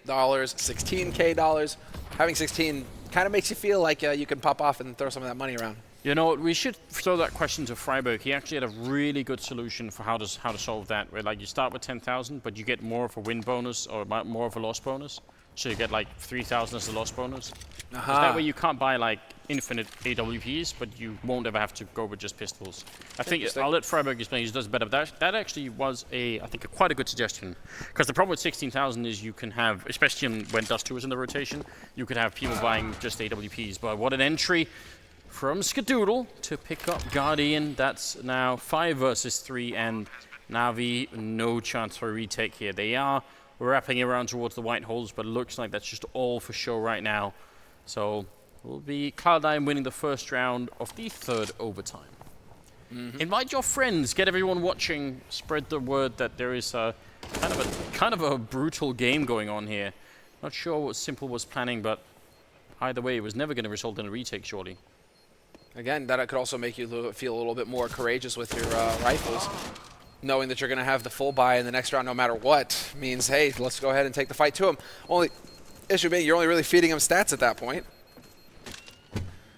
$16K. Having 16 kind of makes you feel like you can pop off and throw some of that money around. You know, we should throw that question to Freiburg. He actually had a really good solution for how to solve that. Where like you start with 10,000, but you get more of a win bonus or more of a loss bonus. So you get like 3,000 as a loss bonus. That way you can't buy like infinite AWPs, but you won't ever have to go with just pistols. I think I'll let Freiburg explain. He does better. But that actually was I think quite a good suggestion. Because the problem with 16,000 is you can have, especially when Dust 2 is in the rotation, you could have people buying just AWPs. But what an entry from Skadoodle to pick up Guardian. That's now 5 versus 3, and Navi no chance for a retake here. They are wrapping around towards the white holes, but it looks like that's just all for show right now. So it will be Cloud9 winning the first round of the third overtime. Invite your friends, get everyone watching, spread the word that there is a kind of a brutal game going on here. Not sure what Simple was planning, but either way, it was never going to result in a retake, surely. Again, that could also make you feel a little bit more courageous with your rifles. Knowing that you're going to have the full buy in the next round no matter what means, hey, let's go ahead and take the fight to him. Only issue being, you're only really feeding him stats at that point.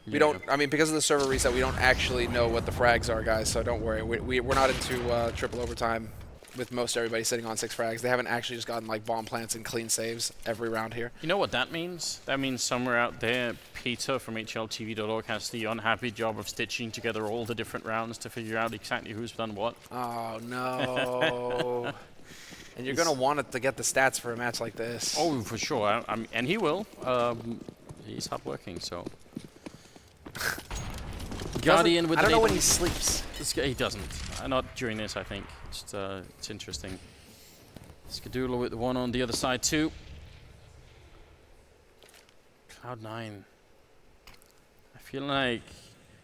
We don't, I mean, because of the server reset, we don't actually know what the frags are, guys, so don't worry. We're not into triple overtime with most everybody sitting on 6 frags. They haven't actually just gotten like bomb plants and clean saves every round here. You know what that means? That means somewhere out there, Peter from HLTV.org has the unhappy job of stitching together all the different rounds to figure out exactly who's done what. Oh, no. And you're going to want it to get the stats for a match like this. Oh, for sure. And he will. He's hardworking, so... Guardian with I don't know when he enablement. sleeps. He doesn't. Not during this, I think. It's interesting. Skadoodle with the one on the other side too. Cloud9. I feel like,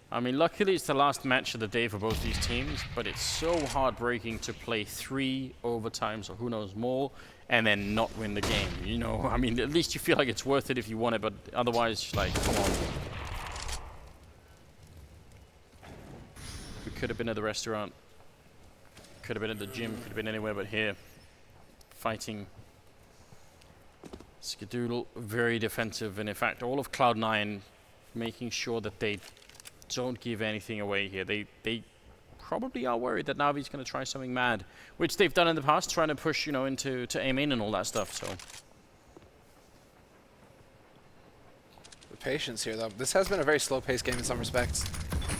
I mean, luckily it's the last match of the day for both these teams, but it's so heartbreaking to play 3 overtimes or who knows more and then not win the game. You know, I mean, at least you feel like it's worth it if you won it, but otherwise, like, come on. We could have been at the restaurant. Could have been at the gym. Could have been anywhere but here. Fighting. Skadoodle, very defensive. And in fact, all of Cloud9 making sure that they don't give anything away here. They probably are worried that Navi's going to try something mad, which they've done in the past, trying to push, you know, into aim in and all that stuff. So The patience here, though. This has been a very slow-paced game in some respects.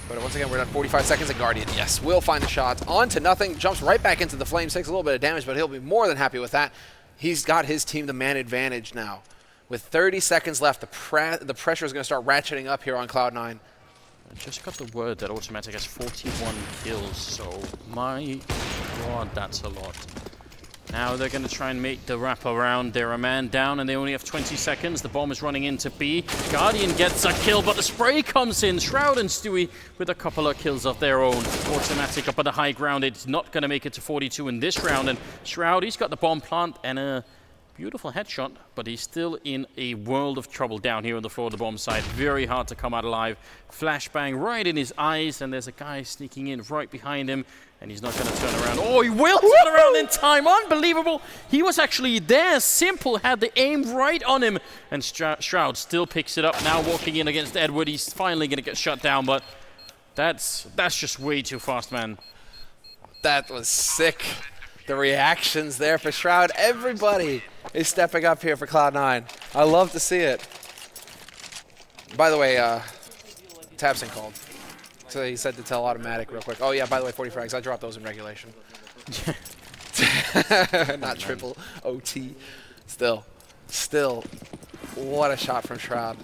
But once again, we're at 45 seconds, and Guardian, yes, will find the shot. On to nothing, jumps right back into the flames, takes a little bit of damage, but he'll be more than happy with that. He's got his team the man advantage now. With 30 seconds left, the pressure is going to start ratcheting up here on Cloud9. I just got the word that Automatic has 41 kills, so my god, that's a lot. Now they're going to try and make the wrap around. They're a man down and they only have 20 seconds. The bomb is running into B. Guardian gets a kill, but the spray comes in. Shroud and Stewie with a couple of kills of their own. Automatic up at the high ground. It's not going to make it to 42 in this round. And Shroud, he's got the bomb plant and a beautiful headshot, but he's still in a world of trouble down here on the floor of the bomb site. Very hard to come out alive. Flashbang right in his eyes, and there's a guy sneaking in right behind him, and he's not going to turn around. Oh, he will turn around in time. Unbelievable. He was actually there. Simple had the aim right on him, and Shroud still picks it up. Now walking in against Edward. He's finally going to get shut down, but that's just way too fast, man. That was sick. The reactions there for Shroud. Everybody is stepping up here for Cloud9. I love to see it. By the way, Tabson called. So he said to tell Automatic real quick. Oh yeah, by the way, 40 frags. I dropped those in regulation. Not triple OT. Still, what a shot from Shroud.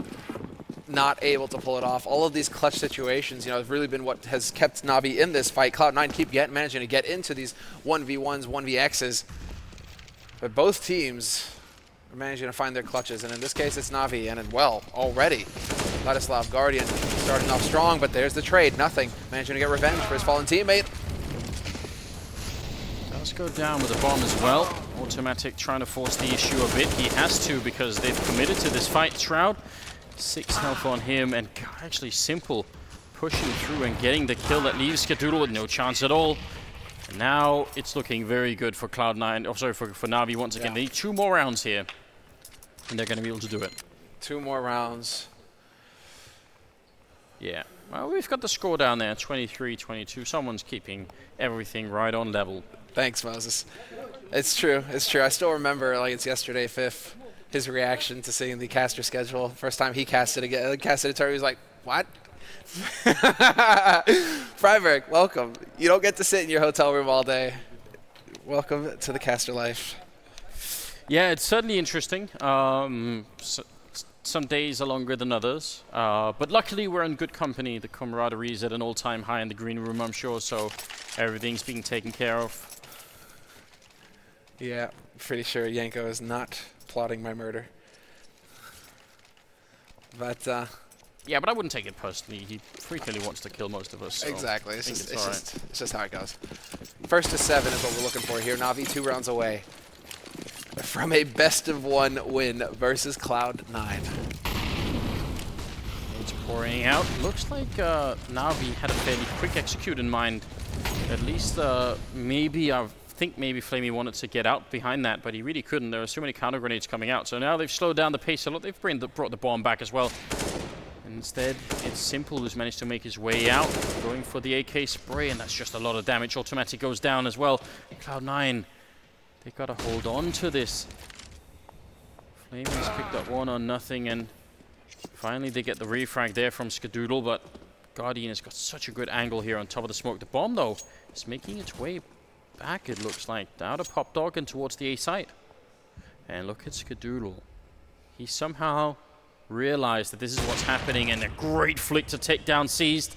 Not able to pull it off. All of these clutch situations, you know, have really been what has kept Navi in this fight. Cloud9 keep managing to get into these 1v1s, 1vx's. But both teams are managing to find their clutches. And in this case, it's Navi. And, well, already, Ladislav Guardian starting off strong, but there's the trade. Nothing. Managing to get revenge for his fallen teammate. Does go down with the bomb as well. Automatic trying to force the issue a bit. He has to because they've committed to this fight. Shroud, 6 health on him, and actually Simple pushing through and getting the kill that leaves Skadoodle with no chance at all. And now it's looking very good for Cloud9. Oh, sorry, for Navi once again. They need 2 more rounds here, and they're going to be able to do it. 2 more rounds. Yeah. Well, we've got the score down there, 23-22. Someone's keeping everything right on level. Thanks, Moses. It's true. It's true. I still remember, like it's yesterday, Fifth, his reaction to seeing the caster schedule. First time he casted a turn, he was like, what? Freiberg, welcome. You don't get to sit in your hotel room all day. Welcome to the caster life. Yeah, it's certainly interesting. Some days are longer than others. But luckily, we're in good company. The camaraderie is at an all-time high in the green room, I'm sure, so everything's being taken care of. Yeah, pretty sure Yanko is not plotting my murder. But Yeah, but I wouldn't take it personally. He frequently wants to kill most of us. So Exactly. I think it's all right. It's just how it goes. First to 7 is what we're looking for here. Navi 2 rounds away from a best-of-1 win versus Cloud9. It's pouring out. Looks like Navi had a fairly quick execute in mind. At least maybe I think maybe Flamey wanted to get out behind that, but he really couldn't. There were so many counter grenades coming out. So now they've slowed down the pace a lot. They've brought the bomb back as well. Instead, it's Simple who's managed to make his way out, going for the AK spray, and that's just a lot of damage. Automatic goes down as well. Cloud9, they gotta hold on to this. Flamey's picked up 1 on nothing, and finally they get the refrag there from Skadoodle, but Guardian has got such a good angle here on top of the smoke. The bomb, though, is making its way back, it looks like, out of Pop Dog and towards the A site. And look at Skadoodle. He somehow realized that this is what's happening, and a great flick to take down Seized.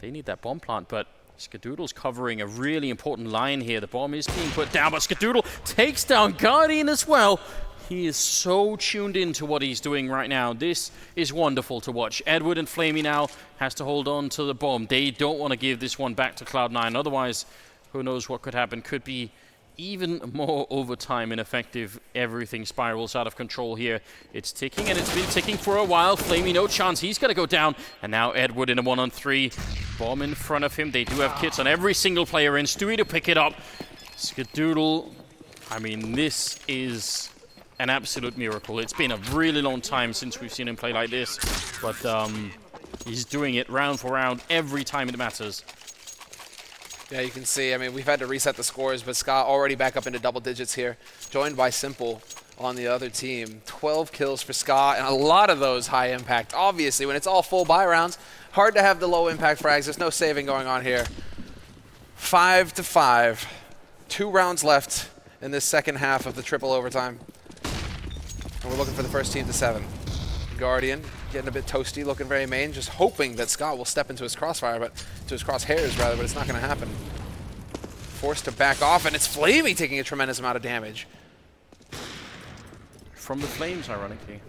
They need that bomb plant, but Skadoodle's covering a really important line here. The bomb is being put down, but Skadoodle takes down Guardian as well. He is so tuned into what he's doing right now. This is wonderful to watch. Edward and Flamey now has to hold on to the bomb. They don't want to give this one back to Cloud9. Otherwise, who knows what could happen. Could be even more overtime ineffective. Everything spirals out of control here. It's ticking, and it's been ticking for a while. Flamey, no chance. He's got to go down. And now Edward in a 1-on-3. Bomb in front of him. They do have kits on every single player in. Stewie to pick it up. Skadoodle. I mean, this is an absolute miracle. It's been a really long time since we've seen him play like this. But he's doing it round for round every time it matters. Yeah, you can see, I mean, we've had to reset the scores, but Scott already back up into double digits here, joined by Simple on the other team. 12 kills for Scott, and a lot of those high impact. Obviously, when it's all full buy rounds, hard to have the low impact frags. There's no saving going on here. 5-5. 2 rounds left in this second half of the triple overtime. And we're looking for the first team to 7. Guardian getting a bit toasty, looking very main, just hoping that Scott will step into his crossfire, but to his crosshairs rather, but it's not going to happen. Forced to back off, and it's Flamey taking a tremendous amount of damage. From the flames, ironically.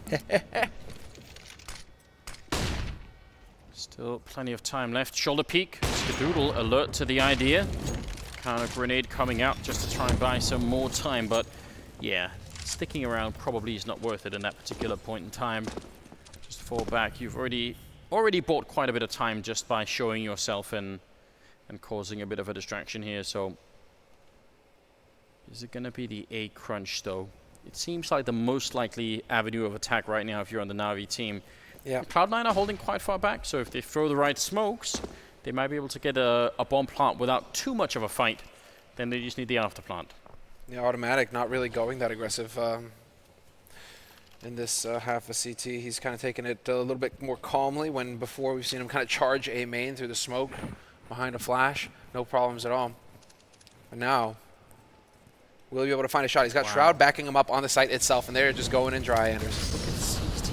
Still plenty of time left. Shoulder peek. Skadoodle alert to the idea. Counter grenade coming out just to try and buy some more time, but yeah, sticking around probably is not worth it in that particular point in time. Just fall back. You've already bought quite a bit of time just by showing yourself and causing a bit of a distraction here. So is it going to be the A crunch though? It seems like the most likely avenue of attack right now if you're on the Navi team. Yeah. Cloud9 are holding quite far back, so if they throw the right smokes, they might be able to get a bomb plant without too much of a fight. Then they just need the after plant. Yeah, Automatic not really going that aggressive in this half of CT. He's kind of taking it a little bit more calmly when before we've seen him kind of charge A main through the smoke behind a flash. No problems at all. But now, will he be able to find a shot? He's got Shroud backing him up on the site itself, and they're just going in dry, Anders.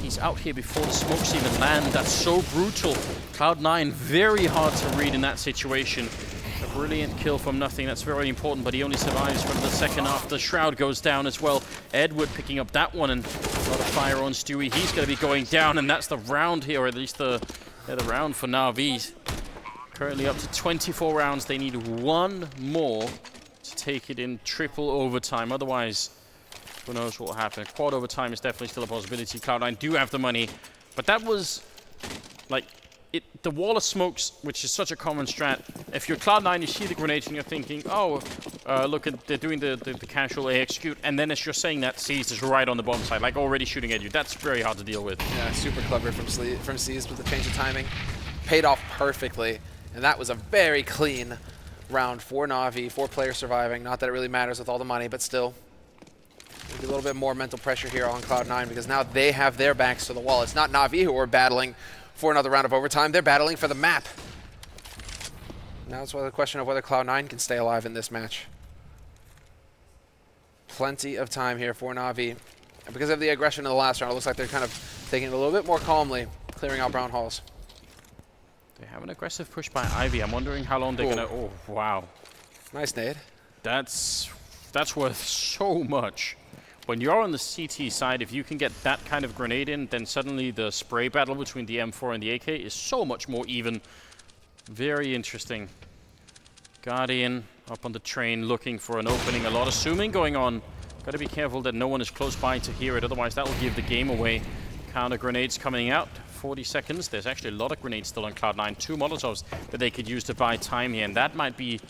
He's out here before the smokes even land. That's so brutal. Cloud9 very hard to read in that situation. A brilliant kill from nothing. That's very important, but he only survives from the second after. Shroud goes down as well. Edward picking up that one, and a lot of fire on Stewie. He's going to be going down, and that's the round here, or at least the round for Navi. Currently up to 24 rounds. They need one more to take it in triple overtime. Otherwise, who knows what will happen. Quad overtime is definitely still a possibility. Cloud9 do have the money, but that was like the wall of smokes, which is such a common strat. If you're Cloud9, you see the grenades and you're thinking, oh, look, they're doing the casual A execute, and then as you're saying that, Seized is right on the bomb side, like already shooting at you. That's very hard to deal with. Yeah, super clever from Seized with the change of timing. Paid off perfectly, and that was a very clean round for Navi, 4 players surviving. Not that it really matters with all the money, but still. Maybe a little bit more mental pressure here on Cloud9 because now they have their backs to the wall. It's not Navi who are battling for another round of overtime. They're battling for the map. Now it's the question of whether Cloud9 can stay alive in this match. Plenty of time here for Navi. And because of the aggression in the last round, it looks like they're kind of taking it a little bit more calmly, clearing out brown halls. They have an aggressive push by Ivy. I'm wondering how long they're going to... Oh, wow. Nice nade. That's worth so much. when you're on the CT side, if you can get that kind of grenade in, then suddenly the spray battle between the M4 and the AK is so much more even. Very interesting. Guardian up on the train looking for an opening. A lot of zooming going on. Got to be careful that no one is close by to hear it, otherwise that will give the game away. Counter grenades coming out. 40 seconds. There's actually a lot of grenades still on Cloud9. 2 Molotovs that they could use to buy time here, and that might become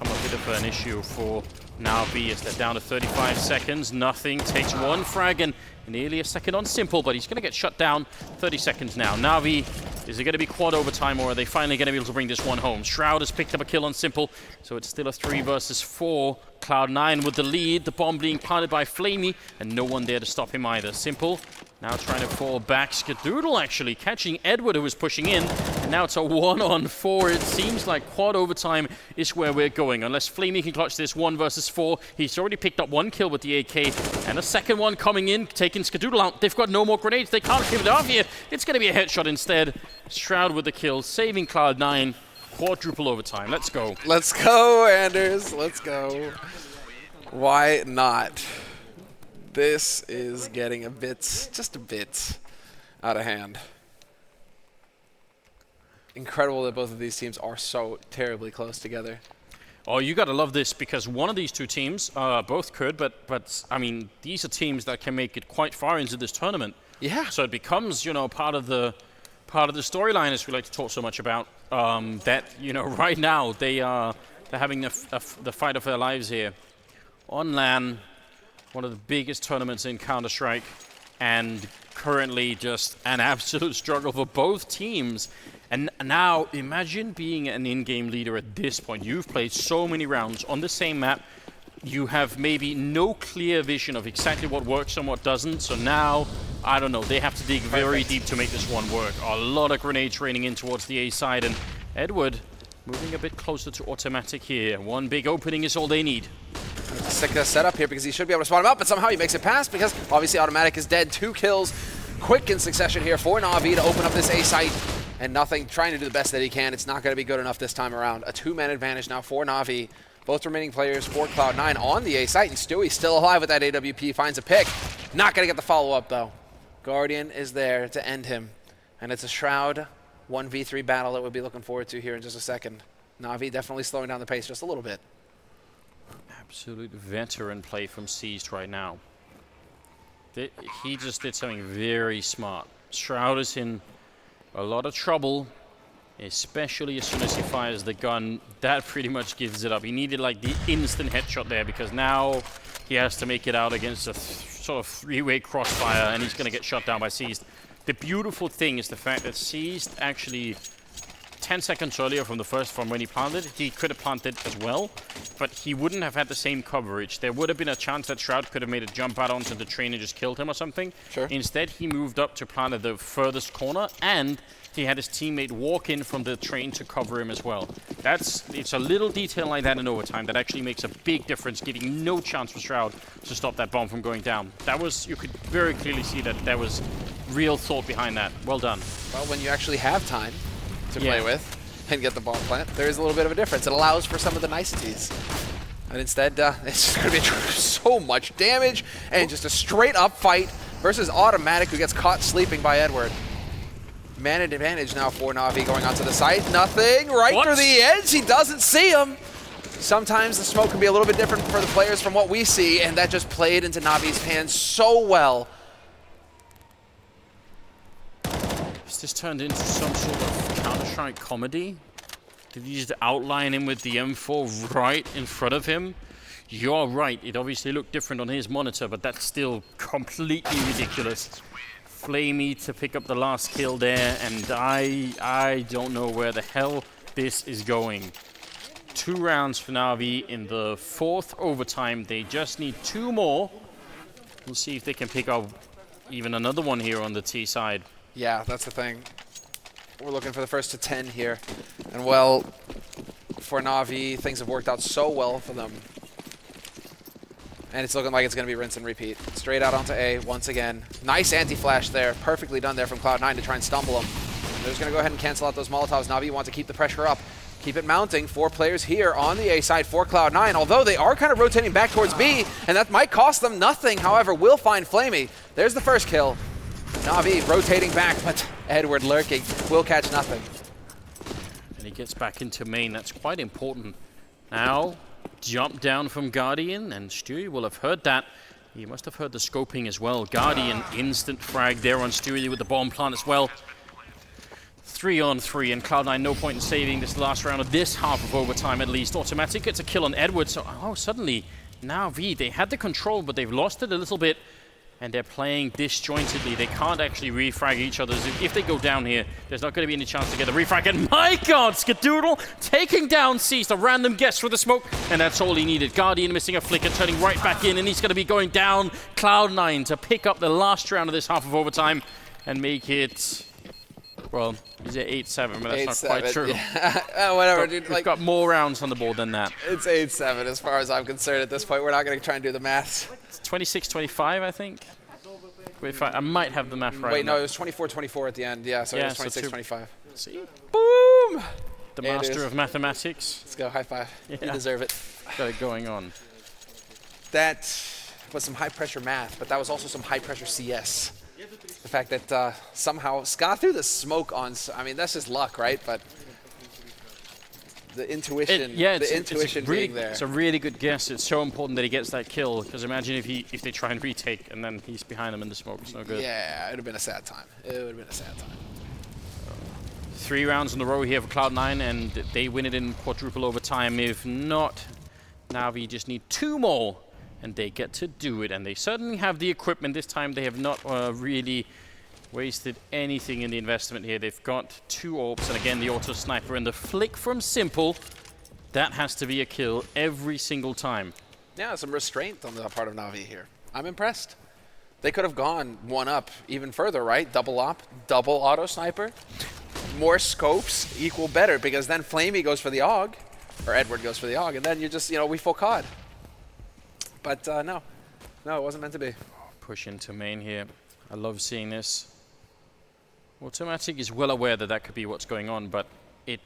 a bit of an issue for Navi as they're down to 35 seconds. Nothing. Takes 1 frag and nearly a second on Simple, but he's going to get shut down. 30 seconds now. Navi, is it going to be quad overtime, or are they finally going to be able to bring this one home? Shroud has picked up a kill on Simple, so it's still a 3 versus 4. Cloud9 with the lead. The bomb being planted by Flamey, and no one there to stop him either. Simple now trying to fall back. Skadoodle actually catching Edward, who was pushing in, and now it's a 1-on-4. It seems like quad overtime is where we're going, unless Flamey can clutch this 1 versus 4. He's already picked up 1 kill with the AK, and a second one coming in, taking Skadoodle out. They've got no more grenades. They can't give it off here. It's going to be a headshot instead. Shroud with the kill, saving Cloud9. Quadruple overtime. Let's go. Let's go, Anders. Let's go. Why not? This is getting a bit, just a bit, out of hand. Incredible that both of these teams are so terribly close together. Oh, you got to love this, because one of these two teams, both could, but I mean, these are teams that can make it quite far into this tournament. Yeah. So it becomes, you know, part of the storyline, as we like to talk so much about. That, you know, right now they're having the fight of their lives here on LAN, one of the biggest tournaments in Counter-Strike, and currently just an absolute struggle for both teams. And now imagine being an in-game leader at this point. You've played so many rounds on the same map. You have maybe no clear vision of exactly what works and what doesn't. So now, I don't know, they have to dig very deep to make this one work. A lot of grenades raining in towards the A side, and Edward moving a bit closer to automatic here. One big opening is all they need. Sick setup here, because he should be able to spot him up, but somehow he makes it past, because obviously automatic is dead. 2 kills quick in succession here for Navi to open up this A site, and nothing, trying to do the best that he can. It's not going to be good enough this time around. A 2-man advantage now for Navi. Both remaining players for Cloud9 on the A site, and Stewie still alive with that AWP, finds a pick. Not going to get the follow-up, though. Guardian is there to end him, and it's a Shroud 1v3 battle that we'll be looking forward to here in just a second. Navi definitely slowing down the pace just a little bit. Absolute veteran play from Seized right now. He just did something very smart. Shroud is in a lot of trouble, especially as soon as he fires the gun. That pretty much gives it up. He needed like the instant headshot there, because now he has to make it out against a sort of 3-way crossfire, and he's going to get shot down by Seized. The beautiful thing is the fact that Seized actually 10 seconds earlier from when he planted, he could have planted as well, but he wouldn't have had the same coverage. There would have been a chance that Shroud could have made a jump out onto the train and just killed him or something. Sure. Instead, he moved up to plant at the furthest corner, and he had his teammate walk in from the train to cover him as well. It's a little detail like that in overtime that actually makes a big difference, giving no chance for Shroud to stop that bomb from going down. That was, you could very clearly see that there was real thought behind that. Well done. Well, when you actually have time to play with and get the bomb plant, there is a little bit of a difference. It allows for some of the niceties. And instead, it's going to be so much damage and just a straight up fight versus Automatic, who gets caught sleeping by Edward. Man advantage now for Navi going onto the site. Nothing right through the edge. He doesn't see him. Sometimes the smoke can be a little bit different for the players from what we see, and that just played into Navi's hands so well. Has this turned into some sort of Counter-Strike comedy? Did he just outline him with the M4 right in front of him? You're right, it obviously looked different on his monitor, but that's still completely ridiculous. Flamey to pick up the last kill there, and I don't know where the hell this is going. 2 rounds for Navi in the 4th overtime. They just need 2 more. We'll see if they can pick up even another one here on the T side. Yeah, that's the thing. We're looking for the first to 10 here. And well, for Navi, things have worked out so well for them. And it's looking like it's going to be rinse and repeat. Straight out onto A once again. Nice anti-flash there. Perfectly done there from Cloud9 to try and stumble him. They're just going to go ahead and cancel out those Molotovs. Navi want to keep the pressure up. Keep it mounting. 4 players here on the A side for Cloud9, although they are kind of rotating back towards B, and that might cost them nothing. However, will find Flamey. There's the first kill. Navi rotating back, but Edward lurking. Will catch nothing. And he gets back into main. That's quite important. Now, jump down from Guardian, and Stewie will have heard that. He must have heard the scoping as well. Guardian, instant frag there on Stewie with the bomb plant as well. 3 on 3, and Cloud9 no point in saving this last round of this half of overtime at least. Automatic gets a kill on Edward, so suddenly, Navi, they had the control, but they've lost it a little bit, and they're playing disjointedly. They can't actually refrag each other. If they go down here, there's not going to be any chance to get a refrag. And my God, Skadoodle taking down Cease, a random guess for the smoke, and that's all he needed. Guardian missing a flicker, turning right back in, and he's going to be going down. Cloud9 to pick up the last round of this half of overtime and make it, well, is it 8-7, but that's not quite true. Yeah. Whatever, dude. We've got more rounds on the board than that. It's 8-7 as far as I'm concerned at this point. We're not going to try and do the maths. It's 26-25, I think. Wait, I might have the math right. Wait, no, it was 24-24 at the end. Yeah, so it was 26-25. See? Boom! The master of mathematics. Let's go, high five. Yeah. You deserve it. Got it going on. That was some high-pressure math, but that was also some high-pressure CS. The fact that somehow Scott threw the smoke on, I mean, that's just luck, right? But the intuition, being there. It's a really good guess. It's so important that he gets that kill, because imagine if they try and retake and then he's behind them in the smoke. It's no good. Yeah, it would have been a sad time. It would have been a sad time. 3 rounds in a row here for Cloud9, and they win it in quadruple overtime. If not, Navi just need 2 more, and they get to do it. And they certainly have the equipment. This time they have not really wasted anything in the investment here. They've got 2 orbs, and again, the auto sniper and the flick from Simple. That has to be a kill every single time. Yeah, some restraint on the part of Navi here. I'm impressed. They could have gone 1 up even further, right? Double op, double auto sniper. More scopes equal better, because then Flamey goes for the AUG, or Edward goes for the AUG, and then you just, we full COD. But no, it wasn't meant to be. Push into main here. I love seeing this. Automatic is well aware that that could be what's going on, but it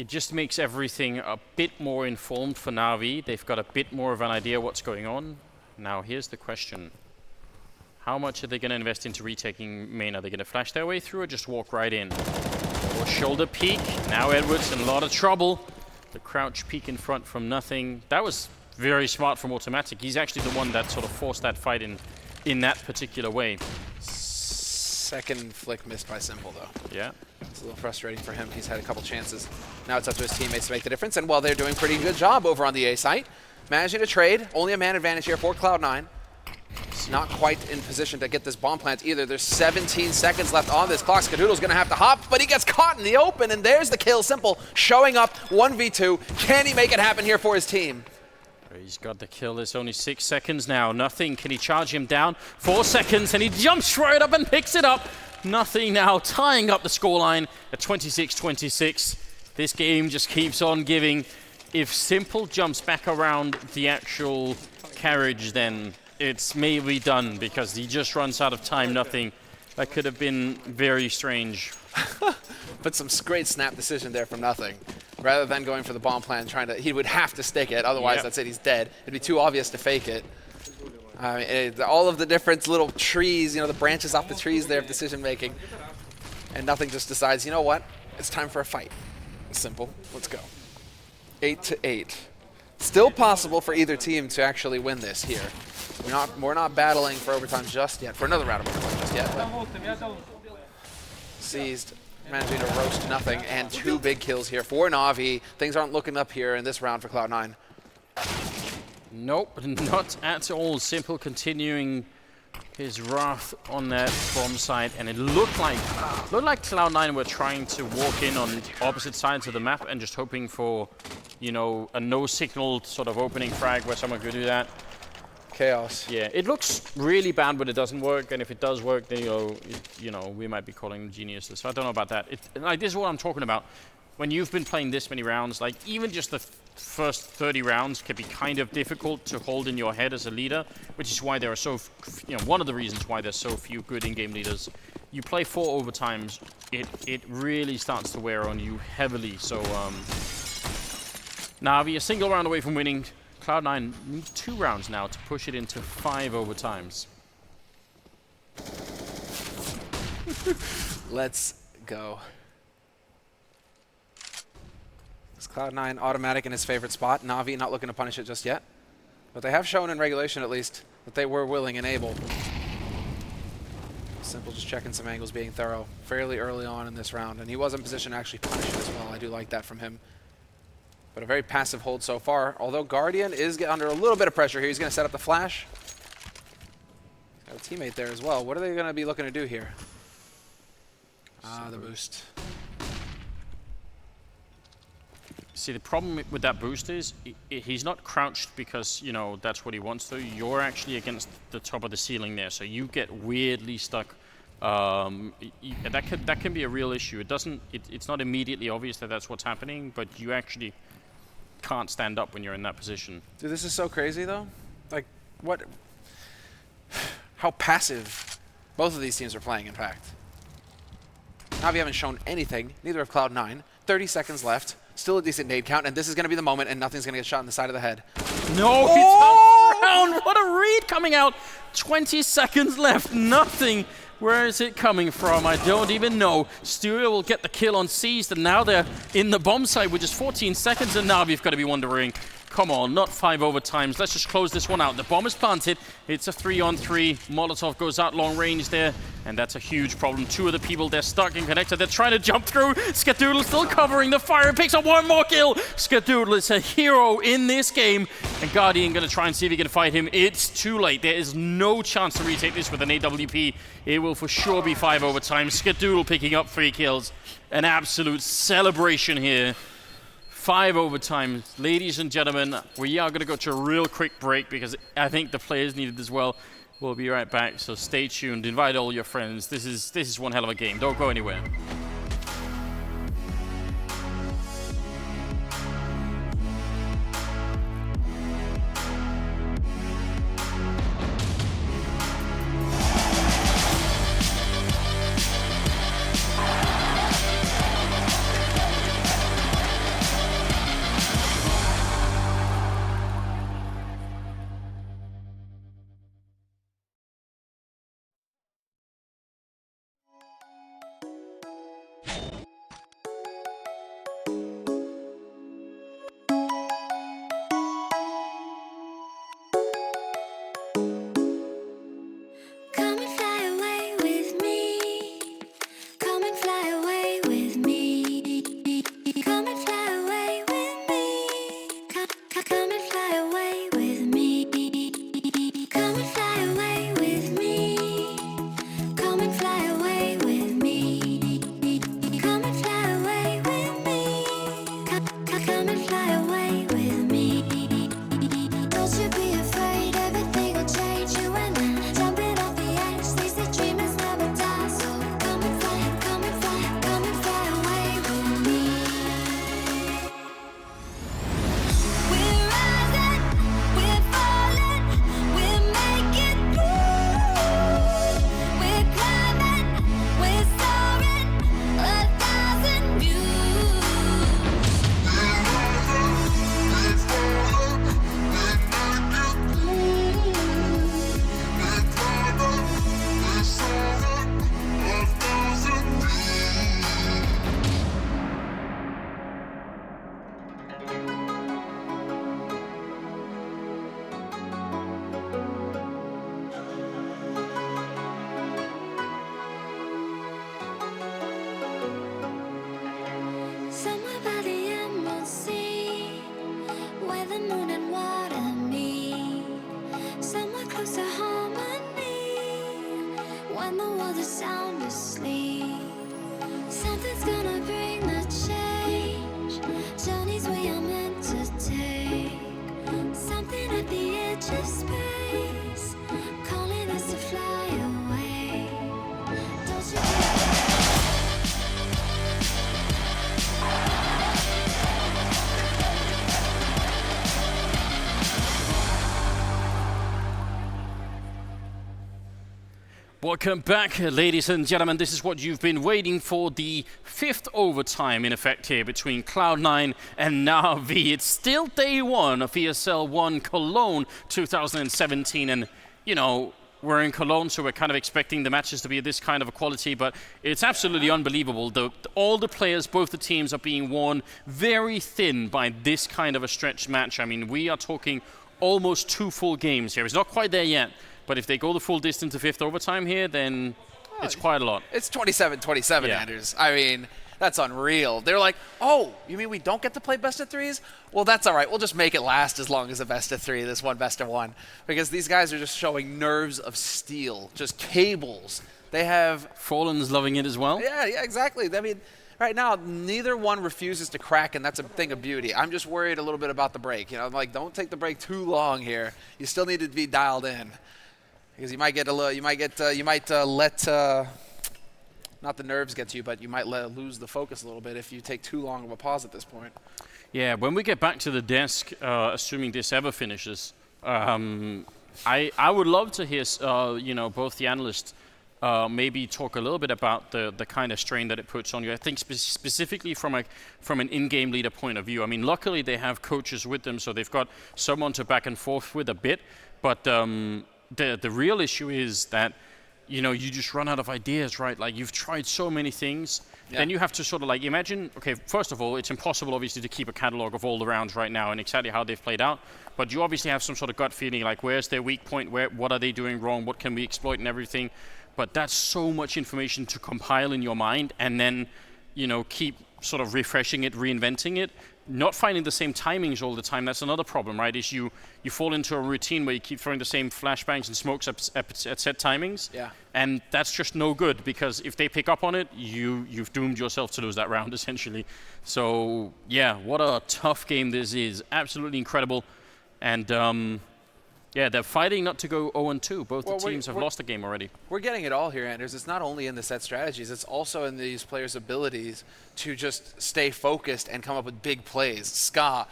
just makes everything a bit more informed for Navi. They've got a bit more of an idea what's going on. Now, here's the question. How much are they going to invest into retaking main? Are they going to flash their way through or just walk right in? Or shoulder peek. Now Edwards in a lot of trouble. The crouch peek in front from nothing. That was very smart from Automatic. He's actually the one that sort of forced that fight in that particular way. Second flick missed by Simple, though. Yeah. It's a little frustrating for him. He's had a couple chances. Now it's up to his teammates to make the difference, and while they're doing a pretty good job over on the A site, managing to trade. Only a man advantage here for Cloud9. Not quite in position to get this bomb plant either. There's 17 seconds left on this clock. Skadoodle's going to have to hop, but he gets caught in the open, and there's the kill. Simple showing up 1v2. Can he make it happen here for his team? He's got the kill. There's only 6 seconds now. Nothing. Can he charge him down? 4 seconds, and he jumps right up and picks it up. Nothing now, tying up the scoreline at 26-26. This game just keeps on giving. If Simple jumps back around the actual carriage, then it's maybe done, because he just runs out of time. Nothing. That could have been very strange. But some great snap decision there from Nothing. Rather than going for the bomb plan, he would have to stick it, otherwise that's it, he's dead. It'd be too obvious to fake it. All of the different little trees, the branches off the trees there of decision making. And Nothing just decides, you know what? It's time for a fight. Simple. Let's go. 8-8. Still possible for either team to actually win this here. We're not battling for overtime just yet, for another round of overtime just yet. Seized, managing to roast Nothing, and 2 big kills here for Navi. Things aren't looking up here in this round for Cloud9. Nope, not at all. Simple continuing his wrath on that bomb site, and it looked like Cloud9 were trying to walk in on opposite sides of the map and just hoping for, a no-signal sort of opening frag where someone could do that. Chaos. Yeah, it looks really bad when it doesn't work, and if it does work, then we might be calling them geniuses. So I don't know about that. This is what I'm talking about. When you've been playing this many rounds, even just the first 30 rounds can be kind of difficult to hold in your head as a leader, which is why there are one of the reasons why there's so few good in-game leaders. you play 4 overtimes, it really starts to wear on you heavily. So Navi a single round away from winning. Cloud9 need 2 rounds now to push it into 5 overtimes. Let's go. It's Cloud9 automatic in his favorite spot. Navi not looking to punish it just yet. But they have shown in regulation, at least, that they were willing and able. Simple just checking some angles, being thorough fairly early on in this round. And he was in position to actually punish it as well. I do like that from him. But a very passive hold so far. Although Guardian is under a little bit of pressure here. He's going to set up the flash. Got a teammate there as well. What are they going to be looking to do here? The boost. See, the problem with that boost is he's not crouched because, you know, that's what he wants to. You're actually against the top of the ceiling there, so you get weirdly stuck. That can be a real issue. It's not immediately obvious that that's what's happening, but you actually can't stand up when you're in that position. Dude, this is so crazy, though. Like, what? How passive both of these teams are playing, in fact. Navi haven't shown anything. Neither have Cloud9. 30 seconds left. Still a decent nade count, and this is going to be the moment, and nothing's going to get shot in the side of the head. No, he turned around. What a read coming out. 20 seconds left. Nothing. Where is it coming from? I don't even know. Studio will get the kill on Seized, and now they're in the bomb site with just 14 seconds, and Navi've got to be wondering, come on, not 5 overtimes. Let's just close this one out. The bomb is planted. It's a 3-on-3. Molotov goes out long range there, and that's a huge problem. 2 of the people, they're stuck and connected. They're trying to jump through. Skadoodle still covering the fire. Picks up 1 more kill. Skadoodle is a hero in this game, and Guardian going to try and see if he can fight him. It's too late. There is no chance to retake this with an AWP. It will for sure be 5 overtimes. Skadoodle picking up 3 kills. An absolute celebration here. 5 overtimes. Ladies and gentlemen, we are going to go to a real quick break because I think the players need it as well. We'll be right back, so stay tuned. Invite all your friends. This is one hell of a game. Don't go anywhere. Welcome back, ladies and gentlemen. This is what you've been waiting for, the 5th overtime in effect here between Cloud9 and Navi. It's still day one of ESL 1 Cologne 2017, and, you know, we're in Cologne, so we're kind of expecting the matches to be this kind of a quality, but it's absolutely unbelievable. All the players, both the teams, are being worn very thin by this kind of a stretch match. I mean, we are talking almost 2 full games here. It's not quite there yet. But if they go the full distance to 5th overtime here, then it's quite a lot. It's 27-27, Yeah. Anders. I mean, that's unreal. They're like, oh, you mean we don't get to play best of threes? Well, that's all right. We'll just make it last as long as a best of 3, this one best of 1. Because these guys are just showing nerves of steel, just cables. They have... Fallen's loving it as well. Yeah, exactly. I mean, right now, neither one refuses to crack, and that's a thing of beauty. I'm just worried a little bit about the break. You know, I'm like, don't take the break too long here. You still need to be dialed in. Because you might get a little, you might let, not the nerves get to you, but you might lose the focus a little bit if you take too long of a pause at this point. Yeah, when we get back to the desk, assuming this ever finishes, I would love to hear, you know, both the analysts maybe talk a little bit about the kind of strain that it puts on you. I think specifically from an in-game leader point of view. I mean, luckily they have coaches with them, so they've got someone to back and forth with a bit, but the real issue is that, you know, you just run out of ideas, right? Like, you've tried so many things. Yeah. Then you have to sort of like imagine, okay, first of all, it's impossible obviously to keep a catalog of all the rounds right now and exactly how they've played out. But you obviously have some sort of gut feeling, like where's their weak point, what are they doing wrong, what can we exploit and everything. But that's so much information to compile in your mind and then, you know, keep sort of refreshing it, reinventing it. Not finding the same timings all the time, that's another problem, right? Is you fall into a routine where you keep throwing the same flashbangs and smokes at set timings. Yeah. And that's just no good, because if they pick up on it, you've doomed yourself to lose that round, essentially. So, yeah, what a tough game this is. Absolutely incredible. And, yeah, they're fighting not to go 0-2. Both the teams have lost a game already. We're getting it all here, Anders. It's not only in the set strategies, it's also in these players' abilities to just stay focused and come up with big plays. Ska,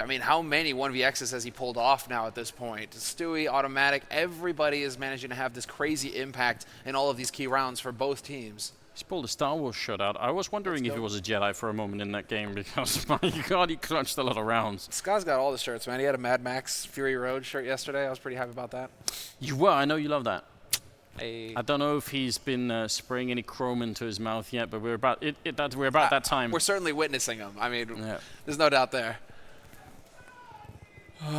I mean, how many 1vx's has he pulled off now at this point? Stewie, Automatic, everybody is managing to have this crazy impact in all of these key rounds for both teams. He's pulled a Star Wars shutout. I was wondering if it was a Jedi for a moment in that game, because, my God, he clutched a lot of rounds. Ska's got all the shirts, man. He had a Mad Max Fury Road shirt yesterday. I was pretty happy about that. You were. I know you love that. Hey. I don't know if he's been spraying any chrome into his mouth yet, but we're about that time. We're certainly witnessing him. I mean, There's no doubt there. They're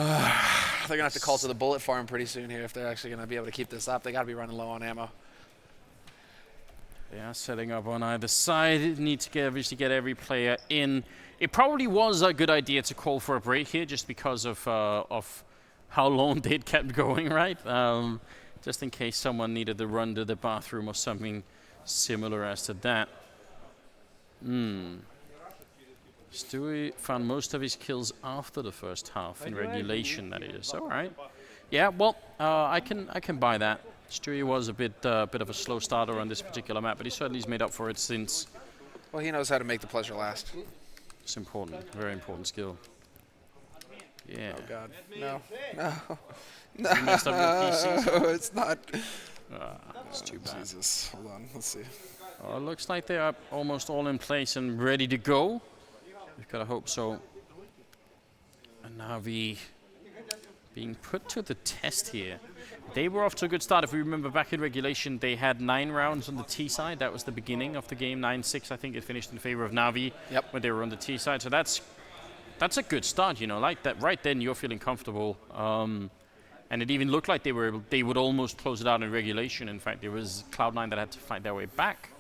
going to have to call to the bullet farm pretty soon here if they're actually going to be able to keep this up. They got to be running low on ammo. Yeah, setting up on either side. Need to obviously get every player in. It probably was a good idea to call for a break here, just because of how long they'd kept going, right? Just in case someone needed to run to the bathroom or something similar as to that. Stewie found most of his kills after the first half in regulation, that is. All right. Yeah, well, I can buy that. Stewie was a bit of a slow starter on this particular map, but he certainly has made up for it since. Well, he knows how to make the pleasure last. It's important, very important skill. Yeah. Oh God, no. You messed up your PC? No, it's not. It's too bad. Jesus, hold on, let's see. Oh, it looks like they're almost all in place and ready to go. We've got to hope so. And Navi being put to the test here. They were off to a good start. If we remember back in regulation, they had 9 rounds on the T side. That was the beginning of the game. 9-6, I think it finished in favor of Navi when they were on the T side. So that's a good start, you know. Like that, right then you're feeling comfortable. And it even looked like they would almost close it out in regulation. In fact, there was Cloud9 that had to fight their way back,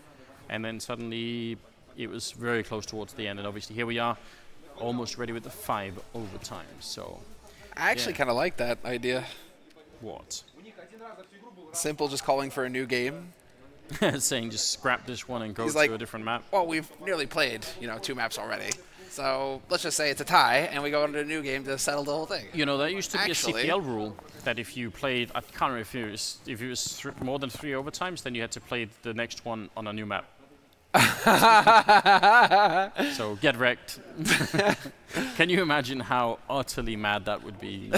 and then suddenly it was very close towards the end. And obviously here we are, almost ready with the 5 overtime. So I actually kind of like that idea. What? Simple, just calling for a new game. Saying just scrap this one and go to a different map. Well, we've nearly played, 2 maps already. So let's just say it's a tie, and we go into a new game to settle the whole thing. You know, there used to be a CPL rule that if you played, I can't remember if it was more than 3 overtimes, then you had to play the next one on a new map. So get wrecked. Can you imagine how utterly mad that would be?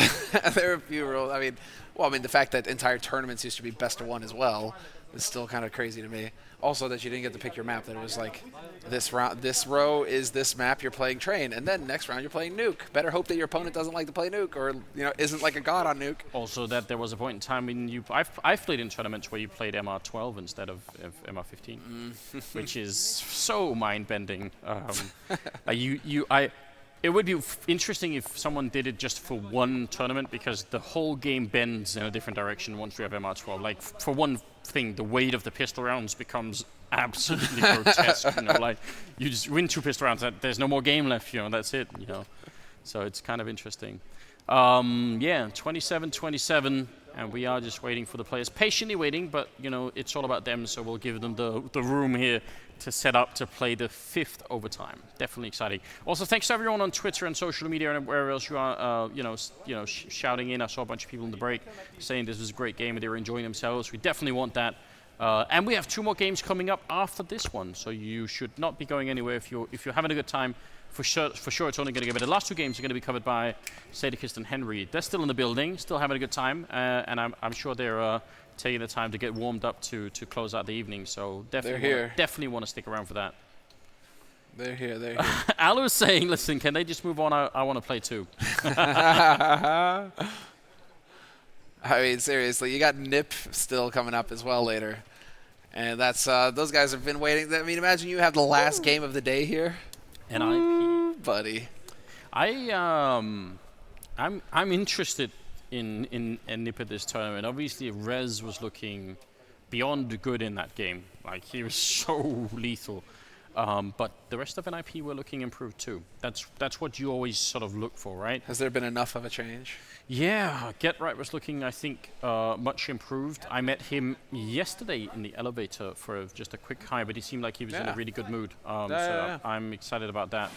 There are a few rules. I mean, Well, I mean, the fact that entire tournaments used to be best of 1 as well is still kind of crazy to me. Also, that you didn't get to pick your map. That it was like, this row is this map. You're playing Train, and then next round you're playing Nuke. Better hope that your opponent doesn't like to play Nuke, or isn't like a god on Nuke. Also, that there was a point in time when I've played in tournaments where you played MR12 instead of MR15, which is so mind-bending. It would be interesting if someone did it just for one tournament, because the whole game bends in a different direction once we have MR12. Like, for one thing, the weight of the pistol rounds becomes absolutely grotesque. Like, you just win 2 pistol rounds, there's no more game left, that's it, So it's kind of interesting. Yeah, 27-27, and we are just waiting for the players. Patiently waiting, but, it's all about them, so we'll give them the room here to set up to play the 5th overtime. Definitely exciting. Also, thanks to everyone on Twitter and social media and wherever else you are, shouting in. I saw a bunch of people in the break saying this was a great game and they were enjoying themselves. We definitely want that. And we have 2 more games coming up after this one, so you should not be going anywhere if you're having a good time. For sure, it's only going to get better. The last 2 games are going to be covered by Sadekist and Henry. They're still in the building, still having a good time, and I'm sure they're taking the time to get warmed up to close out the evening. So definitely want to stick around for that. They're here. Alu is saying, listen, can they just move on? I want to play too. I mean, seriously, you got Nip still coming up as well later. And that's those guys have been waiting. I mean, imagine you have the last game of the day here. NIP. Buddy. I'm interested in Nip at this tournament. Obviously, Rez was looking beyond good in that game. Like, he was so lethal. But the rest of NIP were looking improved too. That's what you always sort of look for, right? Has there been enough of a change? Yeah, Get Right was looking, I think, much improved. I met him yesterday in the elevator for just a quick hi, but he seemed like he was in a really good mood. I'm excited about that.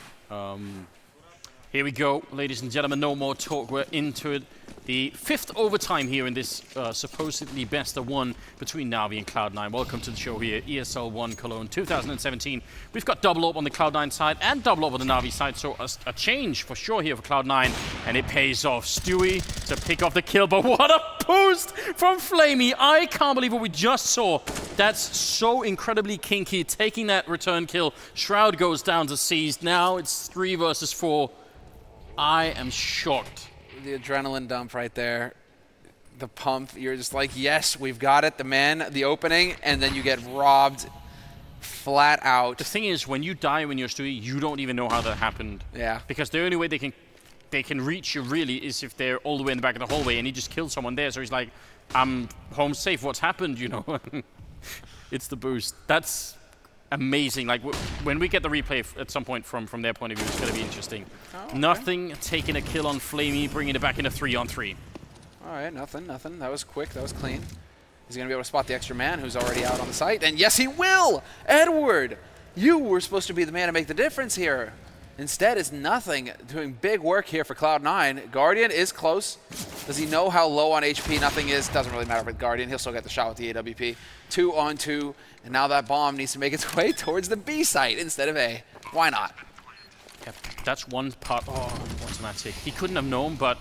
Here we go, ladies and gentlemen, no more talk, we're into it. The 5th overtime here in this supposedly best of 1 between Navi and Cloud9. Welcome to the show here, ESL 1 Cologne 2017. We've got double up on the Cloud9 side and double up on the Navi side, so a change for sure here for Cloud9, and it pays off. Stewie to pick off the kill, but what a boost from Flamey. I can't believe what we just saw. That's so incredibly kinky, taking that return kill. Shroud goes down to seized. Now it's 3 versus 4. I am shocked. The adrenaline dump right there. The pump. You're just like, yes, we've got it. The man, the opening, and then you get robbed flat out. The thing is, when you die when you're Stewie, you don't even know how that happened. Yeah. Because the only way they can reach you really is if they're all the way in the back of the hallway, and he just killed someone there. So he's like, I'm home safe. What's happened? It's the boost. That's amazing. Like, when we get the replay at some point from their point of view, it's going to be interesting. Oh, okay. Nothing, taking a kill on Flamey, bringing it back into 3-on-3. All right, nothing. That was quick. That was clean. He's going to be able to spot the extra man who's already out on the site. And yes, he will! Edward, you were supposed to be the man to make the difference here. Instead, it's nothing. Doing big work here for Cloud9. Guardian is close. Does he know how low on HP Nothing is? Doesn't really matter with Guardian. He'll still get the shot with the AWP. 2-on-2. And now that bomb needs to make its way towards the B site instead of A. Why not? Yeah, that's one part. Oh, automatic. He couldn't have known, but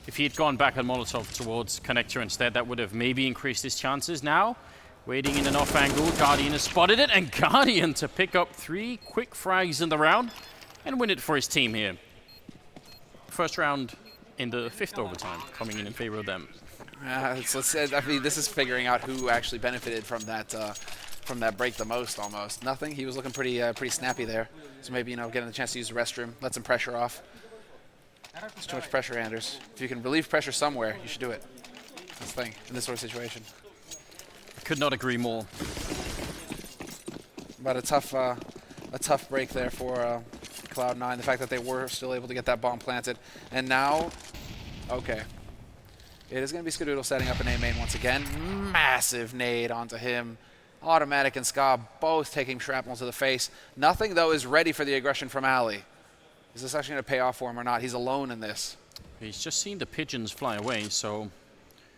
if he had gone back at Molotov towards Connector instead, that would have maybe increased his chances. Now, waiting in an off angle, Guardian has spotted it, and Guardian to pick up 3 quick frags in the round and win it for his team here. First round in the 5th overtime, coming in favor of them. I mean, this is figuring out who actually benefited from that break the most, almost. Nothing. He was looking pretty snappy there. So maybe, getting the chance to use the restroom, let some pressure off. There's too much pressure, Anders. If you can relieve pressure somewhere, you should do it. That's the thing in this sort of situation. Could not agree more. But a tough break there for Cloud9. The fact that they were still able to get that bomb planted. And now, okay. It is going to be Skadoodle setting up an A main once again. Massive nade onto him. Automatic and Ska both taking shrapnel to the face. Nothing, though, is ready for the aggression from Ali. Is this actually going to pay off for him or not? He's alone in this. He's just seen the pigeons fly away, so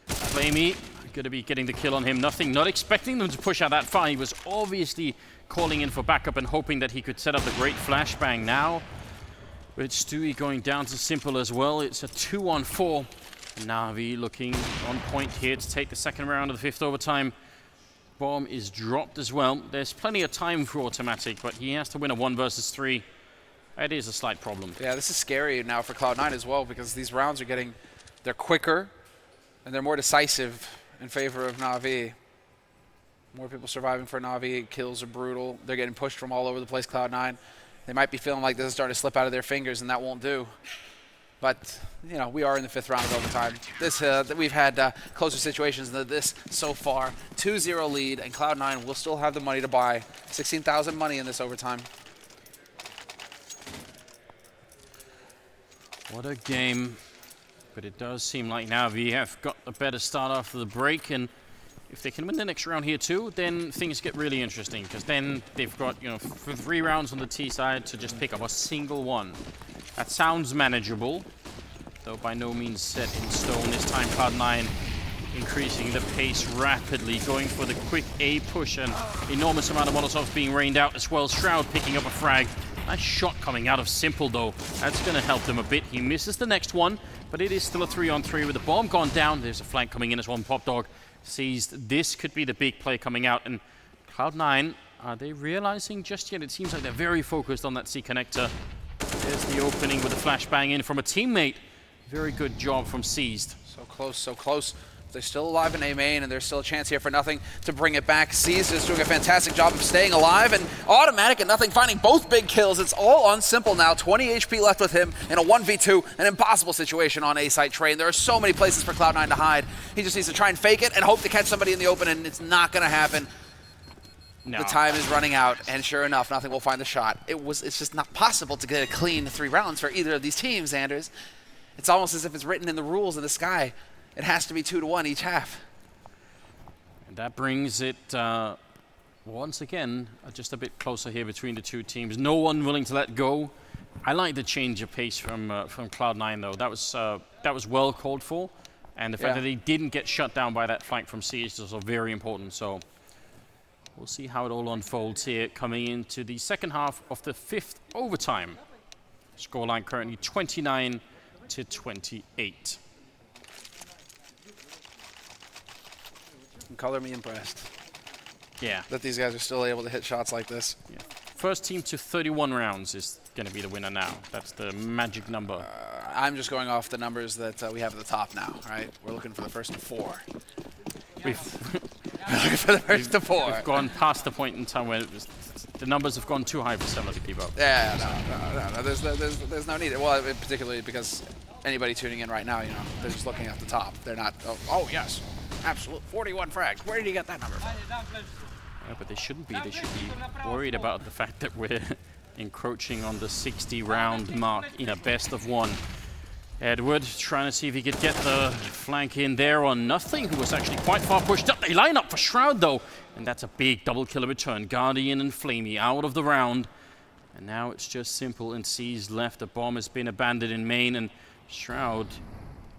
Flamey going to be getting the kill on him. Nothing, not expecting them to push out that far. He was obviously calling in for backup and hoping that he could set up the great flashbang now. With Stewie going down to Simple as well. It's a 2-on-4. Navi looking on point here to take the second round of the 5th overtime. Bomb is dropped as well. There's plenty of time for Automatic, but he has to win a 1 versus 3. It is a slight problem. Yeah, this is scary now for Cloud9 as well, because these rounds are they're quicker and they're more decisive in favor of Navi. More people surviving for Navi. Kills are brutal. They're getting pushed from all over the place, Cloud9. They might be feeling like this is starting to slip out of their fingers, and that won't do. But, you know, we are in the 5th round of overtime. We've had closer situations than this so far. 2-0 lead, and Cloud9 will still have the money to buy 16,000 money in this overtime. What a game. But it does seem like Navi have got a better start after the break, and if they can win the next round here too, then things get really interesting, because then they've got, you know, 3 rounds on the T side to just pick up a single one. That sounds manageable, though by no means set in stone. This time Cloud9 increasing the pace rapidly, going for the quick A push, and enormous amount of Molotovs being rained out as well. Shroud picking up a frag. Nice shot coming out of Simple though. That's going to help them a bit. He misses the next one, but it is still a 3-on-3 with the bomb gone down. There's a flank coming in as one. Pop Dog seized. This could be the big play coming out, and Cloud9, are they realizing just yet? It seems like they're very focused on that C connector. There's the opening with a flashbang in from a teammate. Very good job from Seized. So close, so close. They're still alive in A main, and there's still a chance here for Nothing to bring it back. Seized is doing a fantastic job of staying alive, and Automatic and Nothing finding both big kills. It's all on Simple now. 20 HP left with him in a 1v2, an impossible situation on A site train. There are so many places for Cloud9 to hide. He just needs to try and fake it and hope to catch somebody in the open, and it's not going to happen. No. The time is running out, and sure enough, Nothing will find the shot. It's just not possible to get a clean 3 rounds for either of these teams, Anders. It's almost as if it's written in the rules in the sky. It has to be 2-1 each half. And that brings it, once again, just a bit closer here between the 2 teams. No one willing to let go. I like the change of pace from Cloud9, though. That was well called for. And the fact that they didn't get shut down by that flank from Siege is also very important. So we'll see how it all unfolds here coming into the second half of the 5th overtime. Scoreline currently 29-28. Color me impressed. Yeah. That these guys are still able to hit shots like this. Yeah. First team to 31 rounds is going to be the winner now. That's the magic number. I'm just going off the numbers that we have at the top now, right? We're looking for the first to 4. We're looking for the first to 4. We've gone past the point in time where the numbers have gone too high for someone to keep up. Yeah, no. There's no need. Well, particularly because anybody tuning in right now, you know, they're just looking at the top. They're not, oh yes. Absolute 41 frags. Where did you get that number from? Yeah, but they shouldn't be. They should be worried about the fact that we're encroaching on the 60-round mark in a best of 1. Edward trying to see if he could get the flank in there on Nothing, who was actually quite far pushed up. They line up for Shroud, though, and that's a big double kill in return. Guardian and Flamey out of the round, and now it's just Simple and C's left. The bomb has been abandoned in main, and Shroud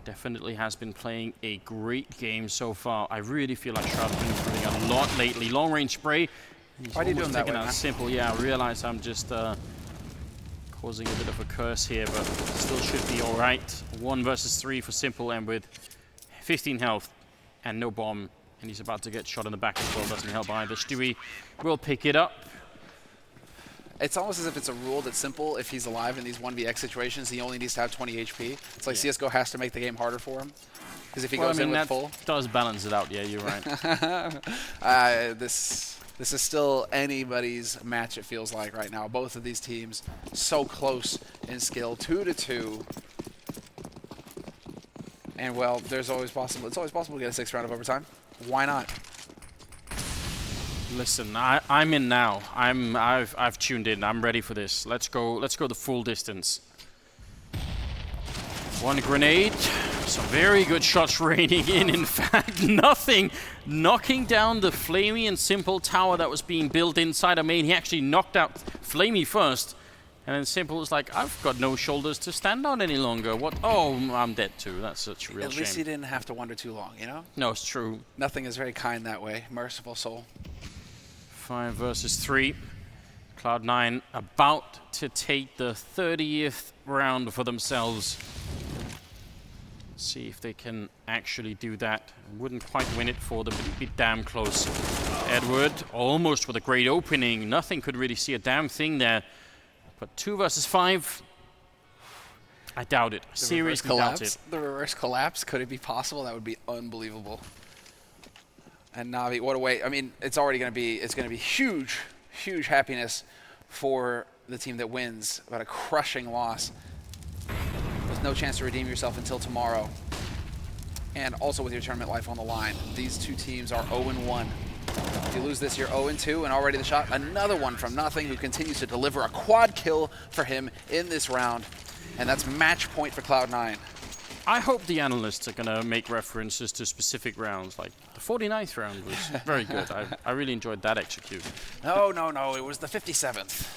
definitely has been playing a great game so far. I really feel like Shroud has been improving a lot lately. Long range spray. Why are you doing that way, man? Simple. Yeah, I realize I'm just causing a bit of a curse here, but still should be all right. 1 versus 3 for Simple, and with 15 health and no bomb, and he's about to get shot in the back as well. Doesn't help either. Stewie will pick it up. It's almost as if it's a rule that Simple, if he's alive in these 1vx situations, he only needs to have 20 HP. It's like CSGO has to make the game harder for him. Because if he goes in with full... does balance it out, yeah, you're right. This is still anybody's match, it feels like, right now. Both of these teams so close in skill, 2-2. And, well, it's always possible to get a 6th round of overtime. Why not? Listen, I'm in now. I've tuned in. I'm ready for this. Let's go the full distance. 1 grenade. Some very good shots raining in fact. Nothing. Knocking down the Flamey and Simple tower that was being built inside a main. He actually knocked out Flamey first. And then Simple was like, I've got no shoulders to stand on any longer. What? Oh, I'm dead too. That's such a real shame. At least he didn't have to wonder too long, you know? No, it's true. Nothing is very kind that way. Merciful soul. 5 versus 3. Cloud9 about to take the 30th round for themselves. See if they can actually do that. Wouldn't quite win it for them, but it'd be damn close. Edward, almost with a great opening. Nothing could really see a damn thing there. But 2 versus 5, I doubt it. Seriously doubt it. The reverse collapse, could it be possible? That would be unbelievable. And Navi, what a way. I mean, it's already going to be, huge, huge happiness for the team that wins, but a crushing loss. There's no chance to redeem yourself until tomorrow. And also with your tournament life on the line. These 2 teams are 0-1. If you lose this, you're 0-2, and already the shot, another one from Nothing, who continues to deliver a quad kill for him in this round. And that's match point for Cloud9. I hope the analysts are going to make references to specific rounds. Like, the 49th round was very good. I really enjoyed that execution. No, it was the 57th.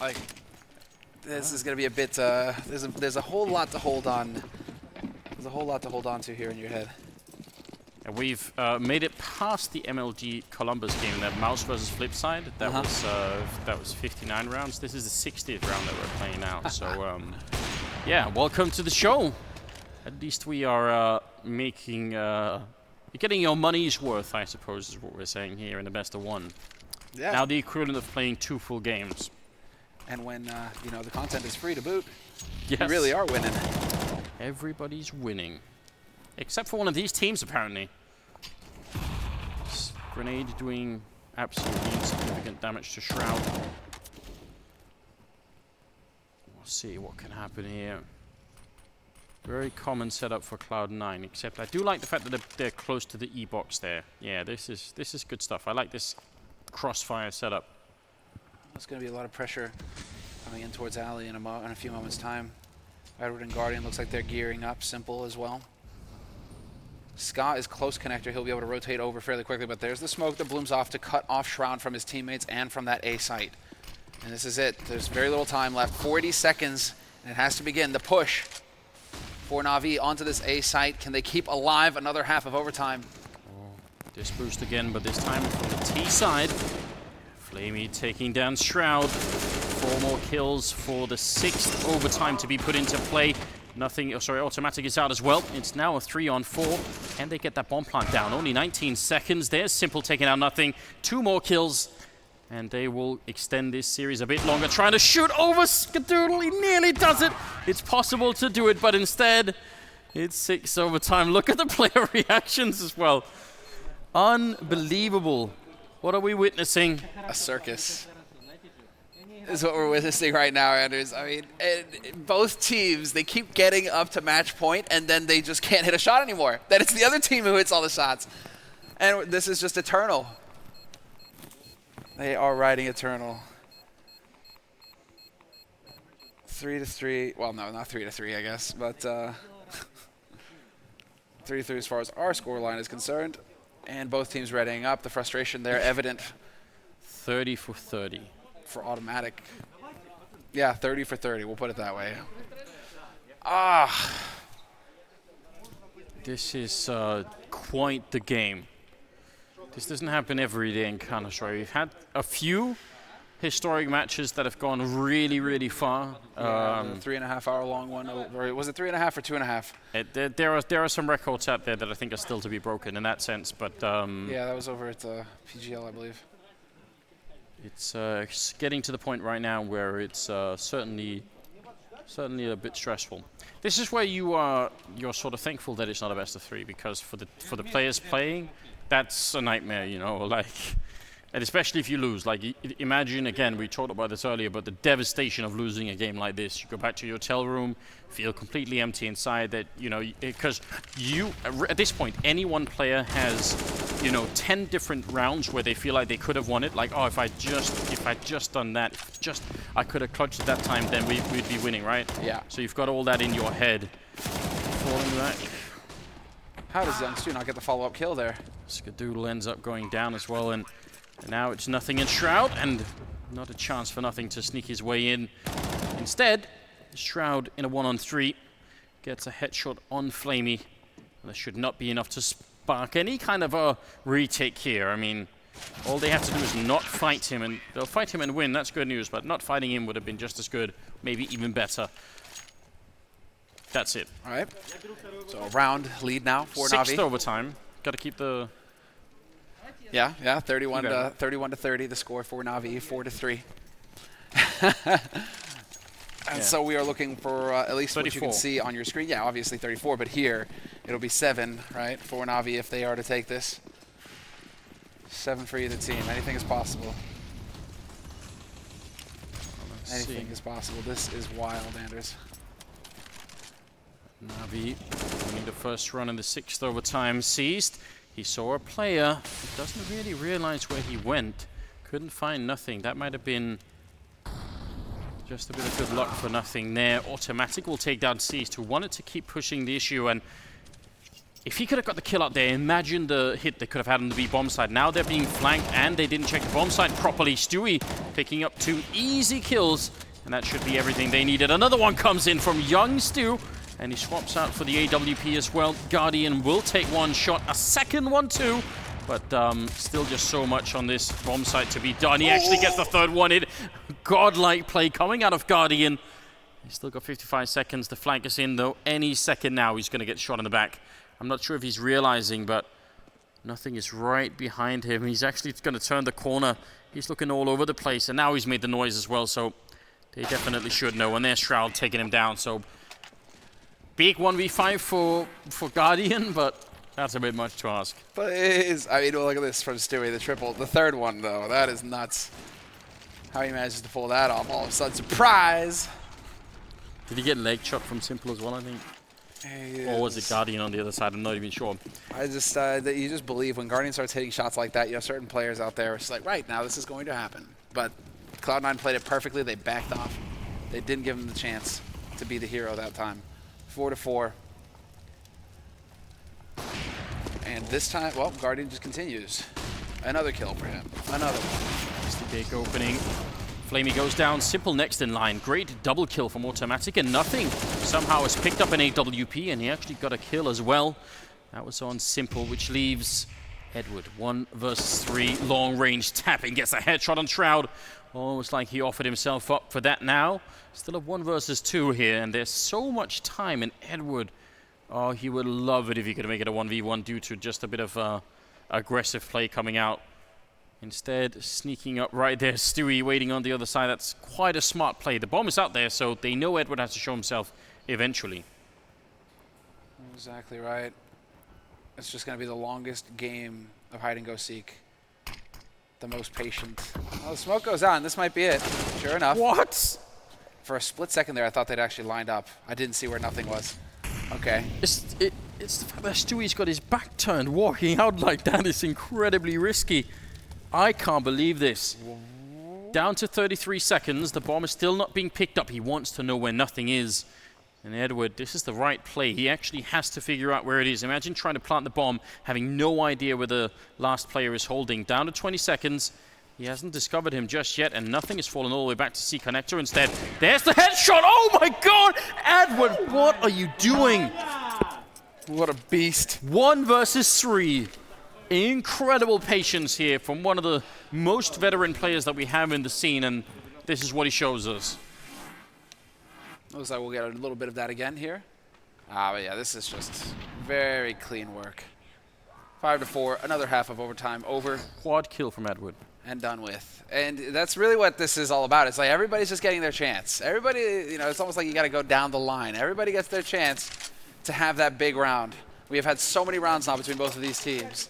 Like, this is going to be a bit, there's a whole lot to hold on. There's a whole lot to hold on to here in your head. And we've made it past the MLG Columbus game, that Mouse versus Flipside. That was 59 rounds. This is the 60th round that we're playing now. So, yeah, welcome to the show. At least we are making, you're getting your money's worth, I suppose, is what we're saying here in the best of 1. Yeah. Now the equivalent of playing 2 full games. And when, you know, the content is free to boot, yes. You really are winning. Everybody's winning. Except for one of these teams, apparently. Grenade doing absolutely insignificant damage to Shroud. We'll see what can happen here. Very common setup for Cloud9, except I do like the fact that they're close to the E-box there. Yeah, this is good stuff. I like this crossfire setup. There's going to be a lot of pressure coming in towards Alley in a few moments' time. Edward and Guardian looks like they're gearing up. Simple as well. Ska is close connector. He'll be able to rotate over fairly quickly, but there's the smoke that blooms off to cut off Shroud from his teammates and from that A site. And this is it. There's very little time left. 40 seconds, and it has to begin. The push for Navi onto this A site. Can they keep alive another half of overtime? Oh, this boost again, but this time from the T side. Flamey taking down Shroud. 4 more kills for the 6th overtime to be put into play. Nothing, oh, sorry, Automatic is out as well. It's now a 3-on-4, and they get that bomb plant down. Only 19 seconds. There's Simple taking out Nothing. 2 more kills, and they will extend this series a bit longer. Trying to shoot over Skadoodle. He nearly does it. It's possible to do it, but instead, it's 6 overtime. Look at the player reactions as well. Unbelievable. What are we witnessing? A circus is what we're witnessing right now, Anders. I mean, both teams, they keep getting up to match point, and then they just can't hit a shot anymore. Then it's the other team who hits all the shots. And this is just eternal. They are riding eternal. 3-3. Well, no, not 3-3, I guess, but 3-3 as far as our scoreline is concerned. And both teams readying up. The frustration there evident. 30 for 30. For Automatic. Yeah, 30 for 30. We'll put it that way. Ah. This is quite the game. This doesn't happen every day in Counter-Strike. We've had a few historic matches that have gone really, really far. Yeah, the 3.5 hour long one. Or was it 3.5 or 2.5? There are some records out there that I think are still to be broken in that sense, but yeah, that was over at PGL, I believe. It's getting to the point right now where it's certainly a bit stressful. This is where you're sort of thankful that it's not a best of 3, because for the players playing, that's a nightmare, you know, like. And especially if you lose, like, imagine, again, we talked about this earlier, but the devastation of losing a game like this. You go back to your hotel room, feel completely empty inside, that, you know, because at this point, any one player has, you know, 10 different rounds where they feel like they could have won it. Like, oh, if I'd just done that, I could have clutched at that time, then we'd be winning, right? Yeah. So you've got all that in your head. Falling back. How does Young Stu not get the follow-up kill there? Skadoodle ends up going down as well, and now it's Nothing in Shroud, and not a chance for Nothing to sneak his way in. Instead, Shroud in a 1-on-3 gets a headshot on Flamey. And that should not be enough to spark any kind of a retake here. I mean, all they have to do is not fight him, and they'll fight him and win. That's good news, but not fighting him would have been just as good, maybe even better. That's it. All right. So a round lead now for Sixth Navi. overtime. Got to keep the... Yeah, 31 to 30 the score for Navi, 4-3. And so we are looking for at least 34. what you can see on your screen. Yeah, obviously 34, but here it'll be 7, right, for Navi if they are to take this. 7 for either team. Anything is possible. Anything is possible. This is wild, Anders. Navi winning the first run in the 6th overtime. Seized. He saw a player. He doesn't really realize where he went. Couldn't find nothing. That might have been just a bit of good luck for nothing there. Automatic will take down Seized, who wanted to keep pushing the issue. And if he could have got the kill out there, imagine the hit they could have had on the B bomb side. Now they're being flanked and they didn't check the bomb side properly. Stewie picking up 2 easy kills. And that should be everything they needed. Another one comes in from young Stu. And he swaps out for the AWP as well. Guardian will take one shot, a second one too. But still just so much on this bomb site to be done. He actually gets the 3rd one in. Godlike play coming out of Guardian. He's still got 55 seconds. The flank is in though. Any second now he's going to get shot in the back. I'm not sure if he's realizing, but nothing is right behind him. He's actually going to turn the corner. He's looking all over the place. And now he's made the noise as well. So they definitely should know. And there's Shroud taking him down. So big 1v5 for Guardian, but that's a bit much to ask. But it is. I mean, look at this from Stewie, the triple. The 3rd one, though, that is nuts. How he manages to pull that off all of a sudden. Surprise! Did he get leg shot from Simple as well, I think? Or was it Guardian on the other side? I'm not even sure. I just, that you just believe when Guardian starts hitting shots like that, you have certain players out there, it's like, right, now this is going to happen. But Cloud9 played it perfectly. They backed off. They didn't give him the chance to be the hero that time. 4-4. And this time, well, Guardian just continues. Another kill for him. Another one. It's the big opening. Flamey goes down. Simple next in line. Great double kill from Automatic, and nothing somehow has picked up an AWP, and he actually got a kill as well. That was on Simple, which leaves Edward 1 versus 3. Long range tapping, gets a headshot on Shroud. Almost like he offered himself up for that now. Still a 1 versus 2 here, and there's so much time, and Edward, oh, he would love it if he could make it a 1v1 due to just a bit of aggressive play coming out. Instead, sneaking up right there, Stewie waiting on the other side. That's quite a smart play. The bomb is out there, so they know Edward has to show himself eventually. Exactly right. It's just going to be the longest game of hide-and-go-seek. The most patient. Oh, the smoke goes on. This might be it. Sure enough. What? For a split second there, I thought they'd actually lined up. I didn't see where nothing was. Okay. It's the fact that Stewie's got his back turned, walking out like that is incredibly risky. I can't believe this. Down to 33 seconds. The bomb is still not being picked up. He wants to know where nothing is. And Edward, this is the right play. He actually has to figure out where it is. Imagine trying to plant the bomb, having no idea where the last player is holding. Down to 20 seconds. He hasn't discovered him just yet, and nothing has fallen all the way back to C Connector instead. There's the headshot! Oh my god! Edward, what are you doing? What a beast. 1 versus 3. Incredible patience here from one of the most veteran players that we have in the scene, and this is what he shows us. Looks like we'll get a little bit of that again here. But yeah, this is just very clean work. 5-4, another half of overtime over. Quad kill from Edward. And done with. And that's really what this is all about. It's like everybody's just getting their chance. Everybody, you know, it's almost like you got to go down the line. Everybody gets their chance to have that big round. We have had so many rounds now between both of these teams.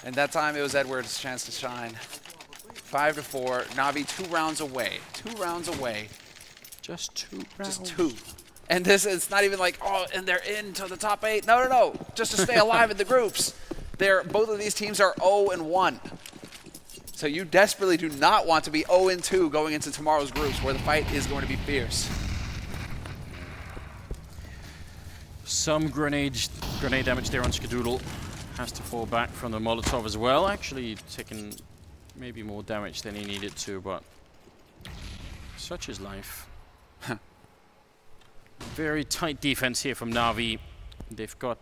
And that time it was Edward's chance to shine. 5-4, Navi 2 rounds away. 2 rounds away. Just 2 rounds. Just 2. And this, it's not even like, oh, and they're into the top 8. No, no, no. Just to stay alive in the groups. Both of these teams are 0-1. So you desperately do not want to be 0-2 going into tomorrow's groups, where the fight is going to be fierce. Some grenade damage there on Skadoodle. Has to fall back from the Molotov as well. Actually taking maybe more damage than he needed to, but such is life. Very tight defense here from Navi. They've got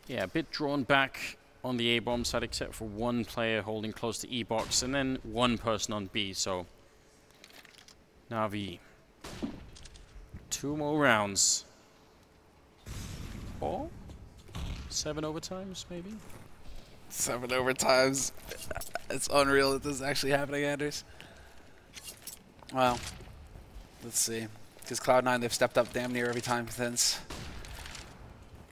yeah, a bit drawn back on the A-bomb side, except for one player holding close to E-box, and then one person on B, so Navi 2 2 more rounds. Or 7 overtimes, maybe? 7 overtimes. It's unreal that this is actually happening, Anders. Well, let's see. Because Cloud9, they've stepped up damn near every time since.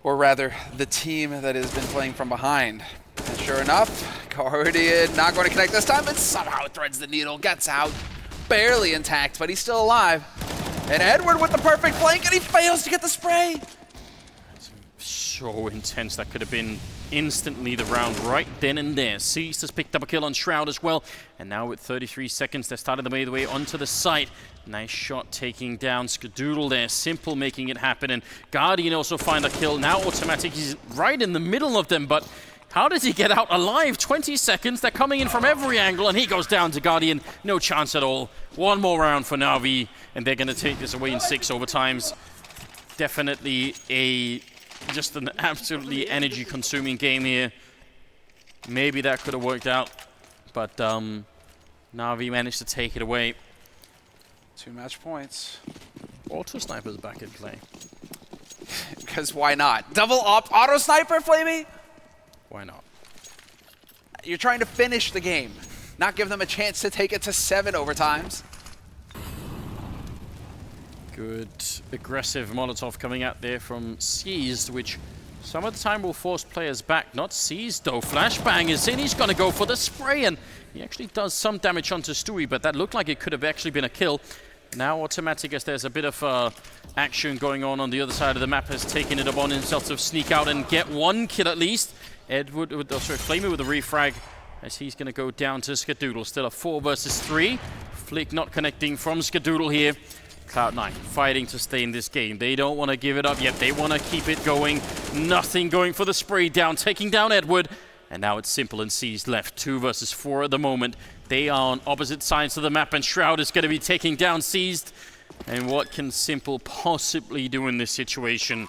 Or rather, the team that has been playing from behind. And sure enough, Guardian not going to connect this time, but somehow threads the needle, gets out. Barely intact, but he's still alive. And Edward with the perfect flank, and he fails to get the spray. So intense. That could have been instantly the round right then and there. Seized has picked up a kill on Shroud as well. And now with 33 seconds, they're starting to make their way onto the site. Nice shot taking down Skadoodle there. Simple making it happen. And Guardian also find a kill. Now Automatic is right in the middle of them, but how does he get out alive? 20 seconds. They're coming in from every angle, and he goes down to Guardian. No chance at all. One more round for Navi, and they're going to take this away in 6 overtimes. Definitely just an absolutely energy-consuming game here. Maybe that could have worked out, but Navi managed to take it away. 2 match points. Auto Sniper's back in play. Because why not? Double up, Auto Sniper, Flamey? Why not? You're trying to finish the game, not give them a chance to take it to 7 overtimes. Good aggressive Molotov coming out there from Seized, which some of the time will force players back. Not Seized though. Flashbang is in. He's going to go for the spray, and he actually does some damage onto Stewie, but that looked like it could have actually been a kill. Now Automatic, as there's a bit of action going on the other side of the map, has taken it upon himself to sneak out and get 1 kill at least. Edward, Flamer with a refrag, as he's going to go down to Skadoodle. Still a 4 versus 3. Flick not connecting from Skadoodle here. Cloud9 fighting to stay in this game. They don't want to give it up yet. They want to keep it going. Nothing going for the spray down, taking down Edward. And now it's Simple and Seized left. 2 versus 4 at the moment. They are on opposite sides of the map, and Shroud is going to be taking down Seized. And what can Simple possibly do in this situation?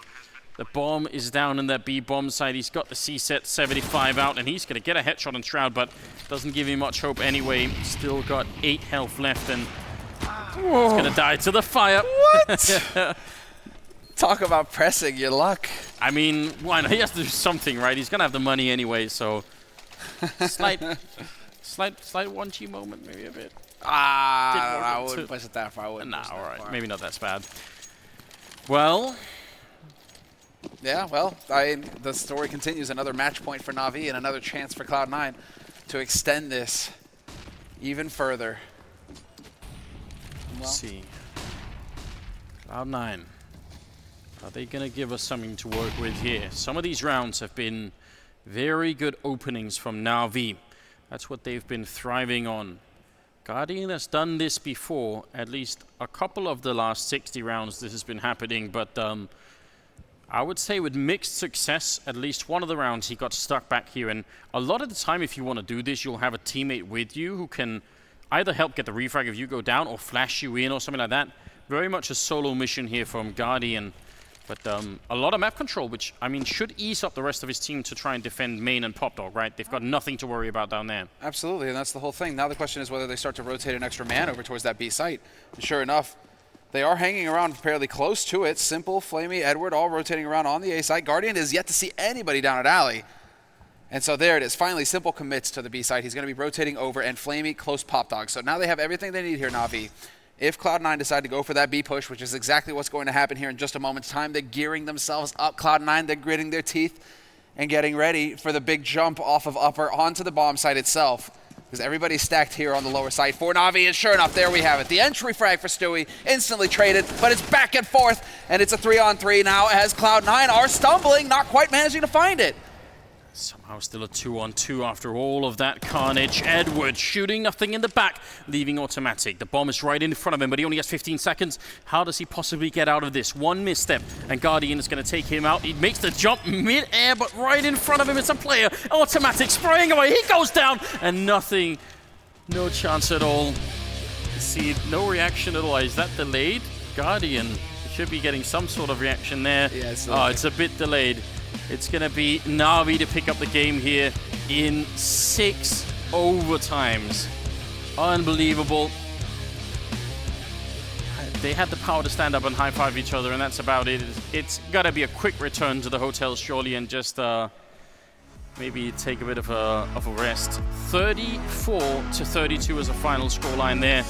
The bomb is down in that B bomb side. He's got the C-set 75 out, and he's going to get a headshot on Shroud, but doesn't give him much hope anyway. Still got 8 health left, and he's going to die to the fire. What? Talk about pressing your luck. I mean, why not? He has to do something, right? He's going to have the money anyway, so slight 1G moment, maybe a bit. I wouldn't push it that far. All right. Maybe not that bad. Well... Yeah, well, the story continues. Another match point for Navi and another chance for Cloud9 to extend this even further. Let's see. Cloud9. Are they going to give us something to work with here? Some of these rounds have been very good openings from Navi. That's what they've been thriving on. Guardian has done this before. At least a couple of the last 60 rounds this has been happening, but... I would say with mixed success, at least one of the rounds he got stuck back here. And a lot of the time, if you want to do this, you'll have a teammate with you who can either help get the refrag if you go down or flash you in or something like that. Very much a solo mission here from Guardian. But a lot of map control, which, I mean, should ease up the rest of his team to try and defend Main and Pop Dog, right? They've got nothing to worry about down there. Absolutely, and that's the whole thing. Now the question is whether they start to rotate an extra man over towards that B site. And sure enough, they are hanging around fairly close to it. Simple, Flamey, Edward, all rotating around on the A site. Guardian is yet to see anybody down at Alley. And so there it is. Finally, Simple commits to the B site. He's going to be rotating over, and Flamey close Pop Dog. So now they have everything they need here, Navi. If Cloud9 decide to go for that B push, which is exactly what's going to happen here in just a moment's time, they're gearing themselves up. Cloud9, they're gritting their teeth and getting ready for the big jump off of Upper onto the bomb site itself. Because everybody's stacked here on the lower side for Navi, and sure enough, there we have it. The entry frag for Stewie, instantly traded, but it's back and forth, and it's a 3-on-3 now as Cloud9 are stumbling, not quite managing to find it. Somehow still a 2-on-2 after all of that carnage. Edward shooting nothing in the back, leaving Automatic. The bomb is right in front of him, but he only has 15 seconds. How does he possibly get out of this? One misstep, and Guardian is going to take him out. He makes the jump mid-air, but right in front of him is a player. Automatic spraying away. He goes down, and nothing. No chance at all. See, no reaction at all. Is that delayed? Guardian should be getting some sort of reaction there. Yeah, it's a bit delayed. It's going to be Navi to pick up the game here in 6 overtimes. Unbelievable. They had the power to stand up and high-five each other, and that's about it. It's got to be a quick return to the hotels, surely, and just maybe take a bit of a rest. 34-32 as a final scoreline there.